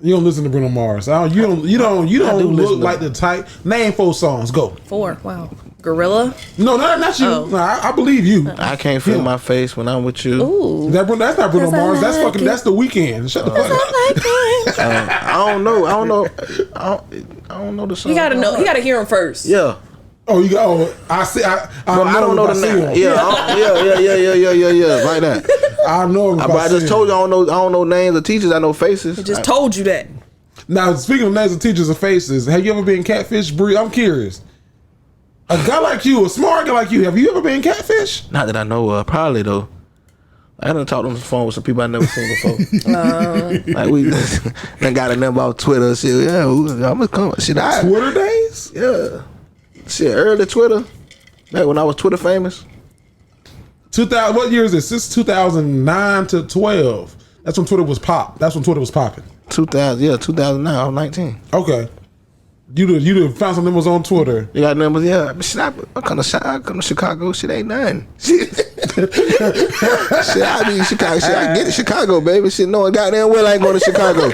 You don't listen to Bruno Mars. You don't look like the type. Name 4 songs. Go. 4. Wow. Gorilla? No, not you. Oh. No, I believe you. I can't feel my face when I'm with you. Ooh. That's not Bruno Mars. That's fucking. That's The Weeknd. Shut the fuck up. I don't know. I don't know the song. You gotta know. You gotta hear him first. Yeah. Oh, you got. Oh, I see. I don't know the name. Yeah, like that. I know him. But I just told you I don't know names of teachers. I know faces. He just told you that. Now, speaking of names of teachers and faces, have you ever been catfish, Bree? I'm curious. A guy like you, a smart guy like you, have you ever been catfish? Not that I know of. Probably though. I done talked on the phone with some people I never seen before. Like we done got a number off Twitter. Shit, yeah, I'm gonna come. Shit, Twitter days? Yeah. Shit, early Twitter. Back when I was Twitter famous. 2000. What year is this? Since 2009 to 12. That's when Twitter was pop. That's when Twitter was popping. 2009. I was 19. Okay. You found some numbers on Twitter. You got numbers? Yeah. Shit, I come to Chicago. Shit ain't nothing. Shit, I be in Chicago. Shit, I get it. Chicago, baby. Shit, no one goddamn well I ain't going to Chicago.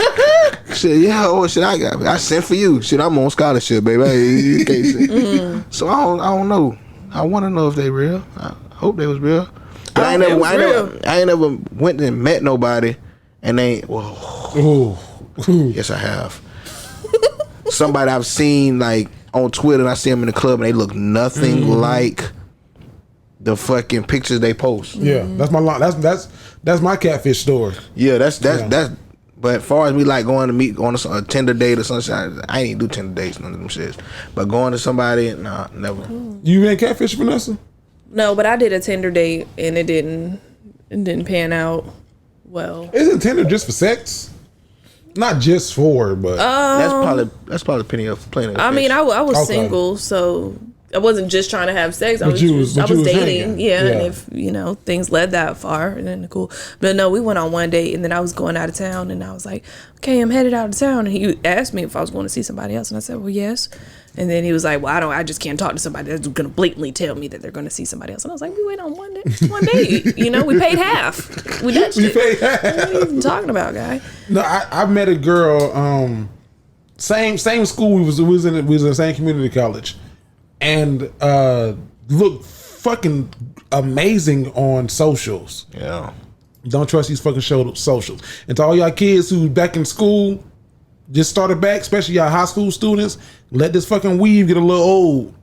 Shit, yeah. Oh, shit, I sent for you. Shit, I'm on scholarship, baby. You can't say. So I don't know. I want to know if they real. I hope they was real. But I ain't never went and met nobody, and they. Whoa. Yes, I have. Somebody I've seen like on Twitter, and I see them in the club, and they look nothing like the fucking pictures they post. Yeah, that's my line. That's my catfish story. Yeah, that's. But as far as me like going to meet on a Tinder date or something, I ain't do Tinder dates, none of them shits. But going to somebody, nah, never. You been catfish, Vanessa? No, but I did a Tinder date and it didn't pan out well. Isn't Tinder just for sex? Not just for, but that's probably plenty of. I mean, I was Okay. single, so I wasn't just trying to have sex. I was dating. dating, and if things led that far, then cool. But no, we went on one date, and then I was going out of town, and I was like, "Okay, I'm headed out of town." And he asked me if I was going to see somebody else, and I said, "Well, yes." And then he was like, "Well, I just can't talk to somebody that's going to blatantly tell me that they're going to see somebody else." And I was like, "We went on one date. We paid half. We paid half. What are you even talking about, guy?" No, I met a girl. Same school. We was in the same community college, and looked fucking amazing on socials. Yeah. Don't trust these fucking socials. And to all y'all kids who back in school, just started back, especially y'all high school students, let this fucking weave get a little old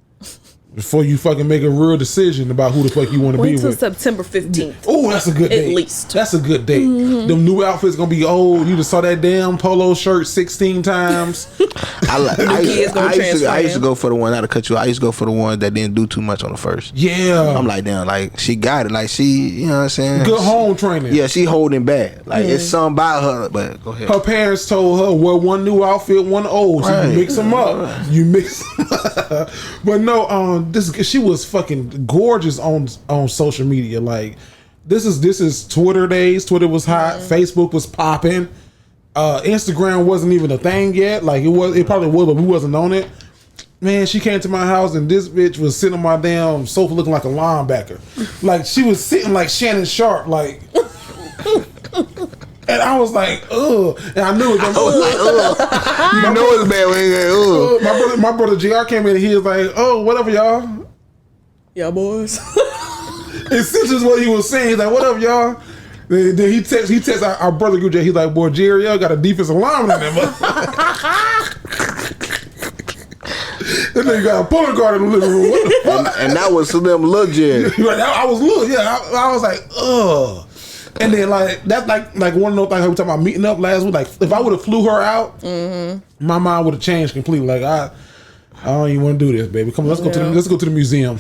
before you fucking make a real decision about who the fuck you want to be Wait till with. September 15th. Oh, that's a good date. At least. That's a good date. Them new outfits gonna be old. You just saw that damn polo shirt 16 times. I used to go for the one, not to cut you out, I used to go for the one that didn't do too much on the first. Yeah. I'm like, damn, like, she got it. Like, she, you know what I'm saying? Good home training. Yeah, she holding back. Like, it's something about her, but go ahead. Her parents told her, wear one new outfit, one old. So Right. you mix them up. Right. You mix them up. But no, she was fucking gorgeous on social media. Like, this is Twitter days. Twitter was hot. Facebook was popping. Instagram wasn't even a thing yet. Like, it probably was, but we wasn't on it. Man, she came to my house and this bitch was sitting on my damn sofa looking like a linebacker. Like, she was sitting like Shannon Sharp, like. And I was like, ugh. And I knew it. I was like, ugh. You know it's bad when you ugh. My brother JR came in and he was like, oh, whatever, y'all. Yeah, boys. And since is what he was saying, he's like, what up, y'all? Then he texts our brother group chat. He's like, boy, Jerry, y'all got a defensive lineman in there. That nigga got a pulling guard in the living room. What the fuck? And that was them little Jerry. I was little, yeah. I was like, ugh. And then that's like one of those things we talking about meeting up last week. Like, if I would have flew her out, my mind would have changed completely. Like, I don't even want to do this, baby. Come on, let's go to the museum.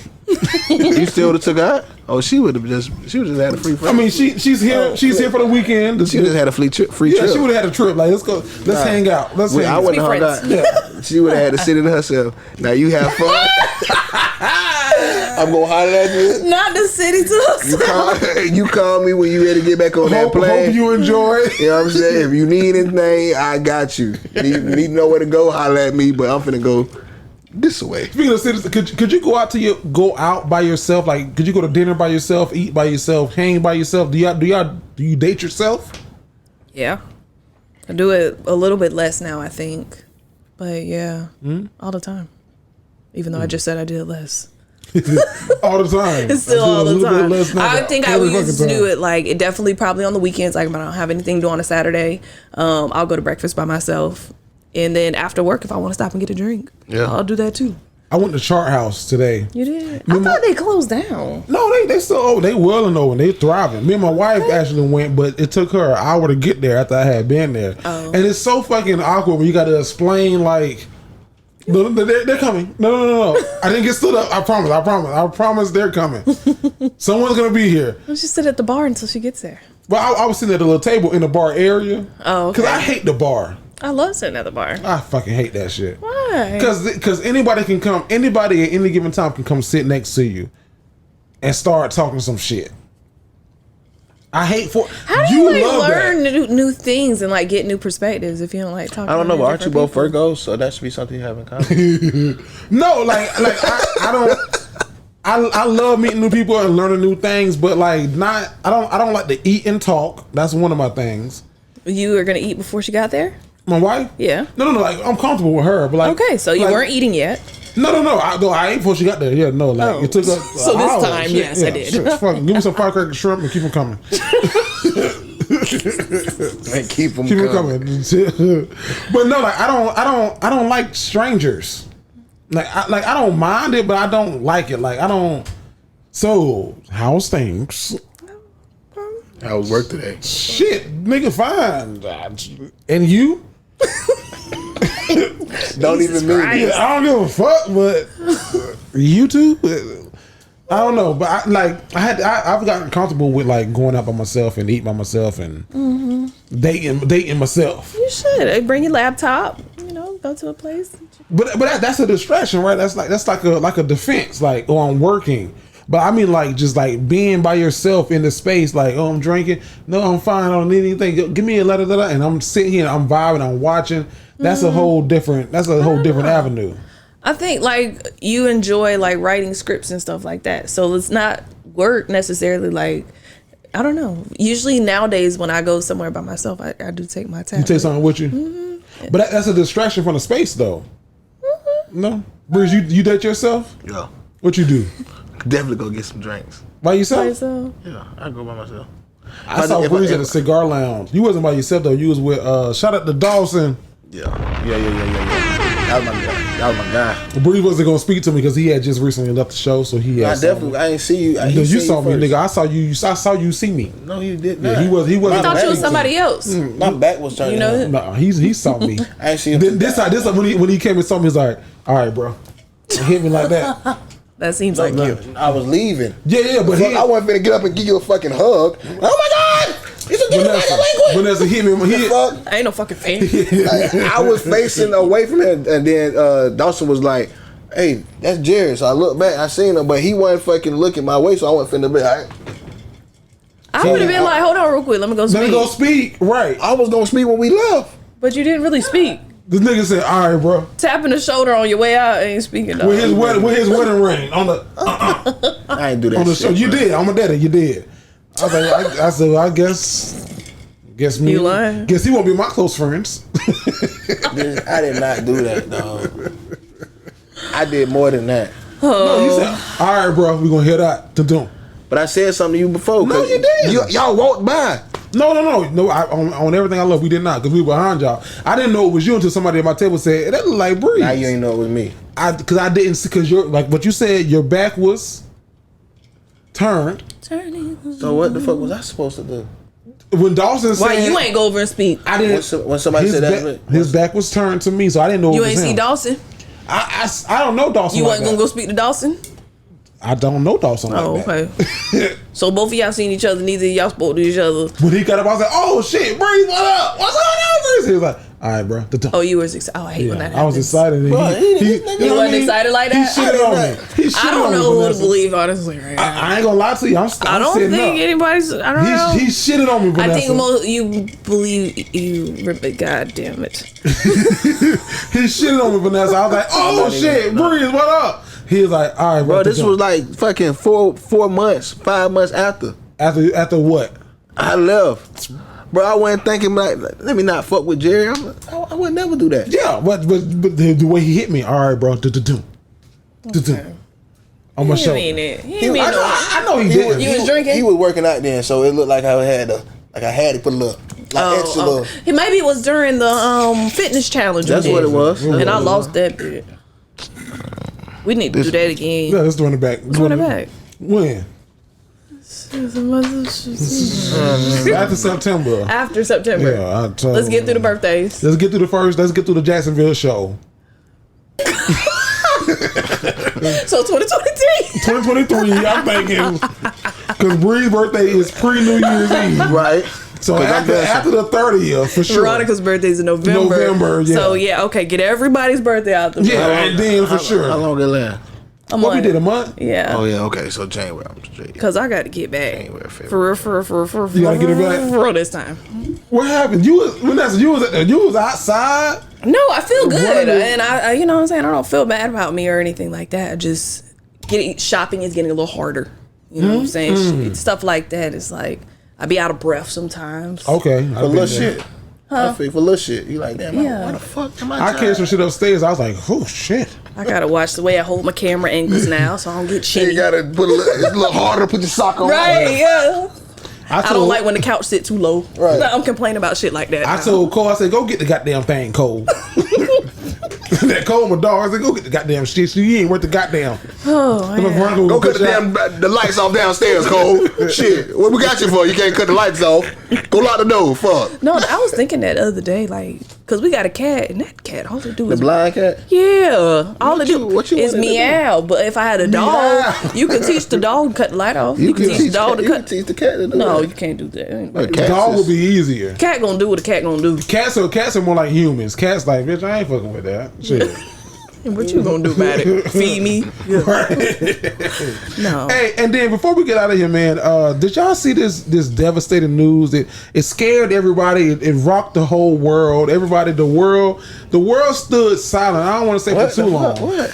You still would have took her out? Oh, she would have just had a free trip. I mean, she's here for the weekend. She just had a free trip. Yeah, she would have had a trip. Like, let's hang out. I wouldn't have hung out. Yeah. She would have had to sit in herself. Now you have fun. I'm gonna holler at you. Not the city to herself. You call me when you ready to get back on that plane. Hope you enjoy. You know what I'm saying? If you need anything, I got you. Need to know where to go, holler at me. But I'm finna go this way. Speaking of cities, could you go out by yourself? Like, could you go to dinner by yourself, eat by yourself, hang by yourself? Do you date yourself? Yeah, I do it a little bit less now, I think, but yeah, all the time. Even though I just said I did it less. All the time. It's still all the time. I think I used to do it it definitely probably on the weekends. Like, if I don't have anything to do on a Saturday, I'll go to breakfast by myself. And then after work, if I want to stop and get a drink, I'll do that too. I went to Chart House today. You did? I thought they closed down. No, they still they well and over. They thriving. Me and my wife actually went, but it took her an hour to get there after I had been there. Oh. And it's so fucking awkward when you got to explain like, no, they're coming. No. I didn't get stood up. I promise they're coming. Someone's gonna be here. Let's just sit at the bar until she gets there. Well, I was sitting at a little table in the bar area. Oh, okay. Because I hate the bar. I love sitting at the bar. I fucking hate that shit. Why? Because anybody can come. Anybody at any given time can come sit next to you and start talking some shit. I hate How do you learn new things and get new perspectives if you don't talking? I don't know, but aren't you both Virgos? So that should be something you have in common. No, I don't. I love meeting new people and learning new things, but I don't like to eat and talk. That's one of my things. You were gonna eat before she got there? My wife? Yeah. No. I'm comfortable with her, but okay, so you weren't eating yet. No. I ate before she got there. Yeah, no. It took us. So this time, yes, I did. Give me some firecracker shrimp and keep them coming. And keep them coming. But no, I don't like strangers. I don't mind it, but I don't like it. I don't. So, how's things? How was work today? Shit, nigga, fine. And you? Don't even mean Christ. it. I don't give a fuck, but you too? I don't know, but I've gotten comfortable with like going out by myself and eating by myself and dating myself. You should bring your laptop. You know, go to a place. But that's a distraction, right? That's like a defense, like, oh, I'm working. But I mean, like, just like being by yourself in the space, like, oh, I'm drinking. No, I'm fine. I don't need anything. Give me a letter, and I'm sitting here, and I'm vibing, I'm watching. That's a whole different. That's a whole different avenue. I think like you enjoy like writing scripts and stuff like that. So it's not work necessarily. Like, I don't know. Usually nowadays when I go somewhere by myself, I do take my tablet. You take something with you, but that's a distraction from the space, though. No, Bruce, you date yourself? Yeah. What you do? Definitely go get some drinks. By yourself? Myself. Yeah, I go by myself. I saw Breeze at a cigar lounge. You wasn't by yourself though. You was with shout out to Dawson. Yeah. That was my guy. Breeze wasn't gonna speak to me because he had just recently left the show, so he had. I ain't see you. You saw me, nigga. I saw you. I saw you see me. No, you did Yeah, not. he was. I thought you was somebody else. My back was turned. You know, No, he saw me. I ain't see him. This when he came and saw me, he's like, all right, bro, and hit me like that. that seems like you. I was leaving. Yeah, but I wasn't finna get up and give you a fucking hug. Oh my God! It's a Dignified Delinquent. Vanessa hit me. The fuck? I ain't no fucking fan. Like, I was facing away from him, and then Dawson was like, "Hey, that's Jerry." So I looked back, I seen him, but he wasn't fucking looking my way, so I wasn't finna be. I would have been like, hold on real quick, let me go speak. Let me go speak. Right. I was gonna speak when we left. But you didn't really speak. This nigga said, all right, bro. Tapping the shoulder on your way out ain't speaking though. With his wedding ring on the I ain't do that on the shit, show. You bro. did. I'm a daddy. You did. I was like, I said, well, I guess me. You lying? Guess he won't be my close friends. I did not do that, dog. I did more than that. No, you said, all right, bro, we gonna head out to do. But I said something to you before. No, you did. Y'all walked by. No. On everything I love, we did not because we were behind y'all. I didn't know it was you until somebody at my table said that looked like Breeze. Now you ain't know it was me. Because I didn't see because you're like what you said. Your back was turned. Turning. So what the fuck was I supposed to do? When Dawson said, Why you ain't go over and speak? I didn't. When somebody his said back, that, his back was turned to me, so I didn't know. You it was ain't see him. Dawson? I don't know Dawson. You like wasn't gonna that. go speak to Dawson? I don't know Dawson Oh, like that. okay. So both of y'all seen each other, neither of y'all spoke to each other. When he got up, I was like, "Oh shit, Breeze, what up? What's going on, Breeze?" He was like, "All right, bro." Oh, you was excited. Oh, I hate when that I was happens. excited. Bro, He You wasn't excited like that? He shitted on me. He shitted I don't on me, know who to Vanessa. believe, honestly, right now. I ain't gonna lie to you. I'm I don't sitting think up. anybody's. I don't know. He shitted on me, I Vanessa. think most you believe you. God damn it! He shitted on me, Vanessa. I was like, "Oh shit, Breeze, what up?" He was like, "All right, bro, this was like fucking 4 months, 5 months after after what?" I left. Bro, I wasn't thinking like, let me not fuck with Jerry. I would never do that. Yeah, but the way he hit me, all right, bro. On my He show. mean it. He mean no. I know he didn't. You was drinking? He was working out then, so it looked like I had to put a little, extra little. Maybe it was during the fitness challenge. That's what it was. And I lost that bit. We need to do that again. Yeah, let's run it back. Let's run it back. When? After September. After September. Yeah, I told Let's get through the birthdays. Let's get through the first. Let's get through the Jacksonville show. So 2023. 2023. I'm thinking because Bree's birthday is pre-New Year's Eve, Right. So 'Cause after the 30th, for sure. Veronica's birthday is in November. Yeah. So yeah, okay, get everybody's birthday out the way. Yeah, and then for sure. How long it last? What we did a month? Yeah. Oh yeah, okay. So January, I'm straight. Cause I got to get back. January, For real. You gotta get it back? For real this time. What happened? Vanessa, you was outside. No, I feel good, What? and I, you know what I'm saying. I don't feel bad about me or anything like that. Just shopping is getting a little harder. You know what I'm saying? Stuff like that is like I be out of breath sometimes. Okay, For little shit. I feel for little shit. You like, damn, Yeah. why the fuck am I carried some shit upstairs. I was like, oh shit. I gotta watch the way I hold my camera angles now, so I don't get You chinny. gotta put it's a little harder to put your sock on. Right? Yeah. I don't told- like when the couch sit too low. Right. I'm complaining about shit like that. I now. told Cole, I said, go get the goddamn thing, Cole. That Cole, my dog. I said, go get the goddamn shit. You ain't worth the goddamn. Oh, man. Go cut the lights off downstairs, Cole. Shit, what we got you for? You can't cut the lights off. Go lock the door. Fuck. No, I was thinking that other day, like, because we got a cat, and that cat, all it do The is... blind cat? Yeah. All it do what you is wanted to meow. But if I had a dog, you could teach the dog to cut the light off. You could teach the dog to You can cut... teach the cat to do No, that. you can't do that. Well, The dog will be easier. Cat gonna do what a cat gonna do. Cats are more like humans. Cats like, bitch, I ain't fucking with that. Shit. And what you gonna do about it? Feed me? No. Hey, and then before we get out of here, man, did y'all see this devastating news? It scared everybody. It rocked the whole world. The world stood silent. I don't want to say for too long. What?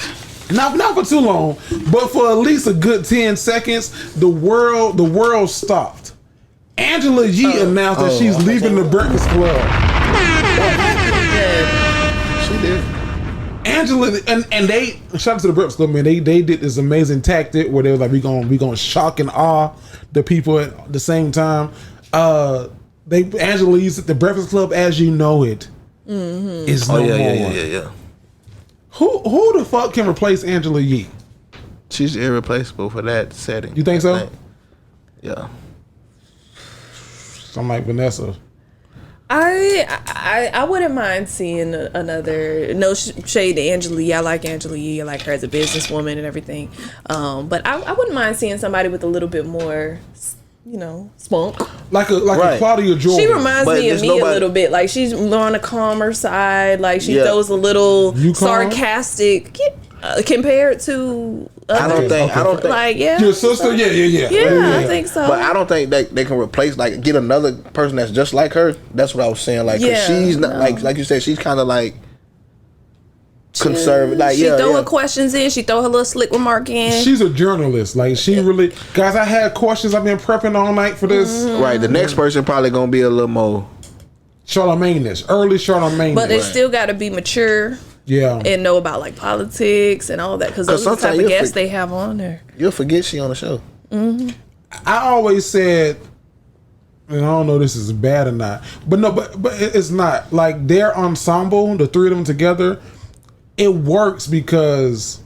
Not for too long, but for at least a good 10 seconds, the world stopped. Angela Yee announced that she's leaving the Breakfast Club. She did. Angela and they shout out to the Breakfast Club, man. They did this amazing tactic where they were like, we gonna shock and awe the people at the same time. Angela Yee's at the Breakfast Club as you know it is no more. Yeah. Who the fuck can replace Angela Yee? She's irreplaceable for that setting. You think so? Yeah. I'm like Vanessa. I wouldn't mind seeing another. No shade to Angela Yee. I like Angela Yee. I like her as a businesswoman and everything. But I wouldn't mind seeing somebody with a little bit more, spunk. Like a Claudia Jordan. She reminds me of me a little bit. Like she's on the calmer side. Like she throws a little sarcastic compared to. I don't think. Like your sister. Yeah. I think so. But I don't think they can replace get another person that's just like her. That's what I was saying. Like 'cause she's not like you said. She's kind of like conservative. Like she throw her questions in. She throw her little slick remark in. She's a journalist. Like she really, guys. I had questions. I've been prepping all night for this. Right. The next person probably gonna be a little more Charlamagne-ish, early Charlamagne. But it still got to be mature. Yeah. And know about politics and all that because those are the type of guests they have on there. You'll forget she on the show. Mm-hmm. I always said, and I don't know if this is bad or not, but it's not. Like their ensemble, the three of them together, it works because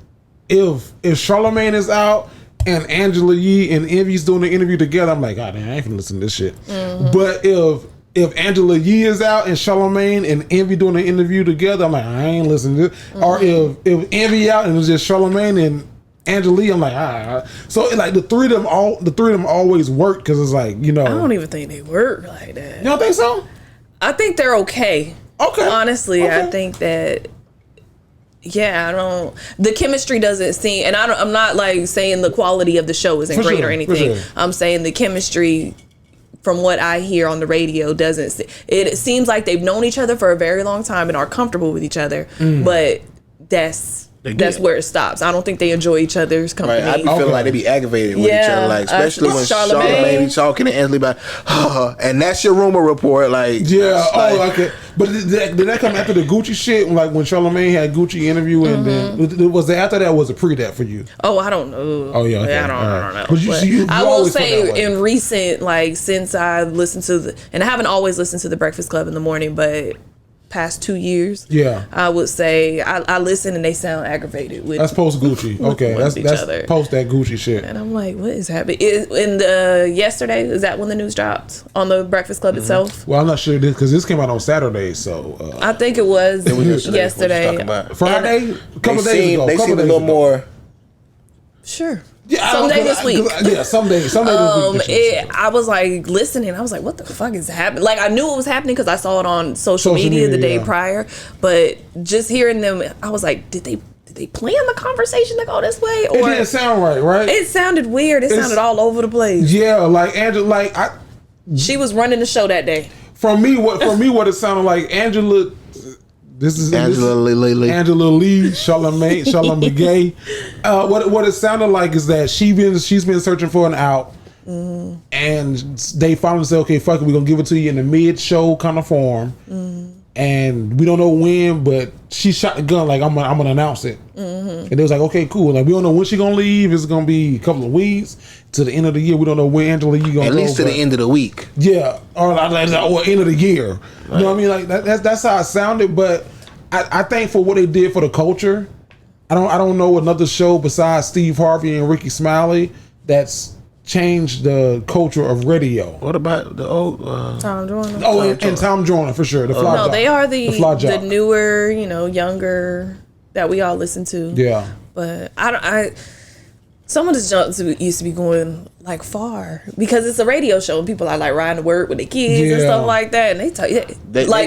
if Charlamagne is out and Angela Yee and Envy's doing the interview together, I'm like, God damn, I ain't gonna listen to this shit. Mm-hmm. But if Angela Yee is out and Charlamagne and Envy doing the interview together, I'm like, I ain't listening to this. Mm-hmm. Or if Envy out and it's just Charlamagne and Angela Yee, I'm like, So like the three of them always work because it's like, I don't even think they work like that. You don't think so? I think they're okay. Okay. Honestly, okay. I think that. Yeah, I don't. The chemistry doesn't seem, and I'm not like saying the quality of the show isn't great or anything. Sure. I'm saying the chemistry. From what I hear on the radio, it seems like they've known each other for a very long time and are comfortable with each other, but that's where it stops. I don't think they enjoy each other's company. Right, I be feeling like they be aggravated with each other, like especially when Charlamagne be talking to Angela about, and that's your rumor report, like okay. But did that come after the Gucci shit? Like when Charlamagne had Gucci interview, and then was it after that? Or was it pre that for you? Oh, I don't know. Oh yeah, okay. I don't know. But you I will say in recent, like since I listened to and I haven't always listened to the Breakfast Club in the morning, but past 2 years, I would say I listen and they sound aggravated with. That's post Gucci. Okay, that's post that Gucci shit. And I'm like, what is happening? Yesterday, is that when the news dropped on the Breakfast Club itself? Well, I'm not sure because this came out on Saturday, so I think it was yesterday. Friday, a couple of days ago. They seem a little more. Sure. Yeah, someday this week. Someday this week. I was like listening. I was like, "What the fuck is happening?" Like I knew it was happening because I saw it on social media the day prior. But just hearing them, I was like, "Did they plan the conversation to go this way?" Or it didn't sound right? It sounded weird. It sounded all over the place. Yeah, like Angela, she was running the show that day. For me, what it sounded like, Angela. This is Angela Lee, Charlamagne Gay. What it sounded like is that she's been searching for an out, and they finally said, "Okay, fuck it, we're gonna give it to you in the mid-show kind of form." And we don't know when, but she shot the gun like I'm gonna announce it. And they was like, "Okay, cool." Like we don't know when she gonna leave. It's gonna be a couple of weeks to the end of the year. We don't know when Angela Yee gonna at least to the end of the week. Yeah, or end of the year. Right. You know what I mean? Like that's how it sounded, but. I think for what they did for the culture, I don't know another show besides Steve Harvey and Ricky Smiley that's changed the culture of radio. What about the old Tom Joyner. Oh, and Tom Joyner for sure. The fly No, jock. they are Fly the jock. newer, younger that we all listen to. Yeah. But some of the jumps used to be going like far because it's a radio show and people are like riding to work with their kids and Yeah. stuff like that. And they talk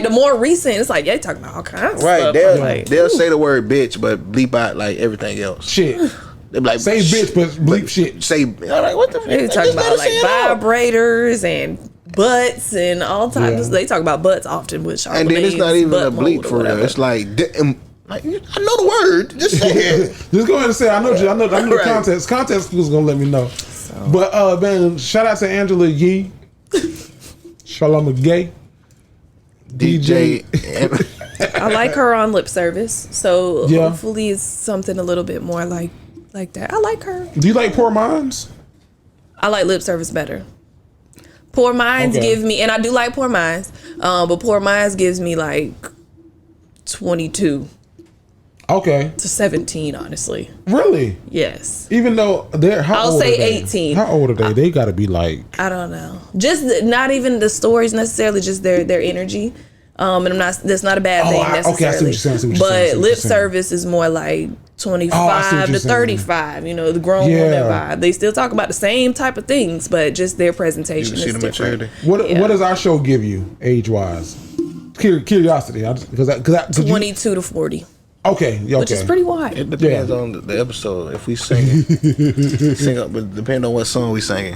the more recent, it's like they talking about all kinds of right? stuff. They'll say the word bitch, but bleep out like everything else. Shit. They be like Say bitch, but bleep shit. Say all right. What the? They talking about like vibrators and butts and all types. Yeah. They talk about butts often with Charlamagne's And then it's not even a butt bleep mold or for real. whatever. It's like I know the word. Just say it. Just go ahead and say I know the Right. context. Context was gonna let me know. But man, shout out to Angela Yee, Shalom Gay, DJ. I like her on lip service, so Yeah. hopefully it's something a little bit more like that. I like her. Do you like Poor Minds? I like lip service better. Poor Minds Okay. give me, and I do like Poor Minds, but Poor Minds gives me like 22 Okay, to 17, honestly. really? Yes. Even though they're how I'll old say are they? 18. How old are they? They got to be like I don't know. Just not even the stories necessarily, just their energy. And that's not a bad thing okay, I see what necessarily. you're saying, I see what you're saying, I see But what lip you're saying. service is more like 25 you're to saying. 35. The grown Yeah. woman vibe. They still talk about the same type of things, but just their You presentation can see is the different. maturity. Yeah. what does our show give you age wise? Curiosity, because 22 to 40, okay, yeah, which is okay. pretty wide. It depends on the episode. If we sing up, but depending on what song we singing.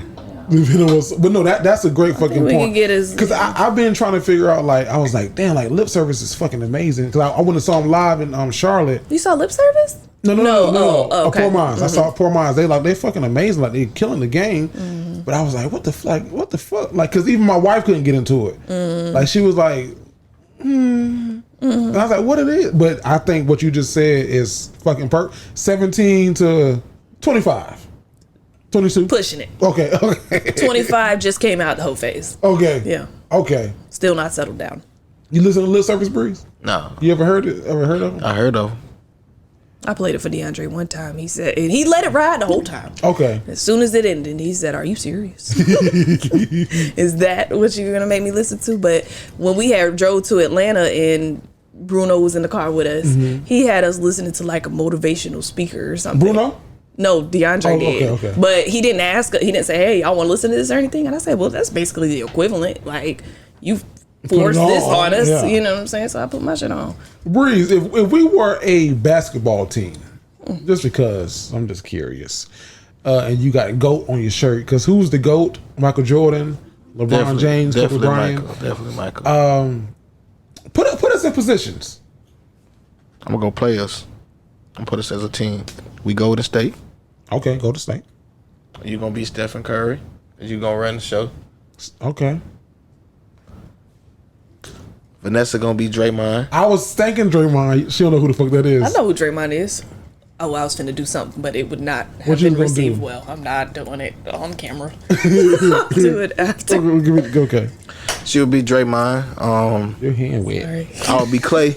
But no, that's a great fucking we point. can get his- Because I've been trying to figure out, like, I was like, damn, like lip service is fucking amazing. Because I went and saw him live in Charlotte. You saw lip service? No. Oh, okay. Poor Minds. I saw Poor Minds. They fucking amazing. Like, they're killing the game. But I was like, what the fuck? Like, because even my wife couldn't get into it. Like, she was like, And I was like, what it is? But I think what you just said is fucking 17 to 25. 22? Pushing it. Okay. 25 just came out the whole phase. Okay. Yeah. Okay. Still not settled down. You listen to Lip Service Breeze? No, You ever heard it? Ever heard of it? I heard of. I played it for DeAndre one time. He said, and he let it ride the whole time. Okay. As soon as it ended, he said, "Are you serious? Is that what you're gonna make me listen to?" But when we had drove to Atlanta and Bruno was in the car with us, he had us listening to like a motivational speaker or something. Bruno? No, DeAndre Oh, did. okay. But he didn't ask. He didn't say, "Hey, y'all want to listen to this or anything?" And I said, "Well, that's basically the equivalent. Like you forced this on us. yeah. You know what I'm saying?" So I put my shit on. Breeze, if we were a basketball team, just because I'm just curious, and you got GOAT on your shirt, because who's the GOAT? Michael Jordan, LeBron James, Kobe Bryant. Definitely Michael. Put us in positions. I'm gonna go play us. I'm gonna put us as a team. We Golden State. Okay, go to state. You gonna be Stephen Curry. You gonna run the show. Okay. Vanessa gonna be Draymond. I was thinking Draymond. She don't know who the fuck that is. I know who Draymond is. Oh, I was finna do something, but it would not What have you been gonna do? received well. I'm not doing it on camera. I'll do it after. Okay. She'll be Draymond. Your hand wet. All right. I'll be Clay.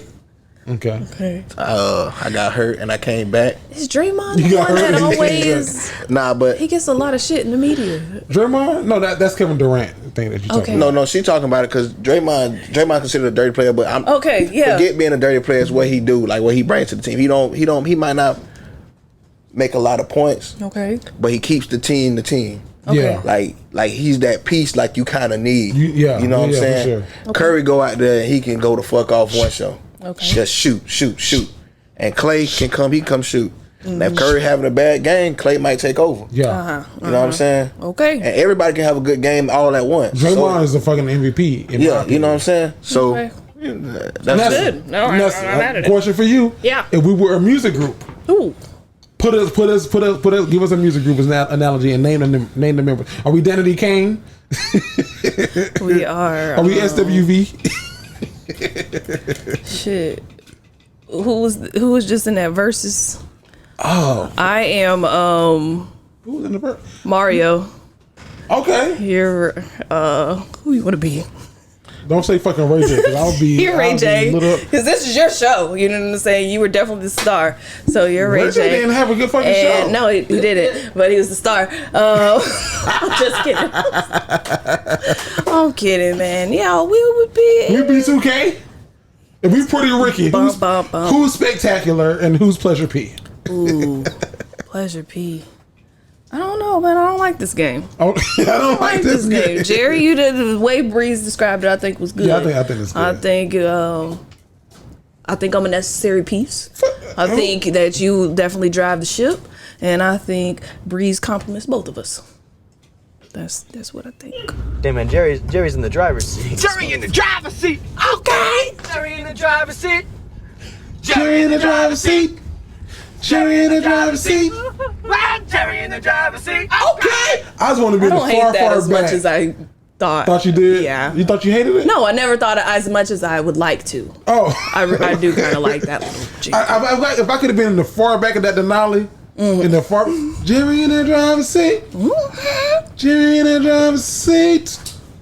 Okay. Okay. I got hurt and I came back. Is Draymond You the got one that hurt. always... Nah, but He gets a lot of shit in the media. Draymond? No, that's Kevin Durant. The thing that you talking Okay. about. no, she talking about it because Draymond considered a dirty player, but I'm Okay, yeah. forget being a dirty player is what he do, like what he brings to the team. He might not make a lot of points, Okay. but he keeps the team. Yeah. Like he's that piece like you kind of need. You know what I'm for saying? sure. Curry go out there and he can go the fuck off one show. Okay. Just shoot. And Clay can come. He come shoot. And if Curry having a bad game, Clay might take over. Yeah. You know what I'm saying? Okay. And everybody can have a good game all at once. Draymond is a fucking MVP. In my Yeah, you know opinion. what I'm saying? So Okay. that's Nessa, Good. No, I'm Nessa, not mad at it. question for you. Yeah. If we were a music group, Ooh. put us, give us a music group as an analogy and name the members. Are we Danity Kane? We are... Are we SWV? Shit. Who was just in that versus? Oh, I am who was in the verse? Mario. Okay. You're who you want to be? Don't say fucking Ray J, because I'll be. You're Ray I'll J. be lit up. Because this is your show. You know what I'm saying? You were definitely the star. So you're Ray J. Didn't have a good fucking show. No, he didn't. But he was the star. I'm just kidding. I'm kidding, man. Yeah, we would be. We be 2K. If we Pretty Ricky, who's Spectacular and who's Pleasure P? Ooh, Pleasure P. I don't know, man. I don't like this game. Oh, I don't like this game. Jerry, you did the way Breeze described it. I think was good. Yeah, I think it's good. I think I'm a necessary piece. I think that you definitely drive the ship, and I think Breeze compliments both of us. That's what I think. Damn, man, Jerry's in the driver's seat. Jerry in the driver's seat. Okay. Jerry in the driver's seat. Jerry in the driver's seat. Jerry in the driver's seat. Jerry in the driver's seat. Okay. I just want to be I the don't hate that far as back. much as I thought. Thought you did? Yeah. You thought you hated it? No, I never thought it as much as I would like to. Oh. I do kind of like that little jingle. If I could have been in the far back of that Denali, in the far, Jerry in the driver's seat. Jerry in the driver's seat.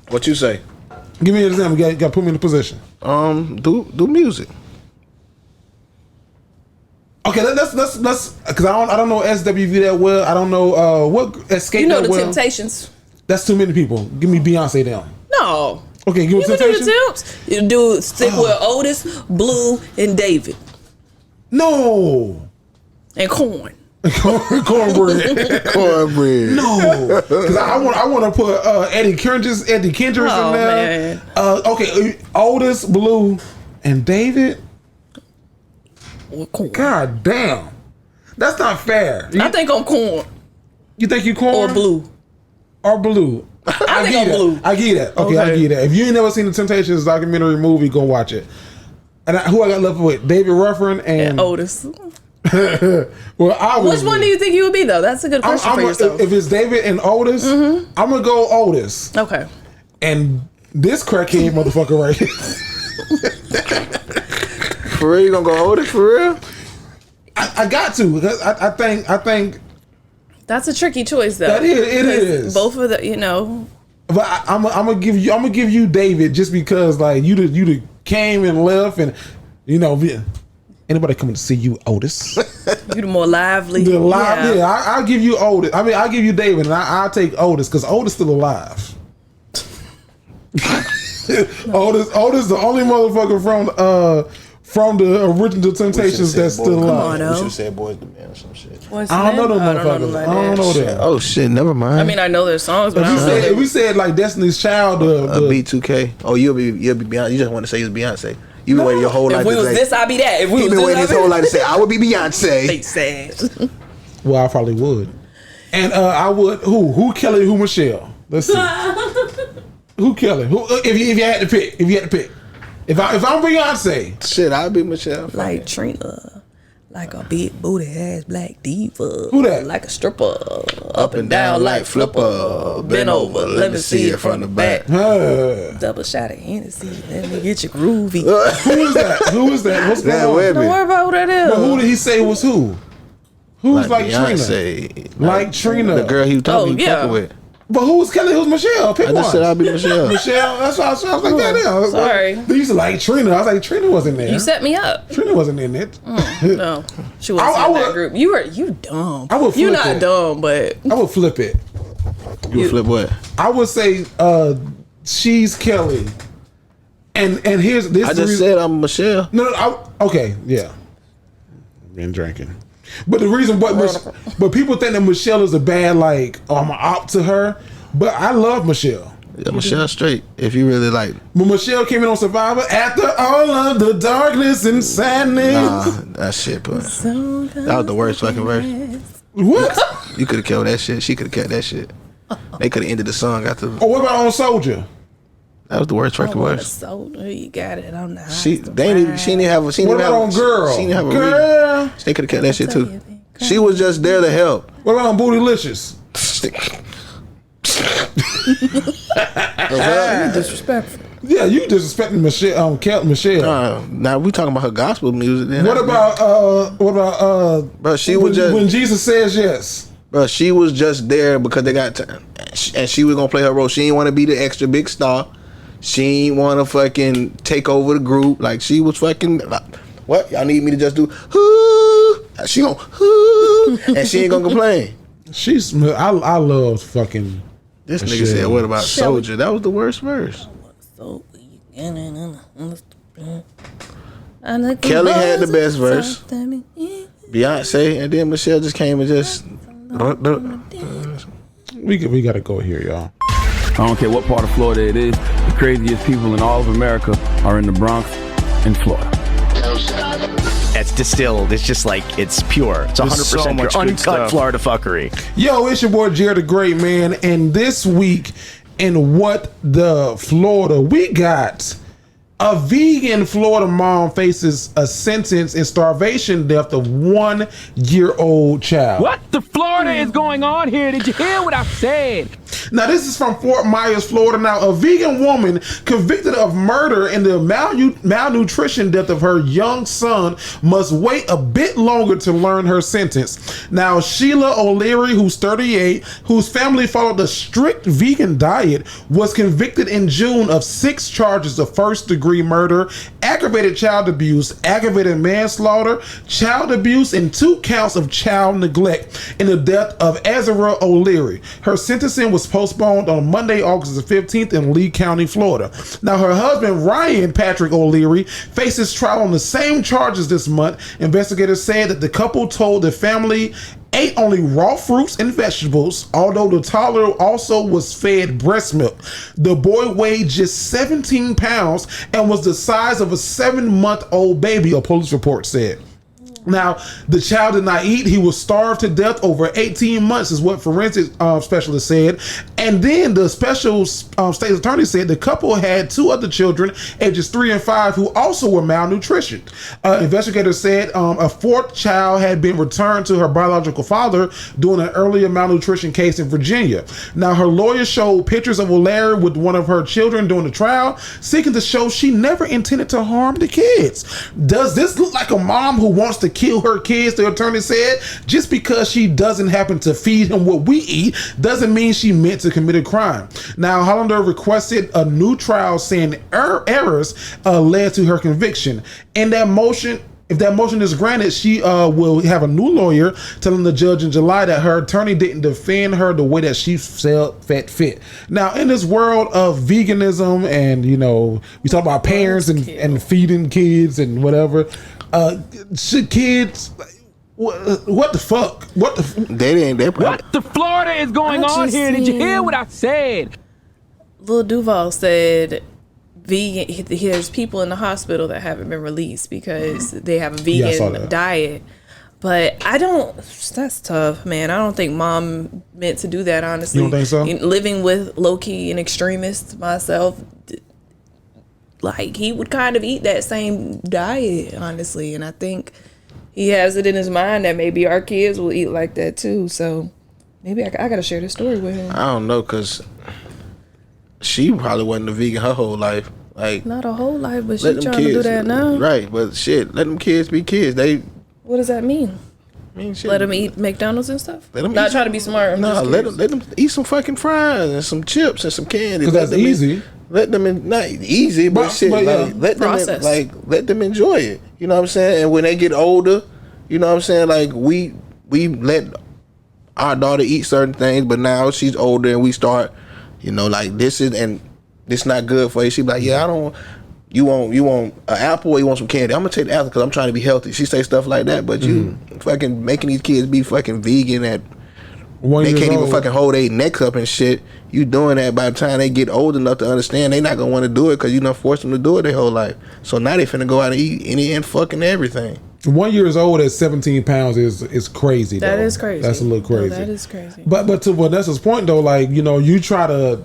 What you say? Give me an example. You got to put me in the position. Do music. Okay, let's because I don't know SWV that well. I don't know what Escape. You know that the well. Temptations. That's too many people. Give me Beyonce down. No. Okay, give me You can do Temptations. the Temps. You do stick with Otis, Blue, and David, No. and Corn. Cornbread. Cornbread. No, because I want to put Eddie Kendricks in there. Man. Okay, Otis, Blue, and David. Or Corn. God damn, that's not fair. I think I'm Corn You think you corn or Blue. or Blue? I think I'm that. Blue. I get that. Okay, I get that. If you ain't never seen the Temptations documentary movie, go watch it. And who I got left with? David Ruffin and Otis. well, Which one do you think you would be though? That's a good question for yourself. If it's David and Otis, I'm gonna go Otis. Okay. And this crackhead motherfucker right here. For real, you gonna go Otis for real? I got to because I think That's a tricky choice though. that it is. Both of the, But I'm gonna give you David just because like you came and left and anybody coming to see you, Otis. You the more lively. I'll give you Otis. I mean, I'll give you David, and I'll take Otis because Otis still alive. Otis, the only motherfucker from the original Temptations that's still alive. We should have said Boys to Men or some shit. I don't know them motherfuckers. I don't know them. Oh shit, never mind. I mean, I know their songs, but I don't know. If we said like Destiny's Child, B2K. Oh, you'll be Beyonce. You just want to say it's Beyonce. You been waiting your whole life. If we was this, I'd be that. If we He was been this, waiting his whole life to say I would be Beyonce. Face sad. well, I probably would. And I would who Kelly, who Michelle. Let's see. Who Kelly? Who if you had to pick? If I'm Beyonce, Shit, I'd be Michelle. Like Trina, like a big booty ass black diva. Who that? Like a stripper, up and down like flipper. Bend over, let me see it from the back. Double shot of Hennessy, let me get you groovy. Who is that? What's going on? Don't worry about who that is. But who did he say was who? Who's like Beyonce. Trina? Like Trina. The girl he was talking yeah. with. But who's Kelly? Who's Michelle? Pick I one. just said I'd be Michelle. Michelle. That's why I was like, goddamn. Sorry. They used to like Trina. I was like, Trina wasn't there. You set me up. Trina wasn't in it. No, she wasn't in that group. You dumb. I would flip You're not it. dumb, but I would flip it. You would flip what? I would say she's Kelly. And here's this. I just said I'm Michelle. No. Okay. Yeah. Been drinking. But the reason, but people think that Michelle is a bad, like, I'm an op to her. But I love Michelle. Yeah, Michelle straight. If you really like. When Michelle came in on Survivor, after all of the darkness and sadness. Nah, that shit, but that was the worst fucking verse. What? You could have killed that shit. She could have kept that shit. They could have ended the song after. Oh, what about on Soldier? That was the worst fucking verse. soda, you got it on the She didn't have a. She What didn't about have on a, Girl? She didn't have a Girl. reason. They could have kept that shit too. She was just there to help. What about on Bootylicious? disrespectful. Yeah, you disrespecting Michelle. Michelle. Now we talking about her gospel music. Then What about Bro, she was just when Jesus says yes. Bro, she was just there because they got and she was gonna play her role. She didn't want to be the extra big star. She ain't want to fucking take over the group. Like, she was fucking, what? Y'all need me to just do, she gon' and she ain't gonna complain. I love fucking. This nigga said, what about Soldier? That was the worst verse. Kelly had the best verse. Beyonce, and then Michelle just came and just. We gotta go here, y'all. I don't care what part of Florida it is. The craziest people in all of America are in the Bronx in Florida. It's distilled. It's just like, it's pure. It's 100% pure. Uncut Florida fuckery. Yo, it's your boy Jared the Great, man. And this week in What the Florida, we got a vegan Florida mom faces a sentence in starvation death of 1-year-old child. What the Florida is going on here? Did you hear what I said? Now, this is from Fort Myers, Florida. Now, a vegan woman convicted of murder and the malnutrition death of her young son must wait a bit longer to learn her sentence. Now, Sheila O'Leary, who's 38, whose family followed a strict vegan diet, was convicted in June of 6 charges of first-degree murder, aggravated child abuse, aggravated manslaughter, child abuse, and 2 counts of child neglect in the death of Ezra O'Leary. Her sentencing was postponed on Monday, August the 15th in Lee County, Florida. Now, her husband, Ryan Patrick O'Leary, faces trial on the same charges this month. Investigators said that the couple told the family ate only raw fruits and vegetables, although the toddler also was fed breast milk. The boy weighed just 17 pounds and was the size of a 7-month-old baby, a police report said. Now, the child did not eat. He was starved to death over 18 months is what forensic specialists said. And then the special state attorney said the couple had 2 other children, ages 3 and 5, who also were malnutrition. Investigators said a 4th child had been returned to her biological father during an earlier malnutrition case in Virginia. Now, her lawyer showed pictures of O'Leary with one of her children during the trial, seeking to show she never intended to harm the kids. Does this look like a mom who wants to kill her kids, the attorney said? Just because she doesn't happen to feed him what we eat doesn't mean she meant to commit a crime. Now, Hollander requested a new trial, saying errors led to her conviction. And that motion, if that motion is granted, she will have a new lawyer, telling the judge in July that her attorney didn't defend her the way that she felt fit. Now, in this world of veganism and, you know, we talk about parents and feeding kids and whatever, should kids, what the fuck? What the Florida is going on here? Did you hear what I said? Lil Duval said vegan. There's people in the hospital that haven't been released because they have a vegan diet. But I don't. That's tough, man. I don't think mom meant to do that. Honestly, you don't think so? Living with low-key an extremist myself, like, he would kind of eat that same diet, honestly. And I think he has it in his mind that maybe our kids will eat like that too. So maybe I got to share this story with him. I don't know, because she probably wasn't a vegan her whole life. Like, not a whole life, but she trying to do that now. Right, but shit, let them kids be kids. What does that mean? Shit. Let them eat McDonald's and stuff? Not trying to be smart. Let them eat some fucking fries and some chips and some candy. Because that's easy. Let them not easy, but shit. Let them enjoy it. You know what I'm saying? And when they get older, you know what I'm saying? Like, we let our daughter eat certain things, but now she's older and we start, you know, like, this not good for you. She be like, yeah, I don't. You want an apple or you want some candy? I'm gonna take the apple because I'm trying to be healthy. She say stuff like that, but you fucking making these kids be fucking vegan at. They can't even fucking hold their necks up and shit. You doing that by the time they get old enough to understand, they not gonna want to do it because you done forced them to do it their whole life. So now they finna go out and eat any and fucking everything. 1 year old at 17 pounds is crazy. That is crazy. That's a little crazy. No, that is crazy. But to Vanessa's point though, like, you know, you try to,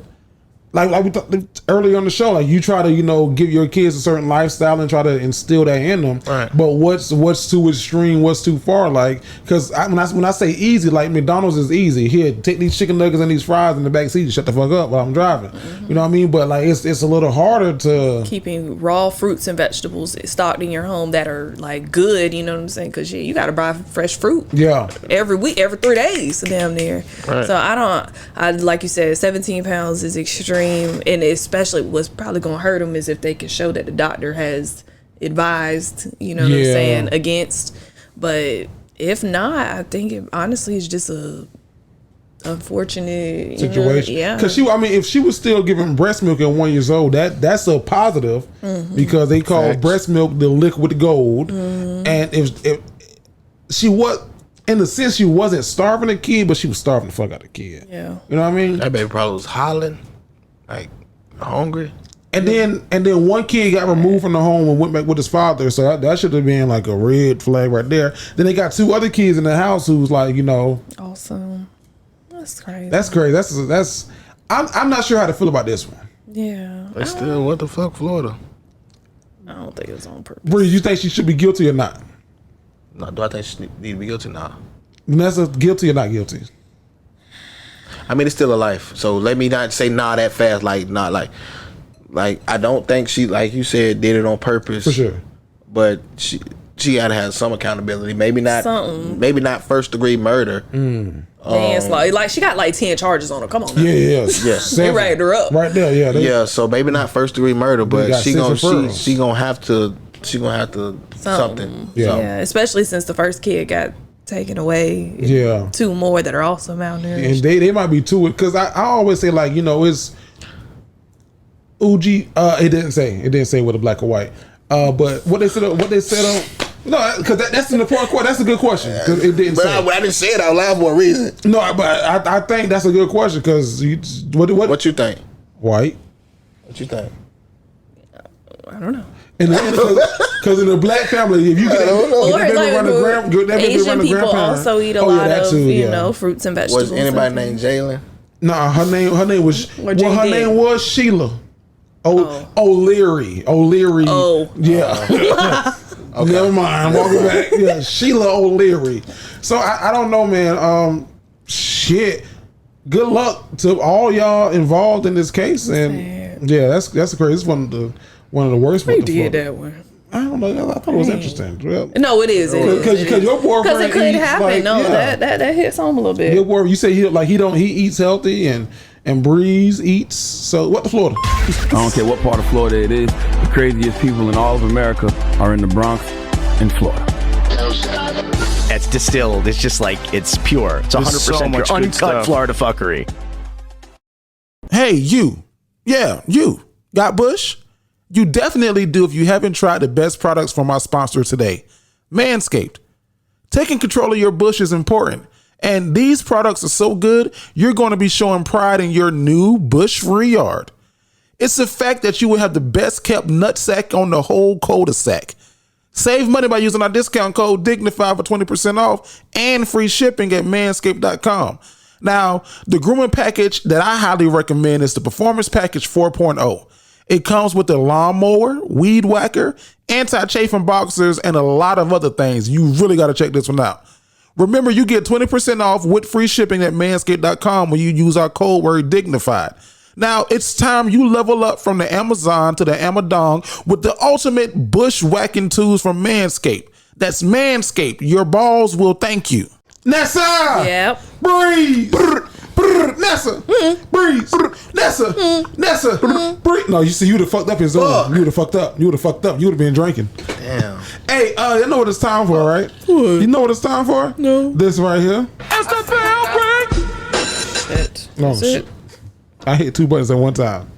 like we talked earlier on the show, like, you try to, you know, give your kids a certain lifestyle and try to instill that in them. Right. But what's too extreme? What's too far? Like, because when I say easy, like, McDonald's is easy. Here, take these chicken nuggets and these fries in the back seat and shut the fuck up while I'm driving. You know what I mean? But like, it's a little harder to keeping raw fruits and vegetables stocked in your home that are like good. You know what I'm saying? Because you got to buy fresh fruit. Yeah. Every week, every 3 days, damn near. Right. So I like you said, 17 pounds is extreme. extreme, and especially what's probably gonna hurt them is if they can show that the doctor has advised, you know what I'm saying, against. But if not, I think it honestly is just a unfortunate situation. Because if she was still giving breast milk at 1 year old, that's a positive because they call breast milk the liquid gold. And if she was, in a sense, she wasn't starving the kid, but she was starving the fuck out of the kid. Yeah, you know what I mean? That baby probably was hollering, like hungry. And then one kid got removed from the home and went back with his father, so that should have been like a red flag right there. Then they got 2 other kids in the house who was like, awesome. That's crazy. That's crazy. That's. I'm not sure how to feel about this one. Yeah. But still, what the fuck, Florida? I don't think it was on purpose. Bree, you think she should be guilty or not? No, do I think she need to be guilty? Nah. Vanessa, guilty or not guilty? I mean, it's still a life. So let me not say nah that fast. Like I don't think she, like you said, did it on purpose. For sure. But she gotta have some accountability. Maybe not. Something. Maybe not first degree murder. Manslaughter. Like she got like 10 charges on her. Come on. Now. Yeah. They ragged her up. Right there. Yeah. So maybe not first degree murder, but she gonna have to something. Yeah. Especially since the first kid got taken away. Yeah. 2 more that are also malnourished. And they might be 2 because I always say like it's Uji. It didn't say with a black or white. But what they said on no, because that's an important question. That's a good question because it didn't say. I didn't say it out loud for a reason. No, but I think that's a good question because what you think? White. What you think? I don't know. Because in a black family, if you get Asian people also eat a lot of fruits and vegetables. Was anybody named Jalen? No, her name was Sheila. O'Leary. Oh. Yeah. Okay. Never mind. Walking back. Yeah, Sheila O'Leary. So I don't know, man. Shit. Good luck to all y'all involved in this case, and that's crazy. It's one of the worst. We did that one. I don't know. I thought it was interesting. Well, no, it is. Because your boyfriend. Because it could happen. That hits home a little bit. Your boyfriend. You say he eats healthy and Breeze eats. So what the Florida? I don't care what part of Florida it is. The craziest people in all of America are in the Bronx in Florida. It's distilled. It's just like, it's pure. It's 100% pure. Uncut Florida fuckery. Hey, you. Yeah, you. Got Bush? You definitely do if you haven't tried the best products from our sponsor today, Manscaped. Taking control of your bush is important. And these products are so good, you're going to be showing pride in your new bush-free yard. It's the fact that you will have the best kept nutsack on the whole cul-de-sac. Save money by using our discount code Dignified for 20% off and free shipping at manscaped.com. Now, the grooming package that I highly recommend is the Performance Package 4.0. It comes with a lawnmower, weed whacker, anti-chafing boxers, and a lot of other things. You really got to check this one out. Remember, you get 20% off with free shipping at manscaped.com when you use our code word Dignified. Now, it's time you level up from the Amazon to the Amadon with the ultimate bushwhacking tools from Manscaped. That's Manscaped. Your balls will thank you. Nessa! Yep. Breeze! Nessa! Breeze! Nessa! Nessa! Breeze! No, you see, you would have fucked up his own. You would have fucked up. You would have fucked up. You would have been drinking. Damn. Hey, you know what it's time for, right? What? You know what it's time for? No. This right here. It's the bell break. No, shit. I hit 2 buttons at one time.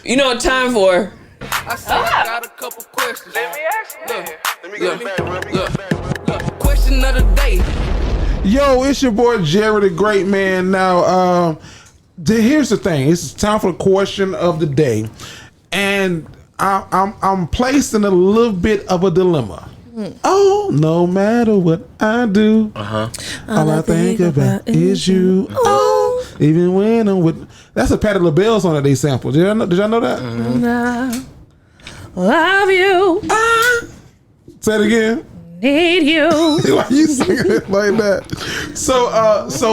You know what time for? I said I got a couple questions. Let me ask you. Look. Question of the day. Yo, it's your boy Jerry the Great Man. Now, here's the thing. It's time for the question of the day, and I'm placed in a little bit of a dilemma. Oh, no matter what I do, all I think about is you. Oh, even when I'm with. That's a Patti LaBelle song that they sampled. Did y'all know that? I love you. Say it again. Need you. Why you singing it like that? So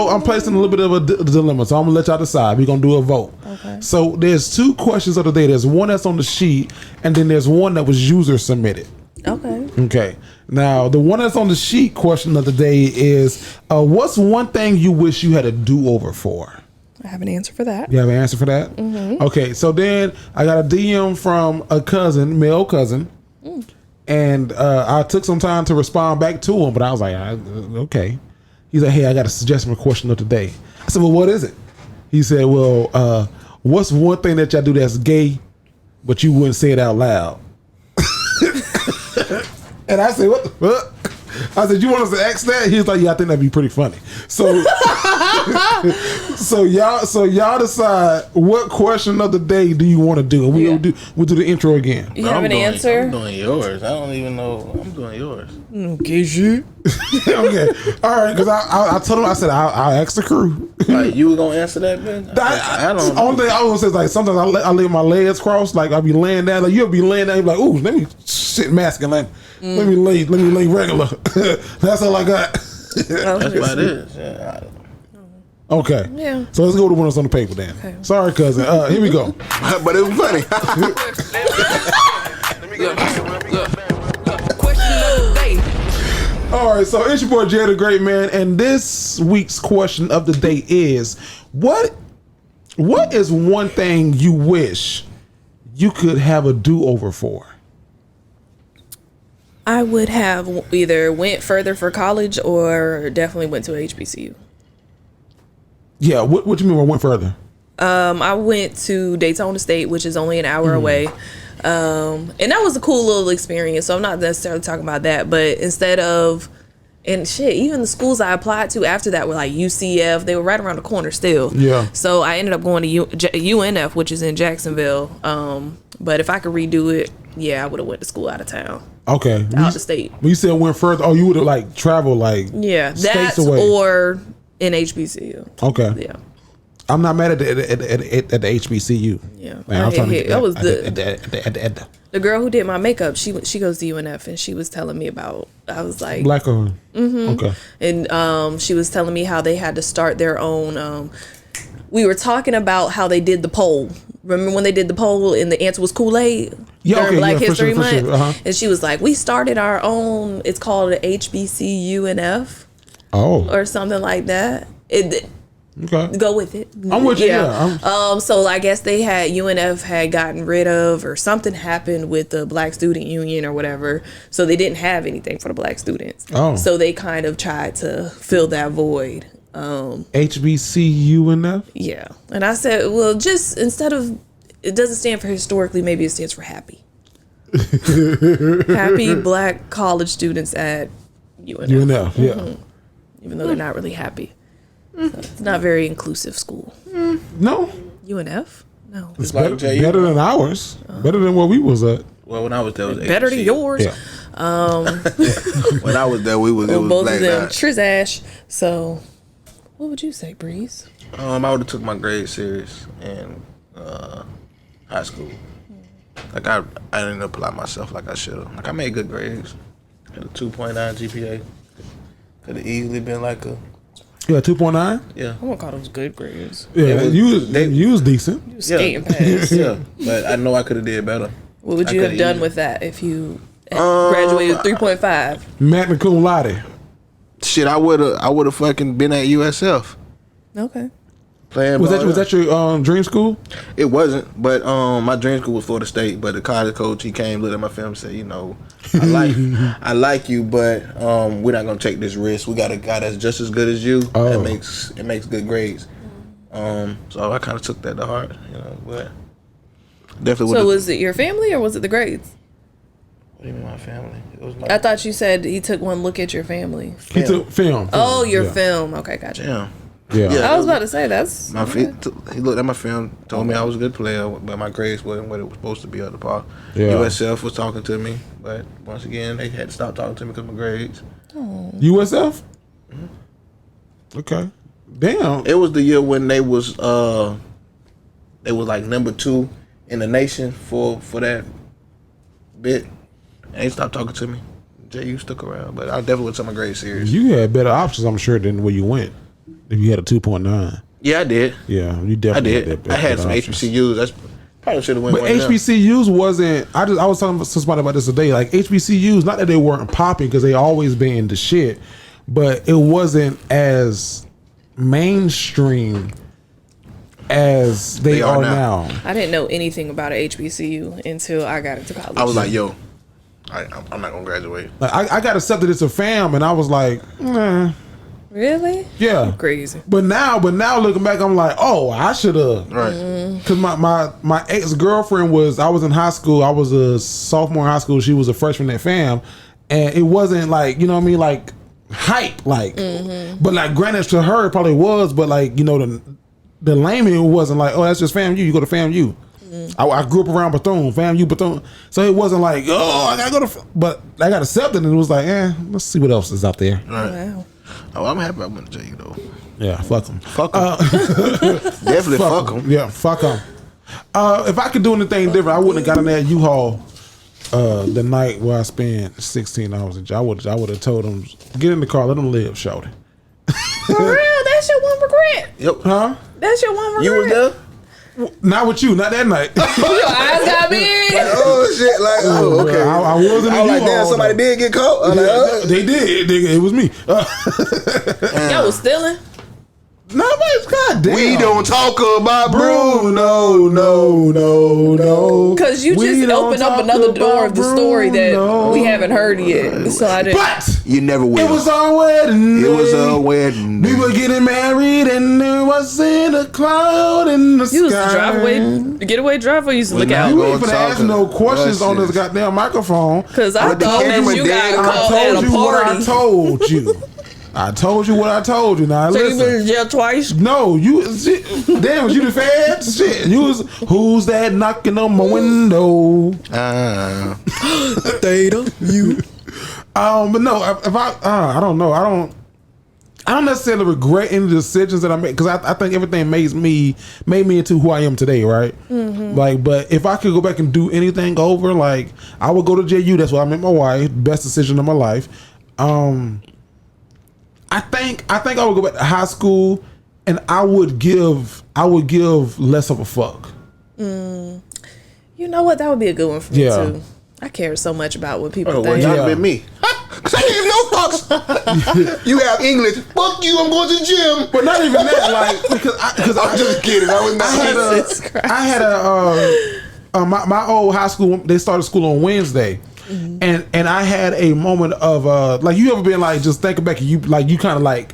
I'm placed in a little bit of a dilemma. So I'm gonna let y'all decide. We're gonna do a vote. Okay. So there's 2 questions of the day. There's one that's on the sheet, and then there's one that was user submitted. Okay. Now the one that's on the sheet question of the day is, what's one thing you wish you had a do-over for? I have an answer for that. You have an answer for that? Mm-hmm. Okay, so then I got a DM from a cousin, male cousin, and I took some time to respond back to him, but I was like, okay. He's like, hey, I got a suggestion for question of the day. I said, well, what is it? He said, well, what's one thing that y'all do that's gay, but you wouldn't say it out loud? And I said, what the fuck? I said, you want us to ask that? He was like, yeah, I think that'd be pretty funny. So, so y'all decide what question of the day do you want to do? We'll do the intro again. You have an answer? I'm doing yours. I don't even know. I'm doing yours. Okay, shit. Okay, all right. Because I told him, I said I'll ask the crew. Like, you were gonna answer that, man? I don't know. Only thing I was say is like sometimes I leave my legs crossed, like I'll be laying down. Like you'll be laying down, you'll be like, ooh, let me sit masculine. Let me lay regular. That's all I got. That's what it is. Yeah. Okay. Yeah. So let's go to one that's on the paper then. Okay. Sorry, cousin. Here we go. But it was funny. All right, so it's your boy Jay the Great Man, and this week's question of the day is: what is one thing you wish you could have a do-over for? I would have either went further for college or definitely went to HBCU. Yeah, what you mean by went further? I went to Daytona State, which is only an hour away. And that was a cool little experience. So I'm not necessarily talking about that, but instead of, and shit, even the schools I applied to after that were like UCF. They were right around the corner still. Yeah. So I ended up going to UNF, which is in Jacksonville. But if I could redo it, yeah, I would have went to school out of town. Okay. Out of state. When you said went further, you would have like traveled like states away. Or in HBCU. Okay. Yeah. I'm not mad at the HBCU. Yeah. Man, I'm trying to get that was the girl who did my makeup. She goes to UNF, and she was telling me about. I was like, black or okay. And she was telling me how they had to start their own. We were talking about how they did the poll. Remember when they did the poll and the answer was Kool-Aid during Black History Month? Sure. And she was like, we started our own. It's called an HBCUNF. Or something like that. Okay. Go with it. I'm with you. Yeah. So I guess they had UNF had gotten rid of, or something happened with the Black Student Union or whatever. So they didn't have anything for the Black students. So they kind of tried to fill that void. HBCUNF? Yeah. And I said, well, just instead of, it doesn't stand for historically, maybe it stands for happy. Happy Black college students at UNF. UNF, yeah. Even though they're not really happy. So it's not very inclusive school. No. UNF? No. It's better than ours. Better than where we was at. Well, when I was there, it was better than yours. Yeah. When I was there, it was both black of them out. Trizash. So, what would you say, Breeze? I would have took my grades serious in high school. Like I didn't apply myself like I should have. Like I made good grades. Had a 2.9 GPA. Could have easily been like a 2.9. Yeah. I'm gonna call those good grades. Yeah, you was decent. You was skating past. Yeah, but I know I could have did better. What would you have done with that if you graduated 3.5? Magna cum laude. Shit, I would have fucking been at USF. Okay. Playing was that your dream school? It wasn't, but my dream school was Florida State. But the college coach, he came, looked at my film, and said, I like you, but we're not gonna take this risk. We got a guy that's just as good as you. That makes good grades. So I kind of took that to heart, but definitely. So was it your family or was it the grades? What do you mean my family? It was I thought you said he took one look at your family. He took film. Oh, your film. Okay, gotcha. Yeah. I was about to say that's. He looked at my film, told me I was a good player, but my grades wasn't what it was supposed to be up to par. Yeah. USF was talking to me, but once again they had to stop talking to me because of my grades. USF? Mm-hmm. Okay. Damn. It was the year when they was like number 2 in the nation for that bit, and they stopped talking to me. Jay, you stuck around, but I definitely would take my grades serious. You had better options, I'm sure, than where you went. If you had a 2.9. Yeah, I did. Yeah, you definitely I had some HBCUs. That's probably should have went. But HBCUs wasn't. I was talking to somebody about this today. Like HBCUs, not that they weren't popping because they always been the shit, but it wasn't as mainstream as they are now. I didn't know anything about a HBCU until I got into college. I was like, yo, I'm not gonna graduate. Like, I got accepted as a fam, and I was like, nah. Really? Yeah. Crazy. But now looking back, I'm like, oh, I should have. Right. Because my ex-girlfriend I was in high school. I was a sophomore in high school. She was a freshman at fam. And it wasn't like, you know what I mean, like hype, like. But like, granted, to her, it probably was. But like, you know, the layman wasn't like, oh, that's just FAMU. You go to FAMU. I grew up around Bethune, FAMU, Bethune. So it wasn't like, oh, I gotta go to. But I got accepted, and it was like, let's see what else is out there. Right. Wow. Oh, I'm happy I went to JU though. Yeah, fuck them. Fuck them. Definitely fuck them. Yeah, fuck them. If I could do anything different, I wouldn't have got in that U-Haul the night where I spent 16 hours in jail. I would have told them, get in the car, let them live, shorty. For real? That's your one regret? Yep. Huh? That's your one regret? You was there? Not with you, not that night. Your eyes got big. Like, oh shit! Like, oh, okay. I wasn't. I was like, damn, somebody did get caught. I was like, oh. They did. It was me. Y'all was stealing? Nobody's goddamn. We don't talk about bro. No. Because you just opened up another door of the story that we haven't heard yet. So I didn't. But you never will. It was our wedding. It was a wedding. We were getting married, and there was in a cloud in the sky. You was the getaway driver. You used to look out. You ain't finna ask no questions on this goddamn microphone. Because I thought that you got caught at a party. I told you. I told you what I told you. Now So listen. you been in jail twice? No, damn, was you the feds? Shit, you was. Who's that knocking on my window? Data, you. But no, if I don't know. I don't necessarily regret any decisions that I made because I think everything made me into who I am today, right? Like, but if I could go back and do anything over, like I would go to JU. That's why I met my wife. Best decision of my life. I think I would go back to high school, and I would give less of a fuck. You know what? That would be a good one for me too. I care so much about what people think. Well, y'all been me. Cause I give no fucks. You have English. Fuck you. I'm going to the gym. But not even that. Like because I'm just kidding. I was not. I had my old high school. They started school on Wednesday. And I had a moment of like you ever been like just thinking back and you kind of like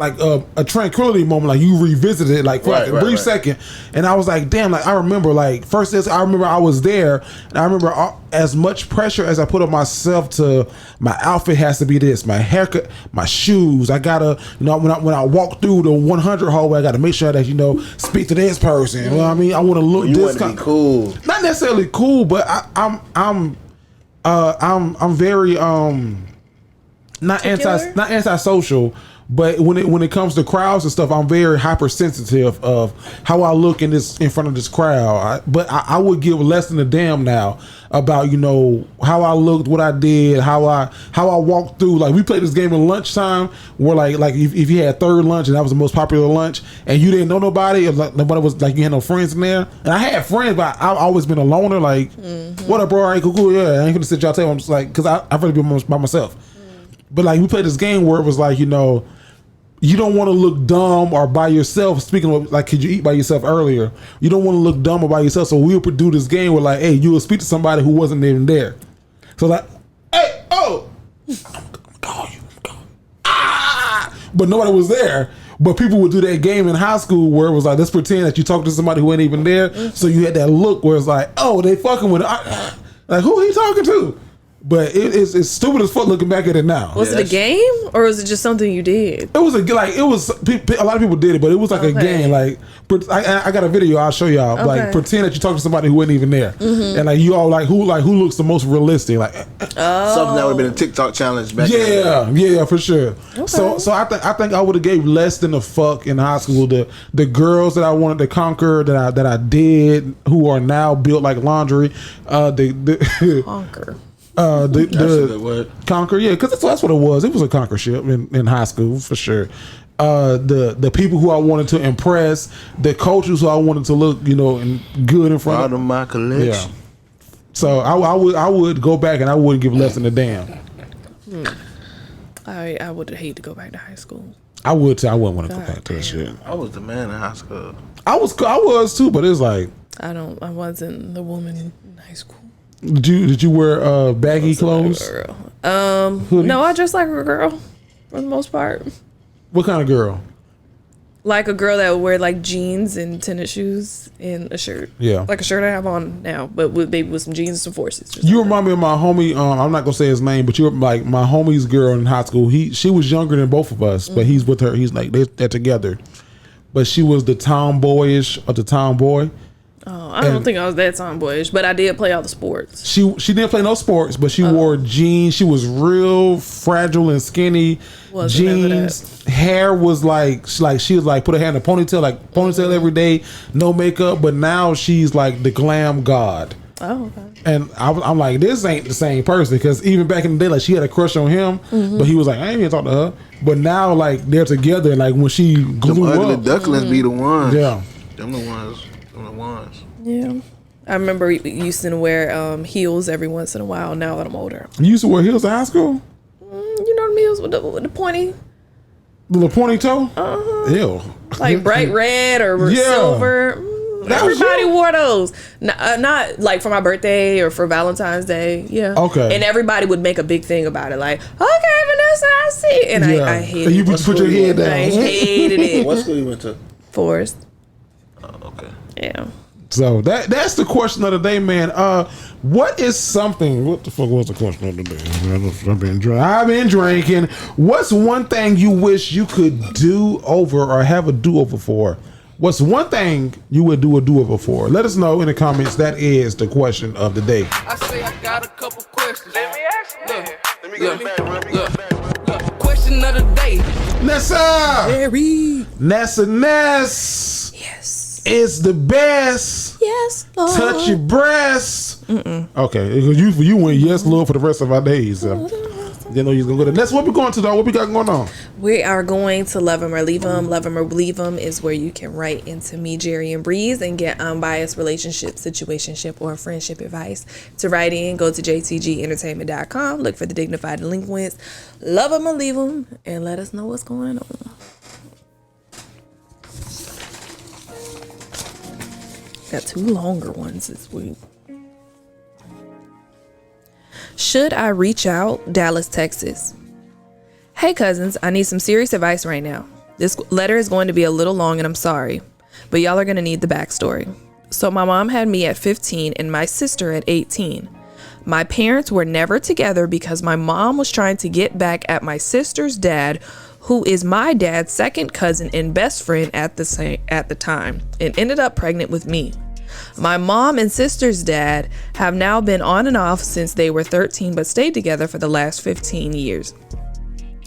a tranquility moment, like you revisited it like for a brief second, and I was like, damn, like I remember like first I remember I was there, and I remember as much pressure as I put on myself to my outfit has to be this, my haircut, my shoes, I gotta, you know, when I walk through the 100 hallway, I gotta make sure that, you know, speak to this person, you know what I mean, I want to look this kind, cool, not necessarily cool, but I'm very not antisocial, but when it comes to crowds and stuff, I'm very hypersensitive of how I look in front of this crowd. But I would give less than a damn now about, you know, how I looked, what I did, how I walked through. Like we played this game at lunchtime where like if you had third lunch and that was the most popular lunch and you didn't know nobody, or like, nobody was like, you had no friends in there. And I had friends, but I've always been a loner. Like, what up, bro? All right, cool, yeah. I ain't gonna sit y'all tell. I'm just like, because I've really been by myself. But like we played this game where it was like, you know, you don't want to look dumb or by yourself. Speaking of like, could you eat by yourself earlier? You don't want to look dumb or by yourself. So we would do this game where like, hey, you would speak to somebody who wasn't even there. So like, hey, oh, I'm gonna call you. But nobody was there. But people would do that game in high school where it was like, let's pretend that you talk to somebody who ain't even there. So you had that look where it's like, oh, they fucking with like, who are you talking to? But it's stupid as fuck looking back at it now. Was it a game or was it just something you did? It was a lot of people did it, but it was like a game. Like I got a video I'll show y'all. Okay. Like pretend that you talk to somebody who wasn't even there, and like you all like who looks the most realistic. Like something that would have been a TikTok challenge back. Yeah, for sure. Okay. So I think I would have gave less than a fuck in high school. The girls that I wanted to conquer that I did, who are now built like laundry. Conquer. The conquer, yeah, because that's what it was. It was a conquer ship in high school for sure. The people who I wanted to impress, the coaches who I wanted to look, you know, good in front of my collection. Yeah. So I would go back and I wouldn't give less than a damn. I would hate to go back to high school. I would too. I wouldn't want to go back to that shit. I was the man in high school. I was too, but it's like I wasn't the woman in high school. Did you wear baggy clothes? No, I dressed like a girl for the most part. What kind of girl? Like a girl that would wear like jeans and tennis shoes and a shirt. Yeah. Like a shirt I have on now, but with some jeans and some forces. You remind me of my homie, I'm not gonna say his name, but you're like my homie's girl in high school. She was younger than both of us, but he's with her. He's like they're together. But she was the tomboyish or the tomboy. Oh, I don't think I was that tomboyish, but I did play all the sports. She didn't play no sports, but she wore jeans. She was real fragile and skinny. Jeans. Hair was like she was like put her hair in a ponytail, every day, no makeup. But now she's like the glam god. Oh, okay. And I'm like, this ain't the same person, because even back in the day, like she had a crush on him, but he was like, I ain't even talk to her. But now like they're together, and like when she grew up, ugly ducklings be the ones. Yeah, them the ones. Yeah. I remember used to wear heels every once in a while. Now that I'm older, you used to wear heels in high school. You know the heels with the pointy, the pointy toe. Ew. Like bright red or silver. Everybody wore those. Not like for my birthday or for Valentine's Day. Yeah. Okay. And everybody would make a big thing about it. Like, okay, Vanessa, I see. And I hated it. You put your head down. I hated it. What school you went to? Forest. Oh, okay. Yeah. So that's the question of the day, man. What is something? What the fuck was the question of the day? I've been drinking. What's one thing you wish you could do over or have a do over for? What's one thing you would do a do over for? Let us know in the comments. That is the question of the day. I say I got a couple questions. Let me ask you. Let me get back. Question of the day. Nessa. Very. Ness. Yes. It's the best. Yes, Lord. Touch your breasts. Okay, you went yes, Lord, for the rest of our days. Didn't know you was gonna go there. That's what we're going to, though. What we got going on? We are going to Love 'Em or Leave 'Em. Love 'Em or Leave 'Em is where you can write into me, Jerry, and Breeze and get unbiased relationship, situationship, or friendship advice. To write in, go to jtgentertainment.com. Look for the Dignified Delinquents. Love 'Em or Leave 'Em, and let us know what's going on. Got two longer ones this week. Should I reach out? Dallas, Texas. Hey cousins, I need some serious advice right now. This letter is going to be a little long and I'm sorry, but y'all are going to need the backstory. So my mom had me at 15 and my sister at 18. My parents were never together because my mom was trying to get back at my sister's dad, who is my dad's second cousin and best friend at the time, and ended up pregnant with me. My mom and sister's dad have now been on and off since they were 13, but stayed together for the last 15 years.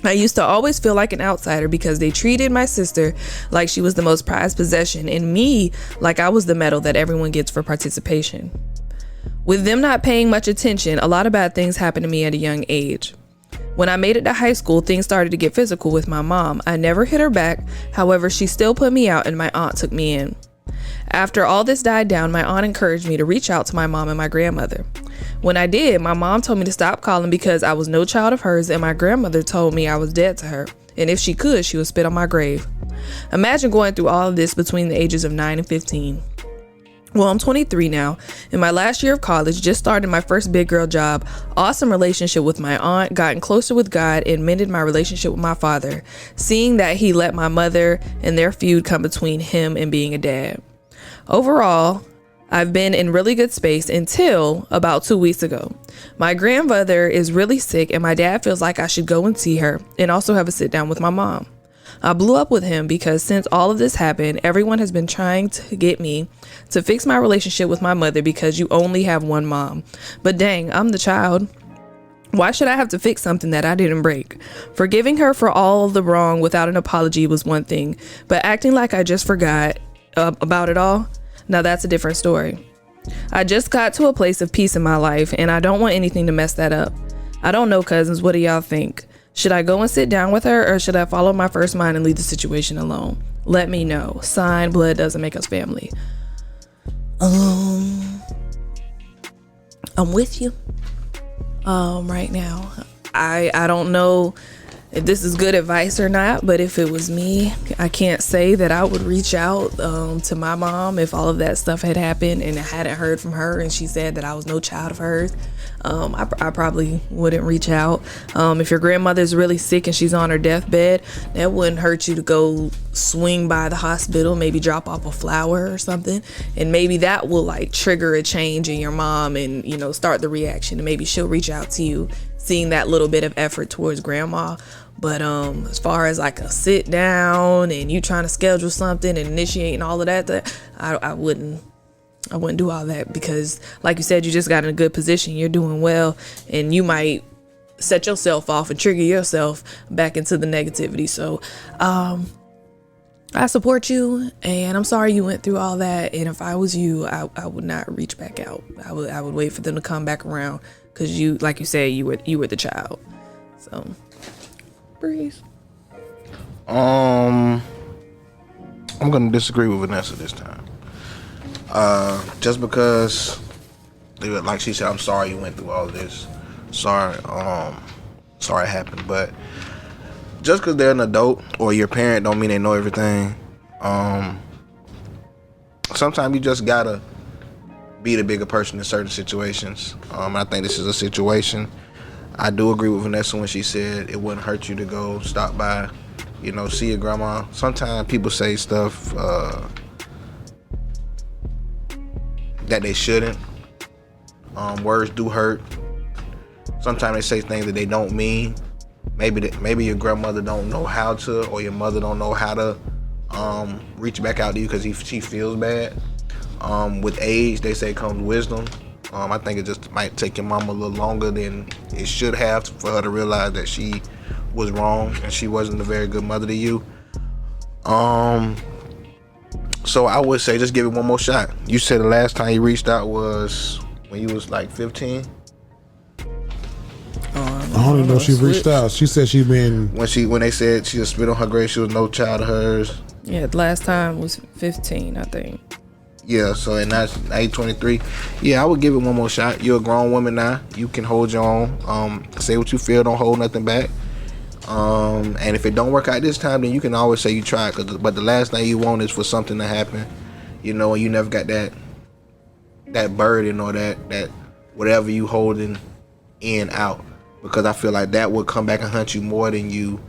I used to always feel like an outsider because they treated my sister like she was the most prized possession and me like I was the medal that everyone gets for participation. With them not paying much attention, a lot of bad things happened to me at a young age. When I made it to high school, things started to get physical with my mom. I never hit her back. However, she still put me out and my aunt took me in. After all this died down, my aunt encouraged me to reach out to my mom and my grandmother. When I did, my mom told me to stop calling because I was no child of hers, and my grandmother told me I was dead to her, and if she could, she would spit on my grave. Imagine going through all of this between the ages of 9 and 15. Well, I'm 23 now. In my last year of college, just started my first big girl job, awesome relationship with my aunt, gotten closer with God, and mended my relationship with my father, seeing that he let my mother and their feud come between him and being a dad. Overall, I've been in really good space until about 2 weeks ago. My grandmother is really sick and my dad feels like I should go and see her and also have a sit down with my mom. I blew up with him because since all of this happened, everyone has been trying to get me to fix my relationship with my mother because you only have one mom. But dang, I'm the child. Why should I have to fix something that I didn't break? Forgiving her for all of the wrong without an apology was one thing, but acting like I just forgot about it all, now that's a different story. I just got to a place of peace in my life and I don't want anything to mess that up. I don't know, cousins, what do y'all think? Should I go and sit down with her or should I follow my first mind and leave the situation alone? Let me know. Sign, blood doesn't make us family. I'm with you right now. I don't know if this is good advice or not, but if it was me, I can't say that I would reach out to my mom if all of that stuff had happened and I hadn't heard from her and she said that I was no child of hers. I probably wouldn't reach out. If your grandmother's really sick and she's on her deathbed, that wouldn't hurt you to go swing by the hospital, maybe drop off a flower or something, and maybe that will like trigger a change in your mom and, you know, start the reaction, and maybe she'll reach out to you, seeing that little bit of effort towards grandma. But as far as like a sit down and you trying to schedule something and initiating all of that, I wouldn't do all that, because like you said, you just got in a good position, you're doing well, and you might set yourself off and trigger yourself back into the negativity. So I support you, and I'm sorry you went through all that, and if I was you, I would not reach back out. I would wait for them to come back around, because you, like you said, you were the child. So Breeze. I'm gonna disagree with Vanessa this time. Just because, like she said, I'm sorry you went through all of this. Sorry it happened. But just because they're an adult or your parent don't mean they know everything. Sometimes you just gotta be the bigger person in certain situations. I think this is a situation. I do agree with Vanessa when she said it wouldn't hurt you to go stop by, you know, see your grandma. Sometimes people say stuff that they shouldn't. Words do hurt. Sometimes they say things that they don't mean. Maybe your grandmother don't know how to, or your mother don't know how to reach back out to you because she feels bad. With age, they say comes wisdom. I think it just might take your mom a little longer than it should have for her to realize that she was wrong and she wasn't a very good mother to you. So I would say just give it one more shot. You said the last time you reached out was when you was like 15? I don't even know if she reached out. She said she been... When they said she was spit on her grave, she was no child of hers. Yeah, the last time was 15, I think. Yeah, so and that's age 23. Yeah, I would give it one more shot. You're a grown woman now. You can hold your own. Say what you feel. Don't hold nothing back. And if it don't work out this time, then you can always say you tried. But the last thing you want is for something to happen, you know, and you never got that burden or that whatever you holding in out. Because I feel like that would come back and hunt you more than you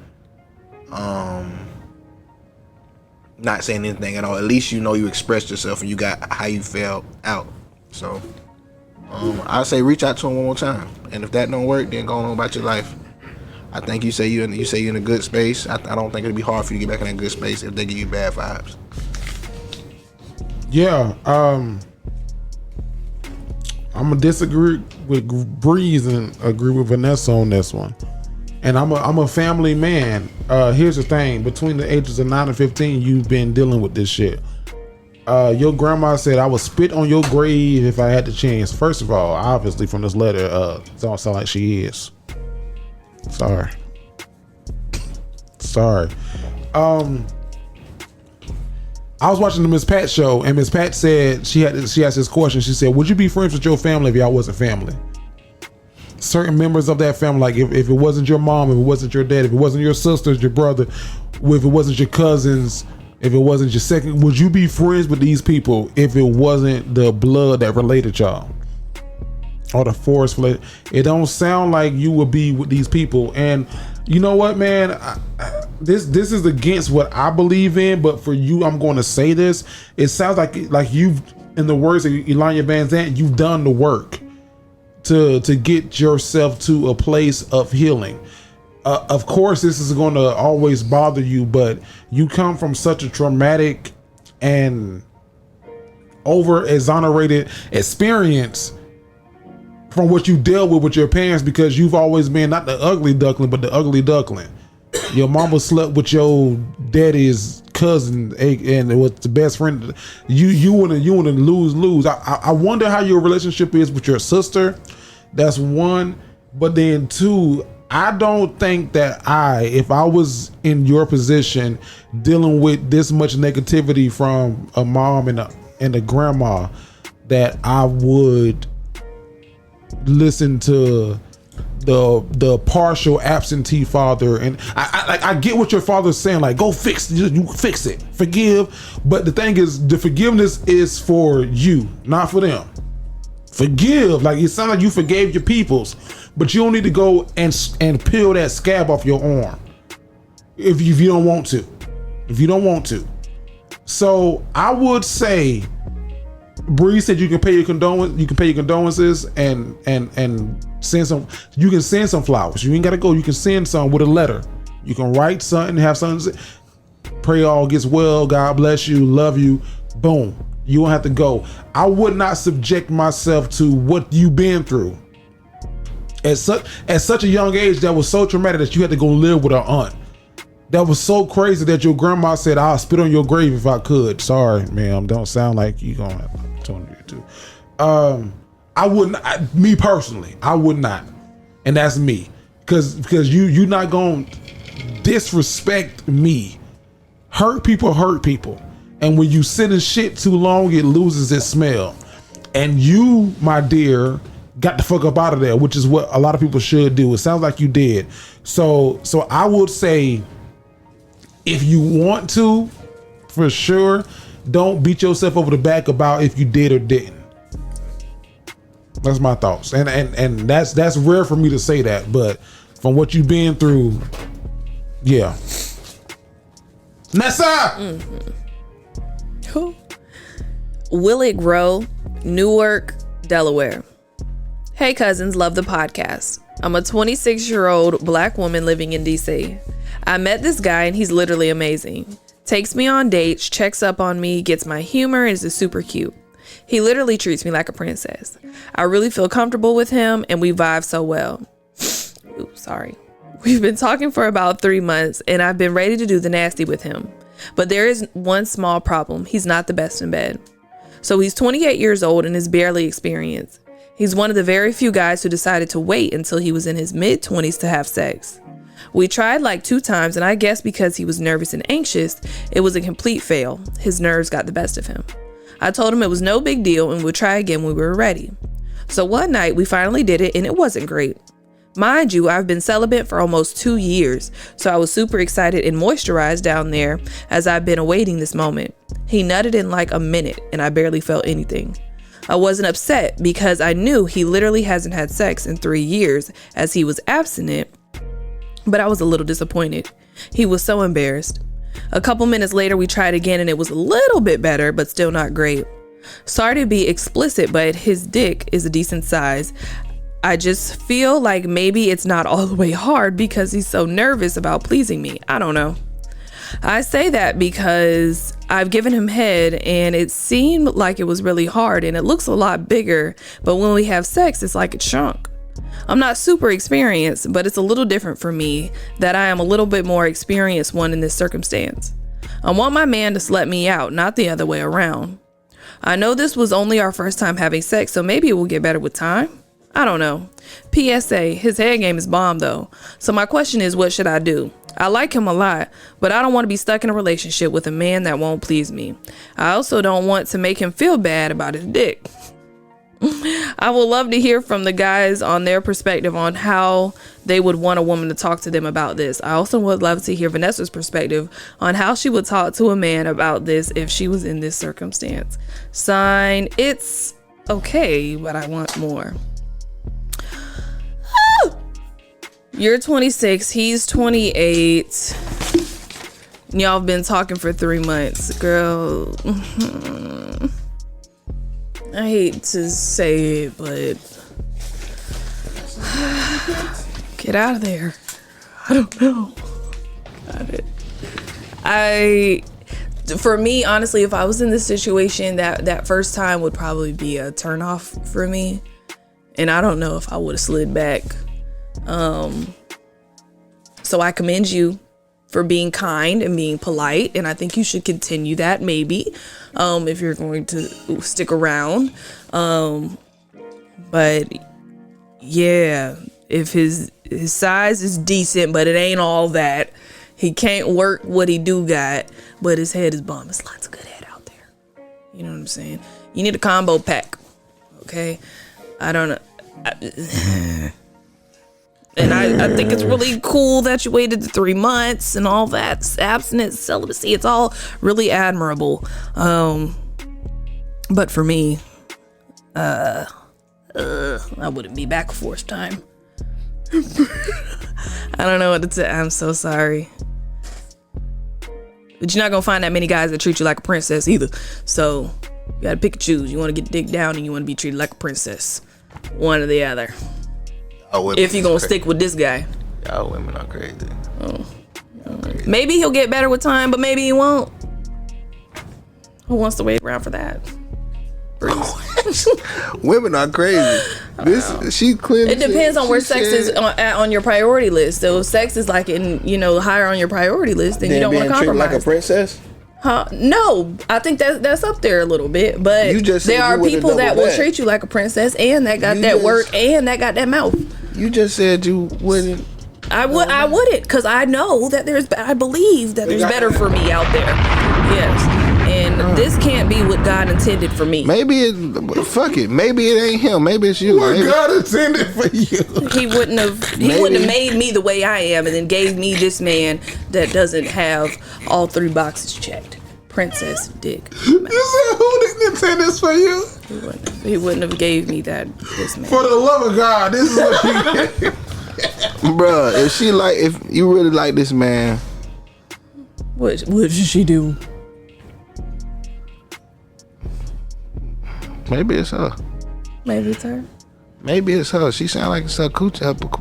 not saying anything at all. At least you know you expressed yourself and you got how you felt out. So I say reach out to him one more time. And if that don't work, then go on about your life. I think you say you're in a good space. I don't think it'd be hard for you to get back in that good space if they give you bad vibes. Yeah, I'm gonna disagree with Breeze and agree with Vanessa on this one. And I'm a family man. Here's the thing: between the ages of 9 and 15, you've been dealing with this shit. Your grandma said I would spit on your grave if I had the chance. First of all, obviously from this letter, it don't sound like she is. Sorry. I was watching the Miss Pat show, and Miss Pat said she asked this question. She said, "Would you be friends with your family if y'all wasn't family?" Certain members of that family, like if it wasn't your mom, if it wasn't your dad, if it wasn't your sisters, your brother, if it wasn't your cousins, if it wasn't your second, would you be friends with these people if it wasn't the blood that related y'all? Or the force related? It don't sound like you would be with these people. And you know what, man? This is against what I believe in, but for you, I'm going to say this. It sounds like you've, in the words of Elanya Van Zandt, you've done the work to get yourself to a place of healing. Of course, this is going to always bother you, but you come from such a traumatic and over exonerated experience from what you dealt with your parents, because you've always been not the ugly duckling, but the ugly duckling. Your mama slept with your daddy's cousin and was the best friend. You want to lose. I wonder how your relationship is with your sister. That's one. But then two, I don't think that if I was in your position dealing with this much negativity from a mom and a grandma, that I would listen to the partial absentee father. And I get what your father's saying, like, go fix it, forgive. But the thing is, the forgiveness is for you, not for them. Forgive, like, it sounds like you forgave your peoples, but you don't need to go and peel that scab off your arm if you don't want to. If you don't want to. So I would say, Bree said you can pay your condolences and send some. You can send some flowers. You ain't gotta go. You can send some with a letter. You can write something, have something. Pray all gets well. God bless you. Love you. Boom. You don't have to go. I would not subject myself to what you've been through at such a young age. That was so traumatic that you had to go live with her aunt. That was so crazy that your grandma said, "I'll spit on your grave if I could." Sorry, ma'am. Don't sound like you gonna have to. I wouldn't. Me personally, I would not, and that's me, because you not gonna disrespect me. Hurt people, and when you sit in shit too long, it loses its smell. And you, my dear, got the fuck up out of there, which is what a lot of people should do. It sounds like you did. So I would say, if you want to, for sure, don't beat yourself over the back about if you did or didn't. That's my thoughts. And that's rare for me to say that, but from what you've been through, yeah. Vanessa! Mm-hmm. Who? Will It Grow, Newark, Delaware. Hey cousins, love the podcast. I'm a 26-year-old black woman living in DC. I met this guy and he's literally amazing. Takes me on dates, checks up on me, gets my humor, and is super cute. He literally treats me like a princess. I really feel comfortable with him and we vibe so well. Oops, sorry. We've been talking for about 3 months and I've been ready to do the nasty with him. But there is one small problem. He's not the best in bed. So he's 28 years old and is barely experienced. He's one of the very few guys who decided to wait until he was in his mid-20s to have sex. We tried like 2 times, and I guess because he was nervous and anxious, it was a complete fail. His nerves got the best of him. I told him it was no big deal and we'd try again when we were ready. So one night we finally did it and it wasn't great. Mind you, I've been celibate for almost 2 years, so I was super excited and moisturized down there as I've been awaiting this moment. He nutted in like a minute and I barely felt anything. I wasn't upset because I knew he literally hasn't had sex in 3 years as he was abstinent, but I was a little disappointed. He was so embarrassed. A couple minutes later, we tried again and it was a little bit better, but still not great. Sorry to be explicit, but his dick is a decent size. I just feel like maybe it's not all the way hard because he's so nervous about pleasing me. I don't know. I say that because I've given him head and it seemed like it was really hard and it looks a lot bigger, but when we have sex, it's like it shrunk. I'm not super experienced, but it's a little different for me that I am a little bit more experienced one in this circumstance. I want my man to slut me out, not the other way around. I know this was only our first time having sex, so maybe it will get better with time. I don't know. PSA, his head game is bomb though. So my question is, what should I do? I like him a lot, but I don't want to be stuck in a relationship with a man that won't please me. I also don't want to make him feel bad about his dick. I would love to hear from the guys on their perspective on how they would want a woman to talk to them about this. I also would love to hear Vanessa's perspective on how she would talk to a man about this if she was in this circumstance. Sign, it's okay, but I want more. You're 26, he's 28. Y'all have been talking for 3 months. Girl, I hate to say it, but get out of there. I don't know. For me, honestly, if I was in this situation, that first time would probably be a turnoff for me. And I don't know if I would have slid back. So I commend you for being kind and being polite, and I think you should continue that maybe if you're going to stick around. But yeah, if his size is decent but it ain't all that, he can't work what he do got, but his head is bomb. There's lots of good head out there, you know what I'm saying? You need a combo pack. Okay, I don't know. And I think it's really cool that you waited 3 months and all that. Abstinence, celibacy, it's all really admirable. But for me, I wouldn't be back fourth time. I don't know what to say. I'm so sorry. But you're not gonna find that many guys that treat you like a princess either. So you gotta pick and choose. You wanna get dick down and you wanna be treated like a princess. One or the other. If you're gonna stick with this guy. Y'all women are crazy. Crazy. Maybe he'll get better with time, but maybe he won't. Who wants to wait around for that? Women are crazy. She clearly. It depends on where sex is on your priority list. So if sex is like higher on your priority list, then you don't want to compromise. Like a princess? Huh? No, I think that's up there a little bit. But there are people that will treat you like a princess and that got that work and that got that mouth. You just said you wouldn't. I wouldn't, because I know that I believe that there's better for me out there. Yes. And this can't be what God intended for me. Maybe fuck it. Maybe it ain't him. Maybe it's you. What God intended for you. He wouldn't have made me the way I am and then gave me this man that doesn't have all 3 boxes checked. Princess dick. You said who didn't intend this for you? He wouldn't have gave me this man. For the love of God, this is what he Bruh, if you really like this man, what should she do? Maybe it's her. Maybe it's her. Maybe it's her. She sound like her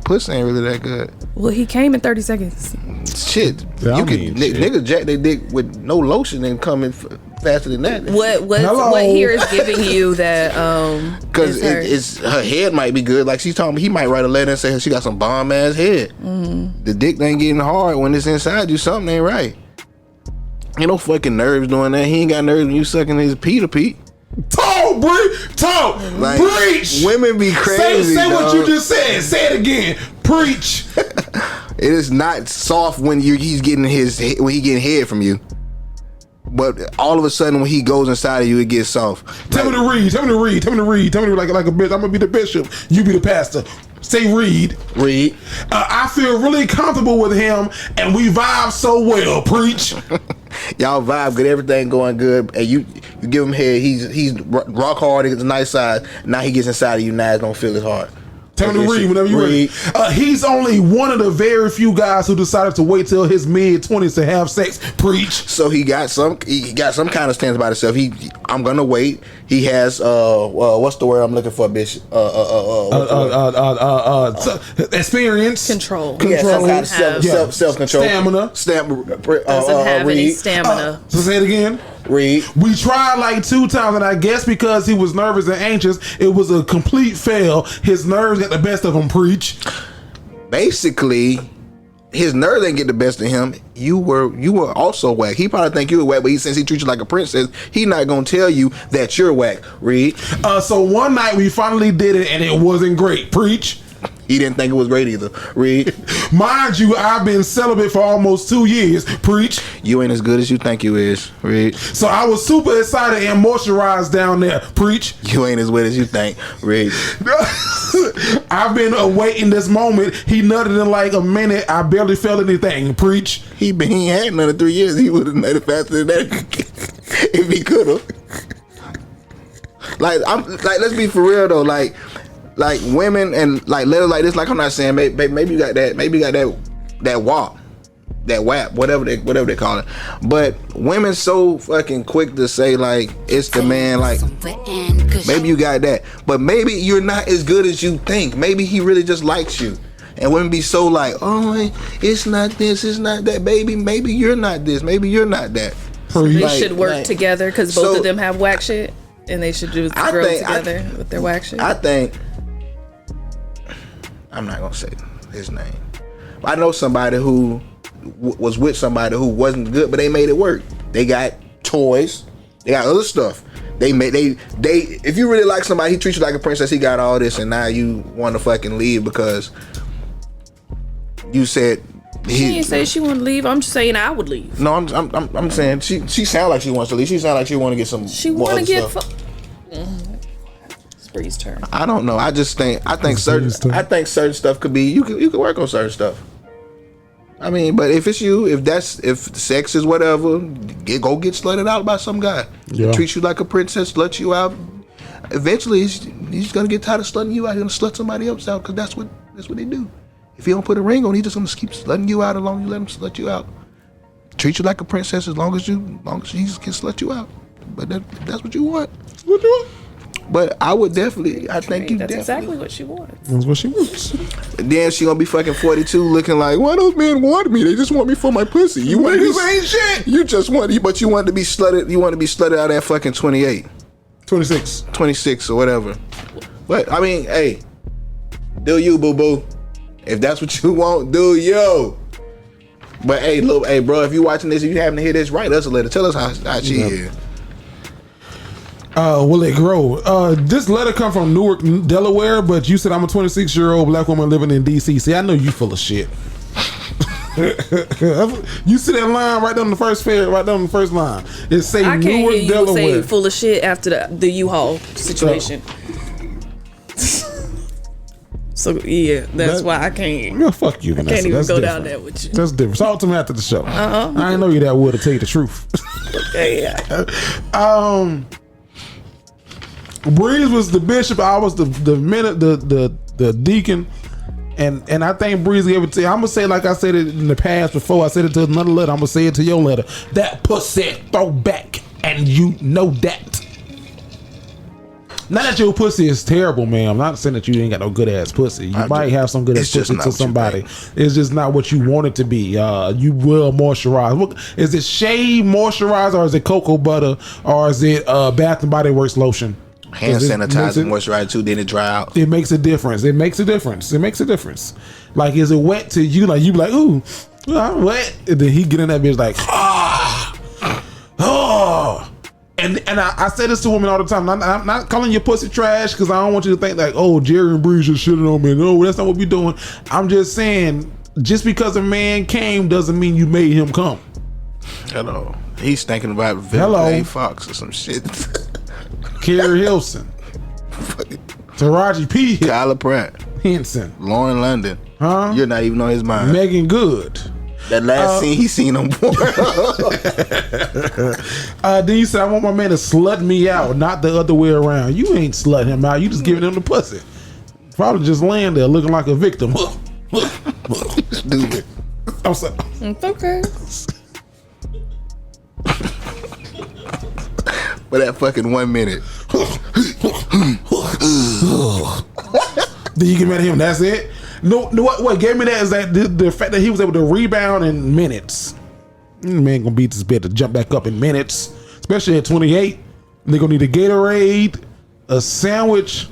pussy ain't really that good. Well, he came in 30 seconds. Shit. Niggas jack their dick with no lotion and come in faster than that. What here is giving you that because it's her head might be good. Like she's talking, he might write a letter and say she got some bomb ass head. Mm-hmm. The dick ain't getting hard when it's inside you. Something ain't right. Ain't no fucking nerves doing that. He ain't got nerves when you sucking his Pete. Talk, like, preach. Women be crazy. Say what you just said. Say it again. Preach. It is not soft when he's getting getting head from you, but all of a sudden when he goes inside of you, it gets soft. Tell me to read like a bitch. I'm gonna be the bishop. You be the pastor. Say read. I feel really comfortable with him, and we vibe so well. Preach. Y'all vibe good, everything going good, and you give him head. He's rock hard. It's a nice size. Now he gets inside of you. Now it don't feel as hard. Tell me to read whenever you're ready. He's only one of the very few guys who decided to wait till his mid-20s to have sex. Preach. So he got some kind of stance about himself. I'm gonna wait. He has what's the word I'm looking for, bitch? Experience. Control. Self-control. Stamina. Doesn't have any stamina. So say it again. Read. We tried like 2 times, and I guess because he was nervous and anxious, it was a complete fail. His nerves got the best of him. Preach. Basically, his nerves didn't get the best of him. You were also whack. He probably think you were whack, but since he treats you like a princess, he not gonna tell you that you're whack. Read. So one night we finally did it, and it wasn't great. Preach. He didn't think it was great either. Read. Mind you, I've been celibate for almost 2 years. Preach. You ain't as good as you think you is. Read. So I was super excited and moisturized down there. Preach. You ain't as wet as you think. Read. I've been awaiting this moment. He nutted in like a minute. I barely felt anything. Preach. He had none in 3 years. He would have nutted faster than that if he could have. Let's be for real though. Like women and like letters like this, like I'm not saying maybe you got that WAP, whatever they call it. But women so fucking quick to say like it's the man, like maybe you got that, but maybe you're not as good as you think. Maybe he really just likes you. And women be so like, oh, it's not this, it's not that, baby. Maybe you're not this, maybe you're not that. So they should work together because both of them have whack shit, and they should do grow together with their whack shit. I think. I'm not gonna say his name. I know somebody who was with somebody who wasn't good, but they made it work. They got toys, they got other stuff. They if you really like somebody, he treats you like a princess. He got all this, and now you want to fucking leave because you said she didn't say she wanted to leave. I'm just saying I would leave. No, I'm saying she sound like she wants to leave. She sound like she want to get some. She want to get. Bree's turn. I don't know. I think certain stuff could be you could work on certain stuff. I mean, but if it's you, if sex is whatever, go get slutted out by some guy. Yeah. Treat you like a princess, slut you out. Eventually, he's gonna get tired of slutting you out. He's gonna slut somebody else out because that's what they do. If he don't put a ring on, he's just gonna keep slutting you out as long as you let him slut you out. Treat you like a princess as long as he just can slut you out. But that's what you want. What you want? But I would definitely. That's exactly what she wants. That's what she wants. Then she gonna be fucking 42, looking like, why those men want me? They just want me for my pussy. You want this ain't shit. You just want, but you want to be slutted. You want to be slutted out at fucking 28, 26 or whatever. But I mean, hey, do you, boo boo? If that's what you want, do you? But hey, look, hey, bro, if you watching this, if you happen to hear this, write us a letter. Tell us how she is. Will it grow? This letter come from Newark, Delaware, but you said I'm a 26-year-old black woman living in DC. See, I know you full of shit. You see that line right down the first line. It say I can't Newark, hear you Delaware. say full of shit after the U-Haul situation. So yeah, that's why I can't. Yeah, fuck you, Vanessa. I can't even That's go different. down there with you. That's different. Talk to me after the show. I ain't know you that would to tell you the truth. Okay, yeah. Breeze was the bishop. I was the deacon, and I think Breeze gave it to you. I'm gonna say like I said it in the past before. I said it to another letter. I'm gonna say it to your letter. That pussy throw back, and you know that. Not that your pussy is terrible, man. I'm not saying that you ain't got no good ass pussy. You might have some good ass pussy to somebody. It's just not what you want it to be. You will moisturize. Look, is it shea moisturizer, or is it cocoa butter, or is it Bath and Body Works lotion? Hand sanitizer, moisturizer too, then it dry out. It makes a difference. It makes a difference. Like, is it wet to you? Like, you be like, ooh, I'm wet. And then he get in that bitch like, oh. And I say this to women all the time. I'm not calling your pussy trash because I don't want you to think like, oh, Jerry and Bree just shitting on me. No, that's not what we doing. I'm just saying, just because a man came doesn't mean you made him come. Hello. He's thinking about Vivica Fox or some shit. Carrie Hilson. Taraji P. Kyla Pratt. Henson. Lauren London. Huh? You're not even on his mind. Megan Good. That last scene he seen on board. Then you said, I want my man to slut me out, not the other way around. You ain't slutting him out. You just giving him the pussy. Probably just laying there looking like a victim. Stupid. I'm sorry. It's okay. For that fucking 1 minute. Then you get mad at him. That's it. No, what gave me that is that the fact that he was able to rebound in minutes. Man gonna beat this bit to jump back up in minutes, especially at 28. They're gonna need a Gatorade, a sandwich,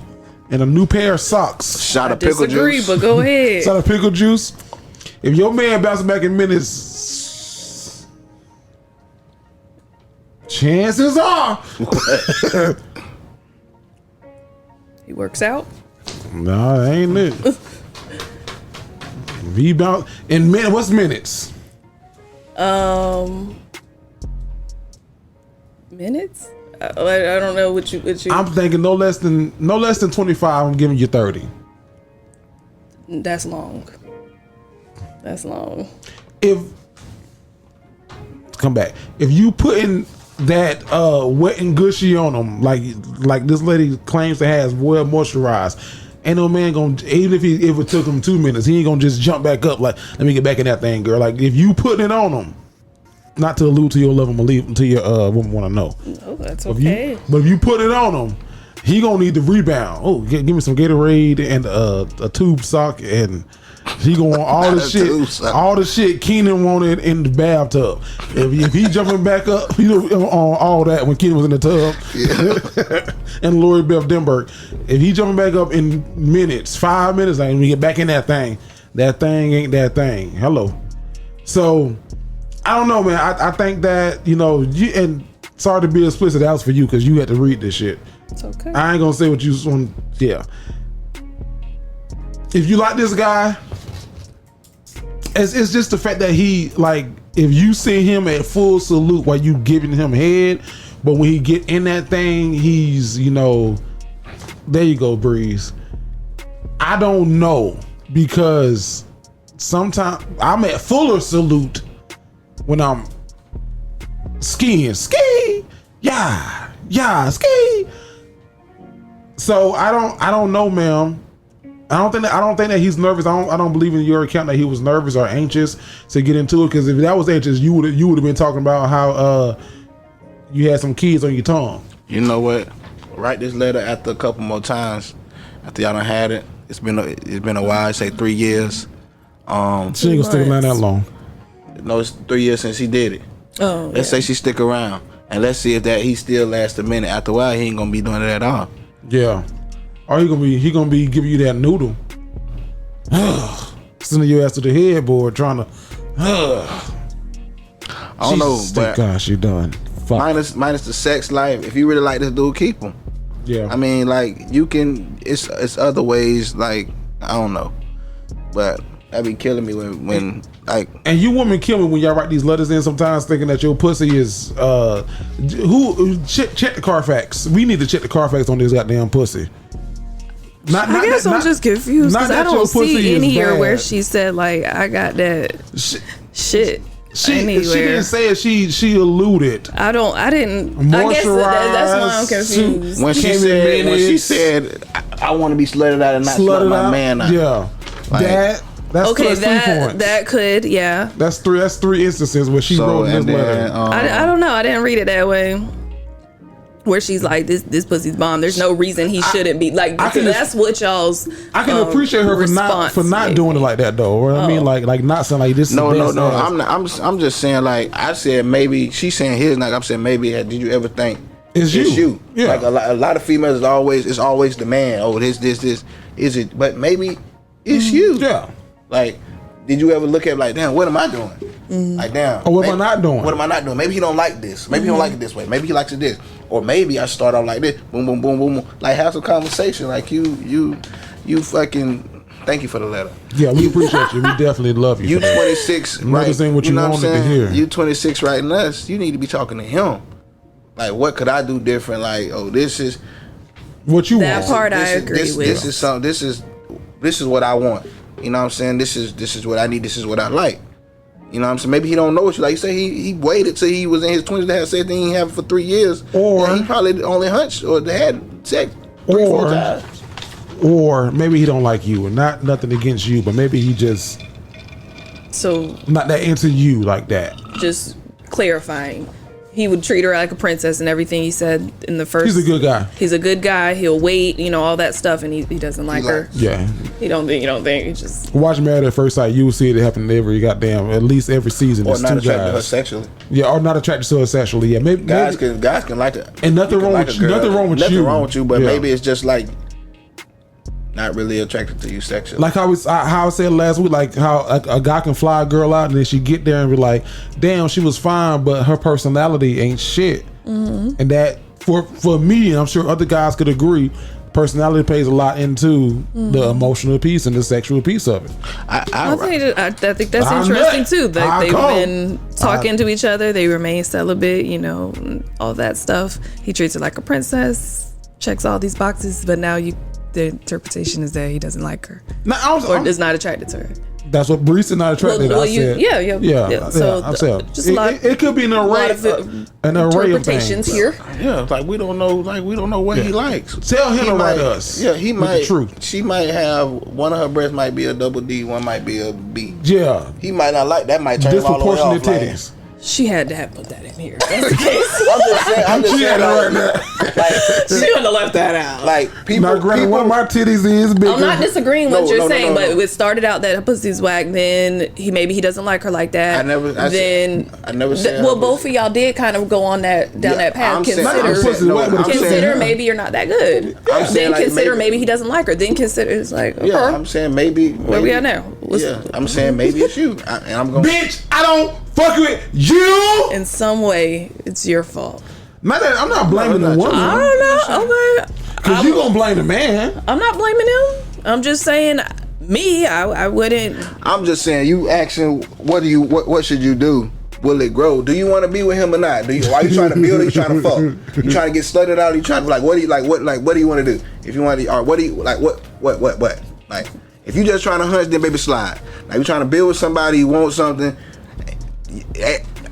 and a new pair of socks. Shot of pickle juice. But go ahead. Shot of pickle juice. If your man bounces back in minutes, chances are he works out. No, that ain't it. Rebound in minutes. What's minutes? Minutes? I don't know what you. I'm thinking no less than 25. I'm giving you 30. That's long. If come back, if you put in that wet and gushy on them, like this lady claims to have well moisturized. Ain't no man gonna, even if it took him 2 minutes, he ain't gonna just jump back up like, let me get back in that thing, girl. Like, if you putting it on him, not to allude to your love and believe until your woman want to know. Oh, that's okay. But if you put it on him, he gonna need the rebound. Oh, give me some Gatorade and a tube sock, and he gonna want all the shit Keenan wanted in the bathtub. If he jumping back up, on all that when Keenan was in the tub, and Lori Beth Denberg, if he jumping back up in minutes, 5 minutes, like when we get back in that thing ain't that thing. Hello. So I don't know, man. I think that, and sorry to be explicit, that was for you because you had to read this shit. It's okay. I ain't gonna say what you want. Yeah. If you like this guy, it's just the fact that he, like, if you see him at full salute while you giving him head, but when he get in that thing, he's, There you go, Breeze. I don't know, because sometimes I'm at Fuller Salute when I'm skiing. Ski! Yeah, ski! So I don't know, ma'am. I don't think that he's nervous. I don't believe in your account that he was nervous or anxious to get into it, because if that was anxious, you would have been talking about how you had some kids on your tongue. You know what? Write this letter after a couple more times. After y'all done had it. It's been a while. Say 3 years. She ain't gonna stick around that long. No, it's 3 years since he did it. Oh, let's say she stick around, and let's see if that he still lasts a minute. After a while, he ain't gonna be doing it at all. Yeah. Or he gonna be giving you that noodle. Sending your ass to the headboard trying to. I don't know, but gosh, you done. Fuck. Minus the sex life. If you really like this dude, keep him. Yeah. I mean, like, you can. It's other ways. Like, I don't know, but that be killing me when like. And you women kill me when y'all write these letters in sometimes, thinking that your pussy is check the Carfax. We need to check the Carfax on this goddamn pussy. I guess I'm just confused because I don't see in here where she said like I got that shit. She didn't say it. She alluded. I didn't. I guess that's why I'm confused. When she said I want to be slutted out and not slut my man out. Yeah, like, that's okay. 3 points. That could, yeah. That's three instances where she wrote in this letter. I don't know. I didn't read it that way. Where she's like, this pussy's bomb. There's no reason he shouldn't be like. That's what y'all's. I can appreciate her for not doing it like that though. Or I mean, like not saying like this. No. I'm just saying like I said maybe she's saying his. Like I'm saying maybe. Did you ever think it's you? Yeah. Like a lot of females is always the man. Oh, this is it? But maybe it's you. Yeah. Like, did you ever look at like, damn, what am I doing? Like, damn. Or what am I not doing? What am I not doing? Maybe he don't like this. Maybe he don't like it this way. Maybe he likes it this. Or maybe I start off like this. Boom, boom, boom, boom, boom. Like, have some conversation. Like, you fucking. Thank you for the letter. Yeah, we appreciate you. We definitely love you. You 26, right? Saying what you wanted to hear. You 26 writing us. You need to be talking to him. Like, what could I do different? Like, oh, this is what you want. That part I agree with. This is something. This is what I want. You know what I'm saying? This is what I need. This is what I like. You know what I'm saying? Maybe he don't know what you like. You say he waited till he was in his 20s to have sex, then he didn't have it for 3 years. Or he probably only hunched or had sex 3-4 times. Or maybe he don't like you, and nothing against you, but maybe he just not that into you like that. Just clarifying. He would treat her like a princess and everything he said in the first. He's a good guy. He's a good guy. He'll wait, all that stuff, and he doesn't like her. Yeah. You don't think. He just watch Married at First Sight. You will see it happen at least every season. Or not attracted to her sexually. Yeah, or not attracted to her sexually. Yeah, maybe guys can like it. And nothing wrong with you. Nothing wrong with you. But maybe it's just like not really attracted to you sexually. Like how I said last week, like how a guy can fly a girl out and then she get there and be like, damn, she was fine, but her personality ain't shit. Mm-hmm. And that for me, and I'm sure other guys could agree, personality plays a lot into the emotional piece and the sexual piece of it. I think that's interesting too. That they've been talking to each other. They remain celibate, all that stuff. He treats her like a princess, checks all these boxes, but now the interpretation is that he doesn't like her, or is not attracted to her. That's what Brees is not attracted. I said, yeah. So I'm saying just a lot. It could be an array of things here. Yeah, like we don't know what he likes. Tell him to write us. Yeah, he might. The truth. She might have one of her breasts might be a double D, one might be a B. Yeah, he might not like that. Might turn him all the way off. Titties. She had to have put that in here. That's the case. I'm just saying she wouldn't have left that out. Like people. Now, granted, one of my titties is bigger. I'm not disagreeing with what you're saying, but it started out that her pussy's whack. Then he doesn't like her like that. I never said. Well, both of y'all did kind of go on that path. Consider maybe you're not that good. Then consider maybe he doesn't like her. Then consider it's like yeah. I'm saying maybe where we at now. I'm saying maybe it's you. And I'm going. Bitch, I don't fuck with you. In some way, it's your fault. I'm not blaming the woman. I don't know. Okay. Because you gonna blame the man. I'm not blaming him. I'm just saying, I wouldn't. I'm just saying, you asking, what should you do? will it grow? Do you want to be with him or not? Why you trying to build or you trying to fuck? You trying to get slutted out? Or you trying to what do you want to do? If you want to, or what do you like? What? Like, if you just trying to hunch, then baby slide. Like, you trying to build with somebody, you want something.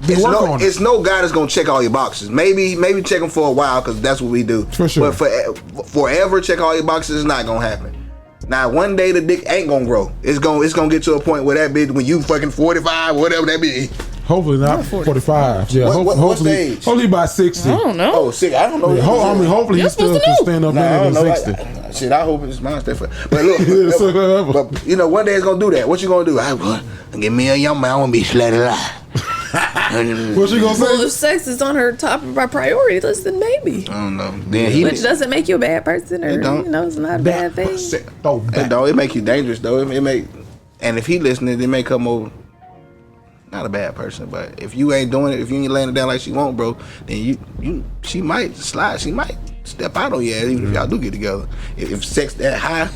It's no guy that's gonna check all your boxes. Maybe check them for a while because that's what we do. For sure. But forever check all your boxes is not gonna happen. Now one day the dick ain't gonna grow. It's gonna get to a point where that bitch, when you fucking 45, whatever that be. Hopefully not 45. Yeah. What's the age? Hopefully by 60. I don't know. Oh, 60. I don't know. Hopefully he still can stand up than 60. Shit, I hope it's mine different. But look, but you know, one day it's gonna do that. What you gonna do? Give me a young man. I wanna be slutted out. What you gonna say? Well, if sex is on her top of our priority list, then maybe. I don't know. Then which doesn't make you a bad person, or it's not a bad thing. It make you dangerous though. It make, and if he listening, it may come over. Not a bad person, but if you ain't doing it, if you ain't laying it down like she want, bro, then she might slide. She might step out on you, even if y'all do get together. If sex that high,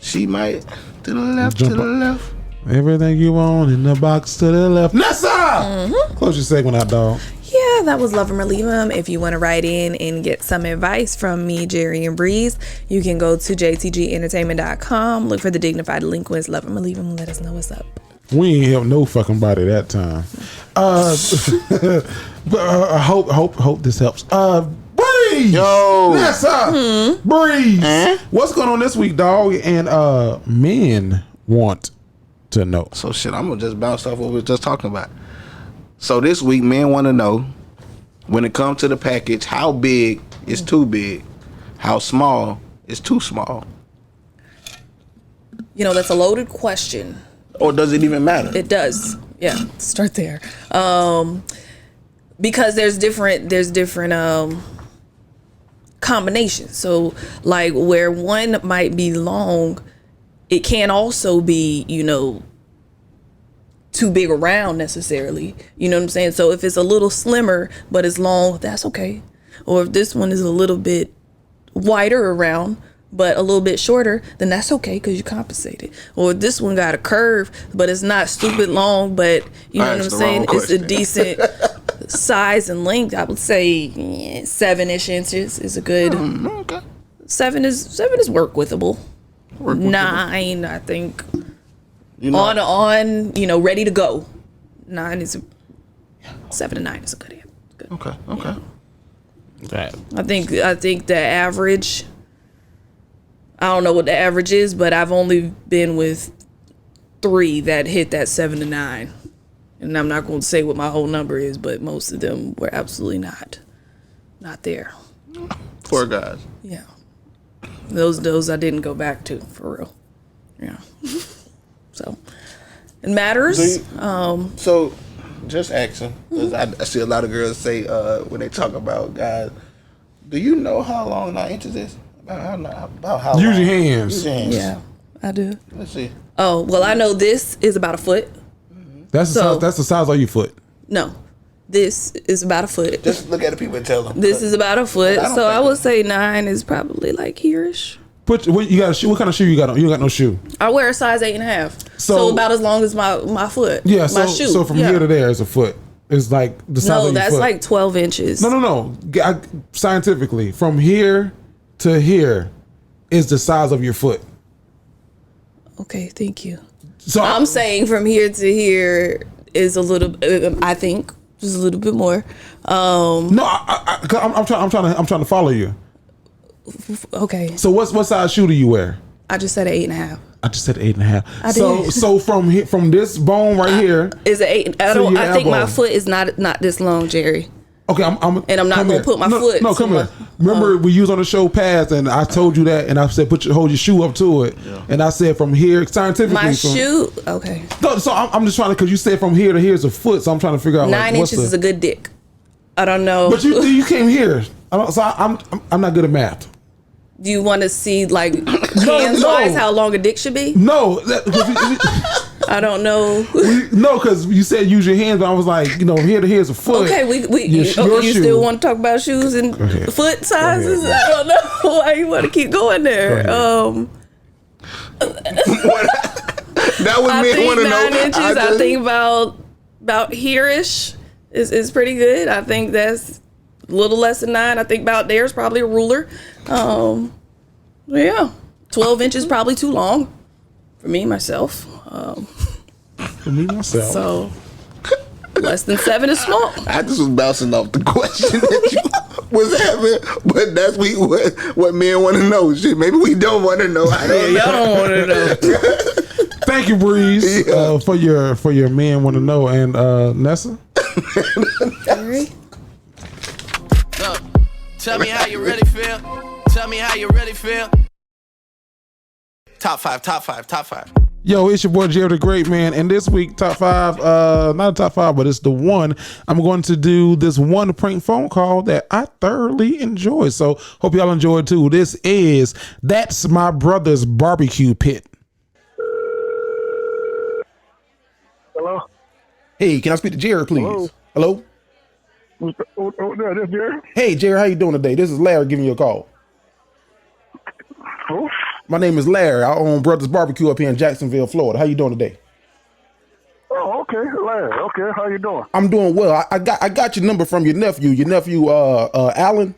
she might to the left, to the left. Everything you want in the box to the left. Nessa! Close your segment out, dog. Yeah, that was Love 'em or Leave 'em. If you want to write in and get some advice from me, Jerry, and Breeze, you can go to jtgentertainment.com. Look for the Dignified Delinquents. Love 'em or Leave 'em. Let us know what's up. We ain't help no fucking body that time. But I hope this helps. Breeze! Yo! Nessa! Breeze! What's going on this week, dog? And men want to know. So shit, I'm gonna just bounce off what we were just talking about. So this week, men want to know, when it comes to the package, how big is too big? How small is too small? You know, that's a loaded question. Or does it even matter? It does. Yeah, start there. Because there's different combinations. So like where one might be long, it can also be, too big around necessarily. You know what I'm saying? So if it's a little slimmer but it's long, that's okay. Or if this one is a little bit wider around but a little bit shorter, then that's okay because you compensated. Or if this one got a curve but it's not stupid long, but you know what I'm saying? It's a decent size and length. I would say 7-ish inches is a good. Okay. 7 is work withable. 9, I think. Ready to go. 9 is 7 to 9 is a good answer. Good. Okay. Yeah. I think the average. I don't know what the average is, but I've only been with 3 that hit that 7 to 9, and I'm not going to say what my whole number is, but most of them were absolutely not there. Poor guys. Yeah. Those I didn't go back to for real. Yeah. So it matters. So just asking, because I see a lot of girls say when they talk about guys, do you know how long 9 inches is? About how Use long? your hands. Use your hands. Yeah, I do. Let's see. Oh, well, I know this is about a foot. That's the size of your foot. No, this is about a foot. Just look at the people and tell them. This is about a foot. So I would say 9 is probably like here-ish. What you got a shoe? What kind of shoe you got on? You got no shoe. I wear a size 8.5. So about as long as my foot. Yeah. My shoe. So from here to there is a foot. It's like the size of your foot. No, that's like 12 inches. No. Scientifically, from here to here is the size of your foot. Okay, thank you. So I'm saying from here to here is a little. I think just a little bit more. No, I'm trying to follow you. Okay. So what size shoe do you wear? I just said 8.5. I just said 8.5. I did. So from this bone right here is it 8? I think my foot is not this long, Jerry. Okay, I'm not gonna put my foot. No, come here. Remember, we used on the show past, and I told you that, and I said hold your shoe up to it, and I said from here scientifically. My shoe, okay. No, so I'm just trying to, because you said from here to here is a foot, so I'm trying to figure out 9 inches is a good dick. I don't know. But you came here, so I'm not good at math. Do you want to see like hands-wise how long a dick should be? No. I don't know. No, because you said use your hands, but I was like, here to here is a foot. Okay, you still want to talk about shoes and foot sizes? I don't know why you want to keep going there. That was me. I think want to know. 9 inches. I think about here-ish. is pretty good. I think that's a little less than 9. I think about there's probably a ruler. Yeah, 12 inches probably too long for me myself. For me myself. So less than 7 is small. I just was bouncing off the question that you was having, but that's what men want to know. Shit, maybe we don't want to know. I don't know. Y'all don't want to know. Thank you, Breeze, for your men want to know, and Nessa. Look, tell me how you really feel. Tell me how you really feel. Top five. Yo, it's your boy Jerry the Great, man. And this week, top 5, not a top 5, but it's the one. I'm going to do this one prank phone call that I thoroughly enjoy. So hope y'all enjoy it too. This is That's My Brother's Barbecue Pit. Hello? Hey, can I speak to Jerry, please? Hello? This Jerry? Hey, Jerry, how you doing today? This is Larry giving you a call. Who? My name is Larry. I own Brothers Barbecue up here in Jacksonville, Florida. How you doing today? Oh, okay, Larry. Okay, how you doing? I'm doing well. I got your number from your nephew, Alan.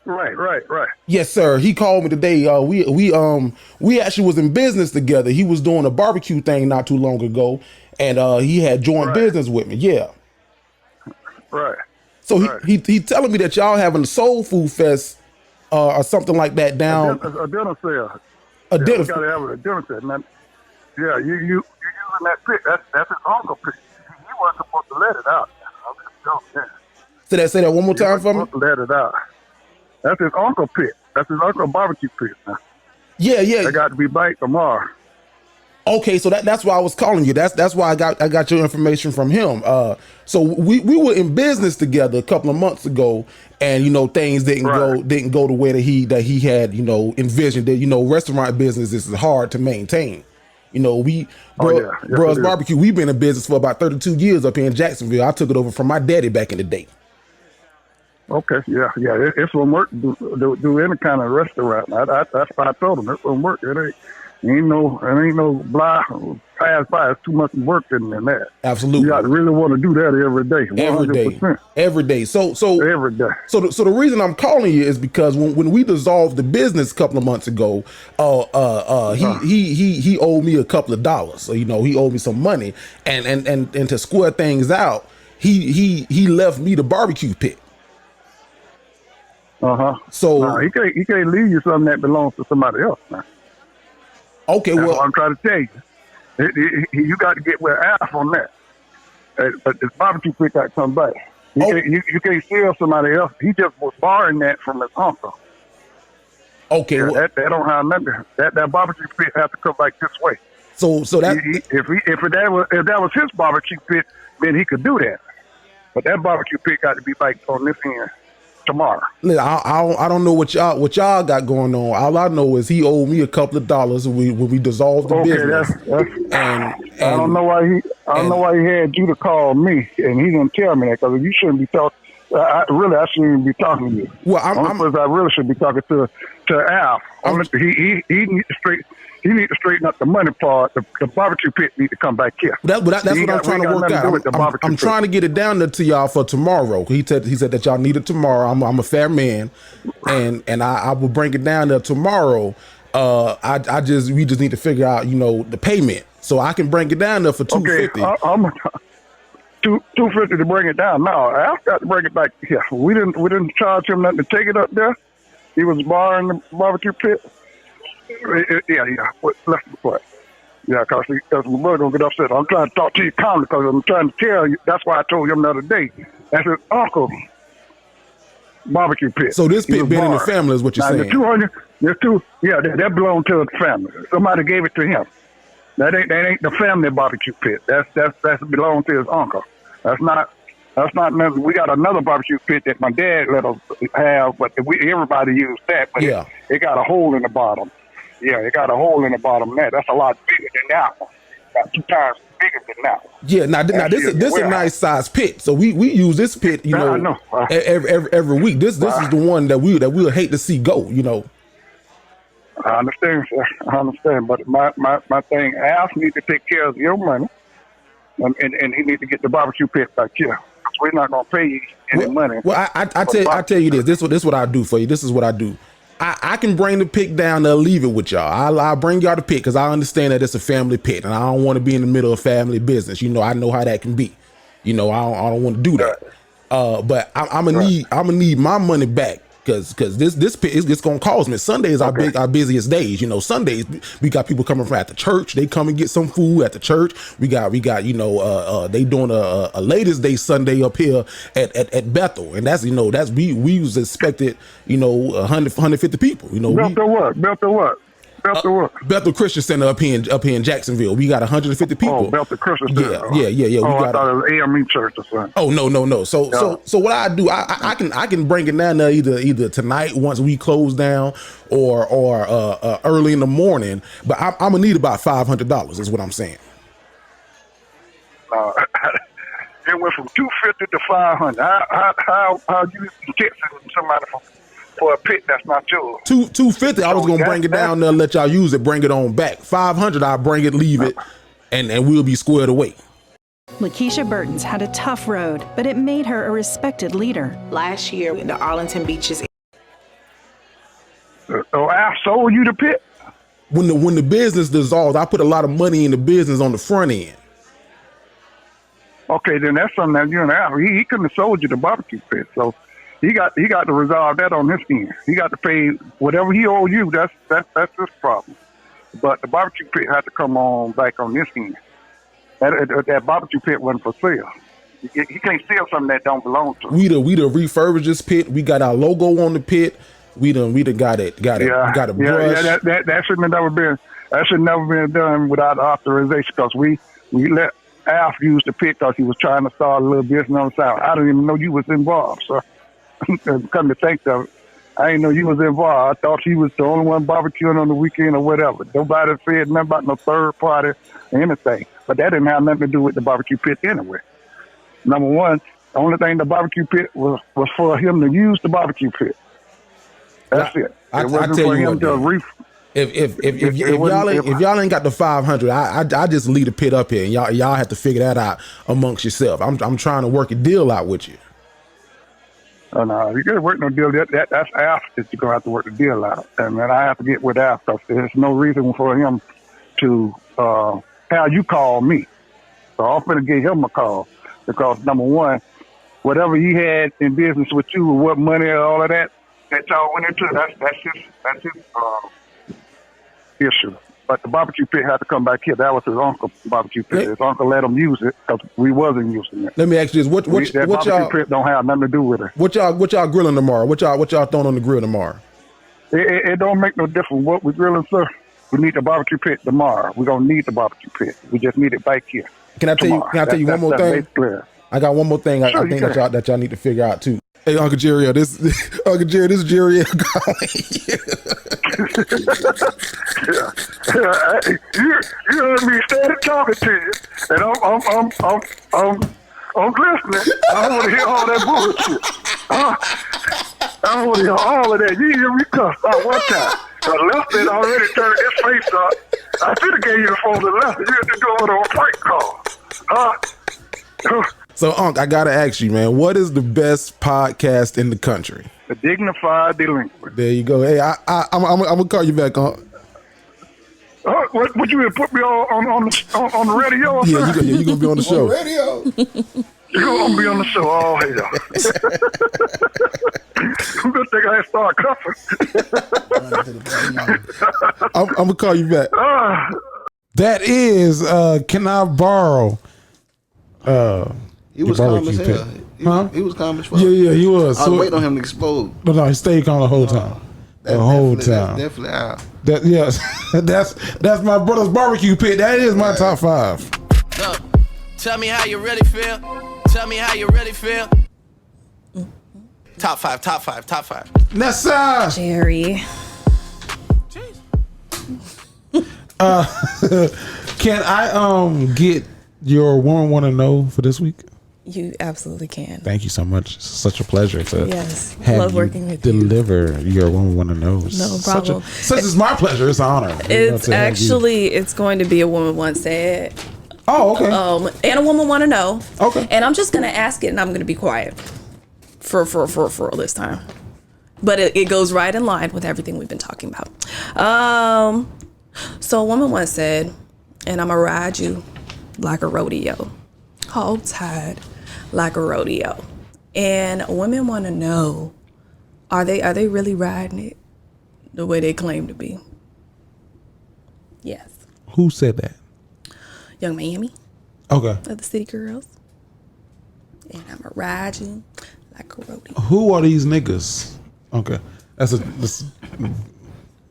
Right. Yes, sir. He called me today. We actually was in business together. He was doing a barbecue thing not too long ago, and he had joined business with me. Yeah. Right. So he telling me that y'all having a soul food fest or something like that down. A dinner sale. Dinner. We gotta have a dinner sale, man. Yeah, you using that pit. That's his uncle pit. He wasn't supposed to let it out. Say that one more time for me. Let it out. That's his uncle pit. That's his uncle barbecue pit. Man. Yeah. They got to be back tomorrow. Okay, so that's why I was calling you. That's why I got your information from him. So we were in business together a couple of months ago, and things didn't go the way that he had envisioned it. Restaurant business is hard to maintain. Bros Barbecue, we've been in business for about 32 years up here in Jacksonville. I took it over from my daddy back in the day. Okay, yeah. It's gonna work. Do any kind of restaurant. That's why I told him it's gonna work. It ain't no blah pass by. It's too much work in that. Absolutely. You really want to do that every day. 100%. Every day. So every day. So the reason I'm calling you is because when we dissolved the business a couple of months ago, he owed me a couple of dollars. So he owed me some money, and to square things out, he left me the barbecue pit. So he can't leave you something that belongs to somebody else, man. Okay, that's what I'm trying to tell you. You got to get with Alf on that. But this barbecue pit got to come back. You can't steal somebody else. He just was borrowing that from his uncle. Okay, that don't have nothing. That barbecue pit has to come back this way. So that if that was his barbecue pit, then he could do that. But that barbecue pit got to be back on this end tomorrow. I don't know what y'all got going on. All I know is he owed me a couple of dollars when we dissolved the business. I don't know why he had you to call me, and he didn't tell me that, because you shouldn't be talking. I shouldn't even be talking to you. Well, I really should be talking to Al. He needs to straighten up the money part. The barbecue pit needs to come back here. That's what I'm trying to work out. I'm trying to get it down there to y'all for tomorrow. He said that y'all need it tomorrow. I'm a fair man, and I will bring it down there tomorrow. We just need to figure out the payment, so I can bring it down there for $250. $250 to bring it down. No, I've got to bring it back here. We didn't charge him nothing to take it up there. He was borrowing the barbecue pit. Yeah. Left the play. Yeah, because my brother gonna get upset. I'm trying to talk to you calmly, because I'm trying to tell you. That's why I told him the other day. That's his uncle barbecue pit. So this pit been in the family, is what you're saying? That belonged to the family. Somebody gave it to him. That ain't the family barbecue pit. That's belonged to his uncle. That's not nothing. We got another barbecue pit that my dad let us have, but everybody used that. But it got a hole in the bottom. Yeah, it got a hole in the bottom of that. That's a lot bigger than that one. About 2 times bigger than that one. Yeah, now this is a nice size pit. So we use this pit, every week. This is the one that we'll hate to see go. I understand, sir. I understand, but my thing, Alf needs to take care of your money. and he needs to get the barbecue pit back here. We're not gonna pay you any money. Well, I tell you this. This is what I do for you. This is what I do. I can bring the pit down and leave it with y'all. I'll bring y'all the pit because I understand that it's a family pit and I don't want to be in the middle of family business. You know, I know how that can be. You know, I don't want to do that. But I'm gonna need my money back because this pit it's gonna cost me. Sundays are our busiest days. You know, Sundays we got people coming from at the church. They come and get some food at the church. We got you know they doing a ladies' day Sunday up here at Bethel, and that's we was expected 150 people. You know, Bethel Christian Center up here in Jacksonville. We got 150 people. Oh, Bethel Christian Center. Yeah. Oh, I thought it was AME Church or something. Oh no. So what I do, I can bring it down there either tonight once we close down or early in the morning. But I'm gonna need about $500. Is what I'm saying. It went from $250 to $500. How you get somebody for a pit that's not yours? $250. I was gonna bring it down there, let y'all use it, bring it on back. $500. I'll bring it, leave it, and we'll be squared away. Lakeisha Burton's had a tough road, but it made her a respected leader. Last year in the Arlington Beaches. So I sold you the pit? When the business dissolved, I put a lot of money in the business on the front end. Okay, then that's something that you and Al, he couldn't have sold you the barbecue pit. So he got to resolve that on his end. He got to pay whatever he owed you. That's his problem. But the barbecue pit had to come on back on this end. That barbecue pit wasn't for sale. You can't sell something that don't belong to. We done refurbished this pit. We got our logo on the pit. We done got it. Got a brush. That should never been done without authorization because we let Alf use the pit because he was trying to start a little business on the side. I didn't even know you was involved, sir. Come to think of it, I didn't know you was involved. I thought he was the only one barbecuing on the weekend or whatever. Nobody said nothing about no third party or anything. But that didn't have nothing to do with the barbecue pit anyway. Number one, the only thing the barbecue pit was for him to use the barbecue pit. That's it. I tell you what, if y'all ain't got the 500, I just leave the pit up here, and y'all have to figure that out amongst yourself. I'm trying to work a deal out with you. Oh no, you gotta work no deal. That's after you're gonna have to work the deal out, and then I have to get with Alf because there's no reason for him to have you call me. So I'm gonna give him a call because number one, whatever he had in business with you, what money and all of that y'all went into, that's his issue. But the barbecue pit had to come back here. That was his uncle's barbecue pit. His uncle let him use it because we wasn't using it. Let me ask you this: what barbecue pit don't have nothing to do with it. What y'all grilling tomorrow? What y'all throwing on the grill tomorrow? It don't make no difference what we grilling, sir. We need the barbecue pit tomorrow. We're gonna need the barbecue pit. We just need it back here. Can I tell you one more thing? I got one more thing. I think that y'all need to figure out too. Hey, Uncle Jerry, this is Jerry calling you. You heard me started talking to you, and I'm listening. I don't want to hear all that bullshit. I don't want to hear all of that. You hear me cuss out one time. The left had already turned his face up. I should have gave you the phone to the left. You had to do it on a prank call. So, Unc, I gotta ask you, man, what is the best podcast in the country? The Dignified Delinquents. There you go. Hey, I'm gonna call you back, Unc. Would you put me on the radio? Yeah, you gonna be on the show. On the radio. You're gonna be on the show. Oh, hell. Good thing I start cuffing. I'm gonna call you back. That is, can I borrow? He was calm as hell. He was calm as fuck. Yeah, he was. I was waiting on him to explode. No, he stayed calm the whole time. The whole time. That's definitely out. That's my brother's barbecue pit. That is my top 5. Look, tell me how you really feel. Tell me how you really feel. Top 5. Nessa. Jerry. Can I get your woman want to know for this week? You absolutely can. Thank you so much. It's such a pleasure to love working with you. Deliver your woman want to know. No problem. It's my pleasure. It's an honor. It's going to be a woman once said. Oh, okay. And a woman want to know. Okay. And I'm just gonna ask it, and I'm gonna be quiet for all this time. But it goes right in line with everything we've been talking about. So a woman once said, and I'm gonna ride you like a rodeo, hog tied like a rodeo. And women want to know, are they really riding it the way they claim to be? Yes. Who said that? Young Miami. Okay. Of the City Girls. And I'm gonna ride you like a rodeo. Who are these niggas? Okay. That's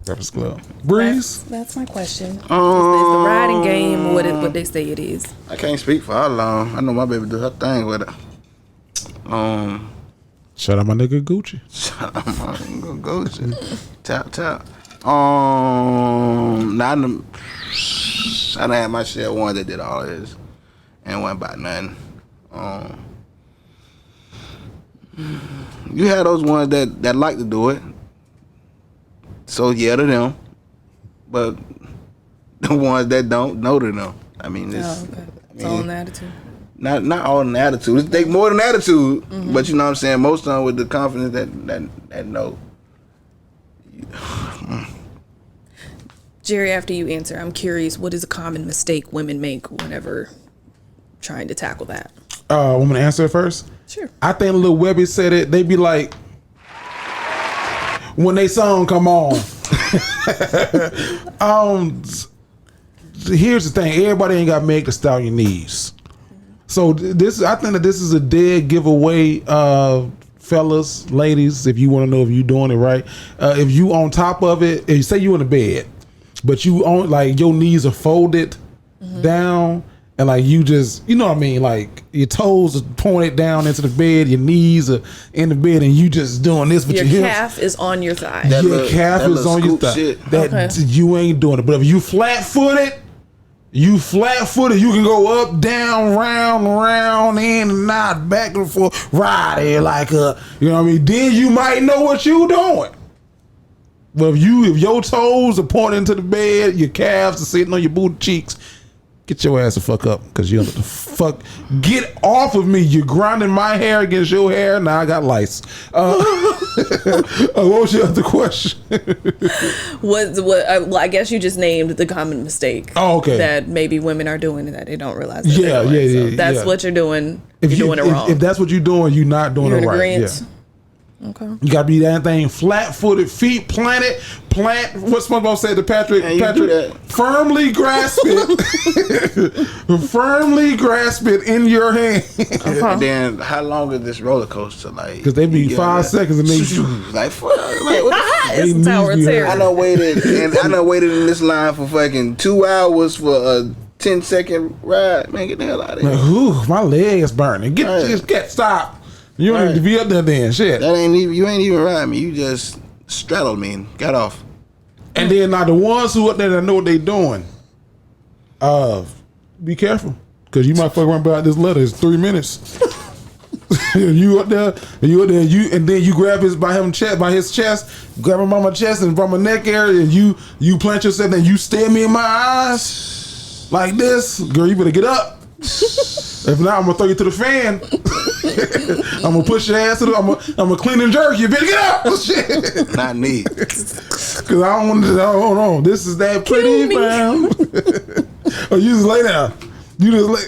Breakfast Club. Breeze? That's my question. Is the riding game what they say it is? I can't speak for how long. I know my baby do her thing with it. Shout out my nigga Gucci. Shout out my nigga Gucci. Tap. I done had my share of one that did all this and wasn't about nothing. You had those ones that like to do it. So yeah to them. But the ones that don't, no to them. I mean, it's all in the attitude. Not all in the attitude. It take more than attitude. Mm-hmm. But you know what I'm saying? Most of them with the confidence that know. Jerry, after you answer, I'm curious, what is a common mistake women make whenever trying to tackle that? Want me to answer it first? Sure. I think Lil Webby said it. They be like, when they song come on. Here's the thing. Everybody ain't got to make the stallion knees. So I think that this is a dead giveaway, fellas, ladies, if you want to know if you doing it right. If you on top of it, if you say you in the bed, but you on like your knees are folded down, and like you just, you know what I mean, like your toes are pointed down into the bed, your knees are in the bed, and you just doing this with your hips. Your calf is on your thigh. Your calf is on your thigh. You ain't doing it. But if you flat footed, you can go up, down, round, in and out, back and forth, ride it like you know what I mean? Then you might know what you doing. But if your toes are pointing to the bed, your calves are sitting on your booty cheeks, get your ass the fuck up, because you're the fuck. Get off of me. You're grinding my hair against your hair. Now I got lice. What was your other question? Well, I guess you just named the common mistake. Oh, okay. That maybe women are doing that they don't realize. Yeah. That's what you're doing. You're doing it wrong. If that's what you're doing, you're not doing it right. Yeah. Okay. You gotta be that thing flat-footed, feet planted. What SpongeBob said to Patrick? Firmly grasp it. Firmly grasp it in your hand. And then how long is this roller coaster? Like, because they be 5 seconds and they like what the it's Tower of Terror. I done waited in this line for fucking 2 hours for a 10-second ride. Man, get the hell out of here. Like, my leg is burning. Get stop. You don't need to be up there then. Shit. You ain't even ride me. You just straddled me and got off. And then now the ones who up there that know what they doing, be careful. Because you might fuck around about this letter. It's 3 minutes. you up there, and then you grab his by his chest, grab him on my chest and from my neck area, and you plant yourself and you stare me in my eyes like this. Girl, you better get up. If not, I'm gonna throw you to the fan. I'm gonna push your ass to I'm gonna clean and jerk you. Better get up. Shit. Not me. Cause I don't want to. Hold on. This is that pretty brown. Or you just lay down. You just lay.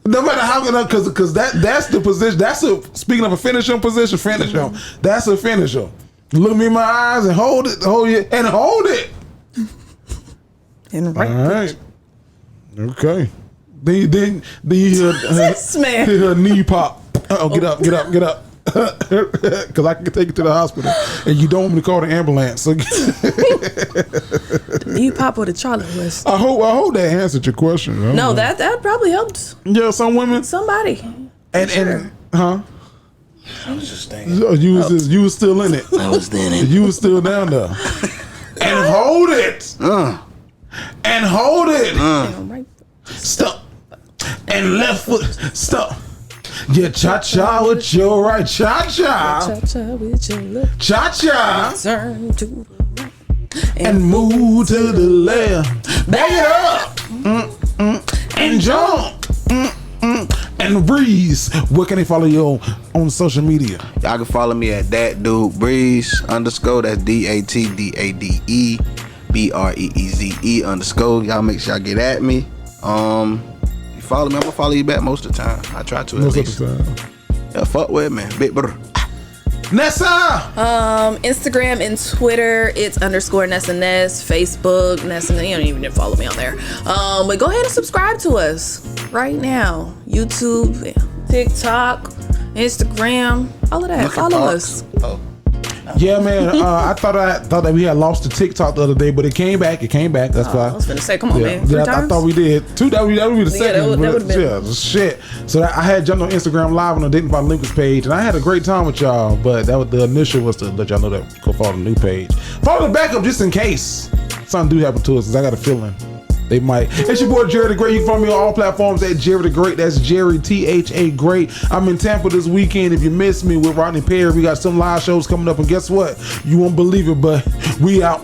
No matter how good, cause that's the position. Speaking of a finishing position. Finish him. That's a finisher. Look me in my eyes and hold it. Hold it. And right. All right. Okay. Then her knee pop. Get up. Because I can take you to the hospital, and you don't want me to call the ambulance. So knee pop or the Charlie horse. I hope that answered your question. No, that probably helped. Yeah, some women. Somebody. And huh? I was just thinking. You was still in it. I was in it. You was still down there. And hold it. And hold it. Stop. And left foot. Stop. Yeah, cha-cha with your right. Cha-cha. Cha-cha with your left. Cha-cha. Turn to the right. And move to the left. Back it up. And and junk. And Breeze, where can they follow you on social media? Y'all can follow me at that dude Breeze _ that's DATDADE BREEZE _ y'all make sure y'all get at me. You follow me, I'm gonna follow you back most of the time. I try to at least. Yeah, fuck with me, big brother. Nessa! Instagram and Twitter, it's _ Ness. Facebook, Nessa. You don't even need to follow me on there. But go ahead and subscribe to us right now. YouTube, TikTok, Instagram, all of that. Follow us. Yeah, man. I thought that we had lost the TikTok the other day, but it came back. That's why. I was gonna say, come on, man. I thought we did. That would be the second. That would have been. Yeah, shit. So I had jumped on Instagram Live on the Dignified Delinquents page, and I had a great time with y'all. But that was the initial was to let y'all know that go follow the new page. Follow the backup just in case something do happen to us, because I got a feeling they might. It's your boy Jerry the Great. You can follow me on all platforms at Jerry the Great. That's Jerry THA Great. I'm in Tampa this weekend. If you miss me with Rodney Perry, we got some live shows coming up, and guess what? You won't believe it, but we out.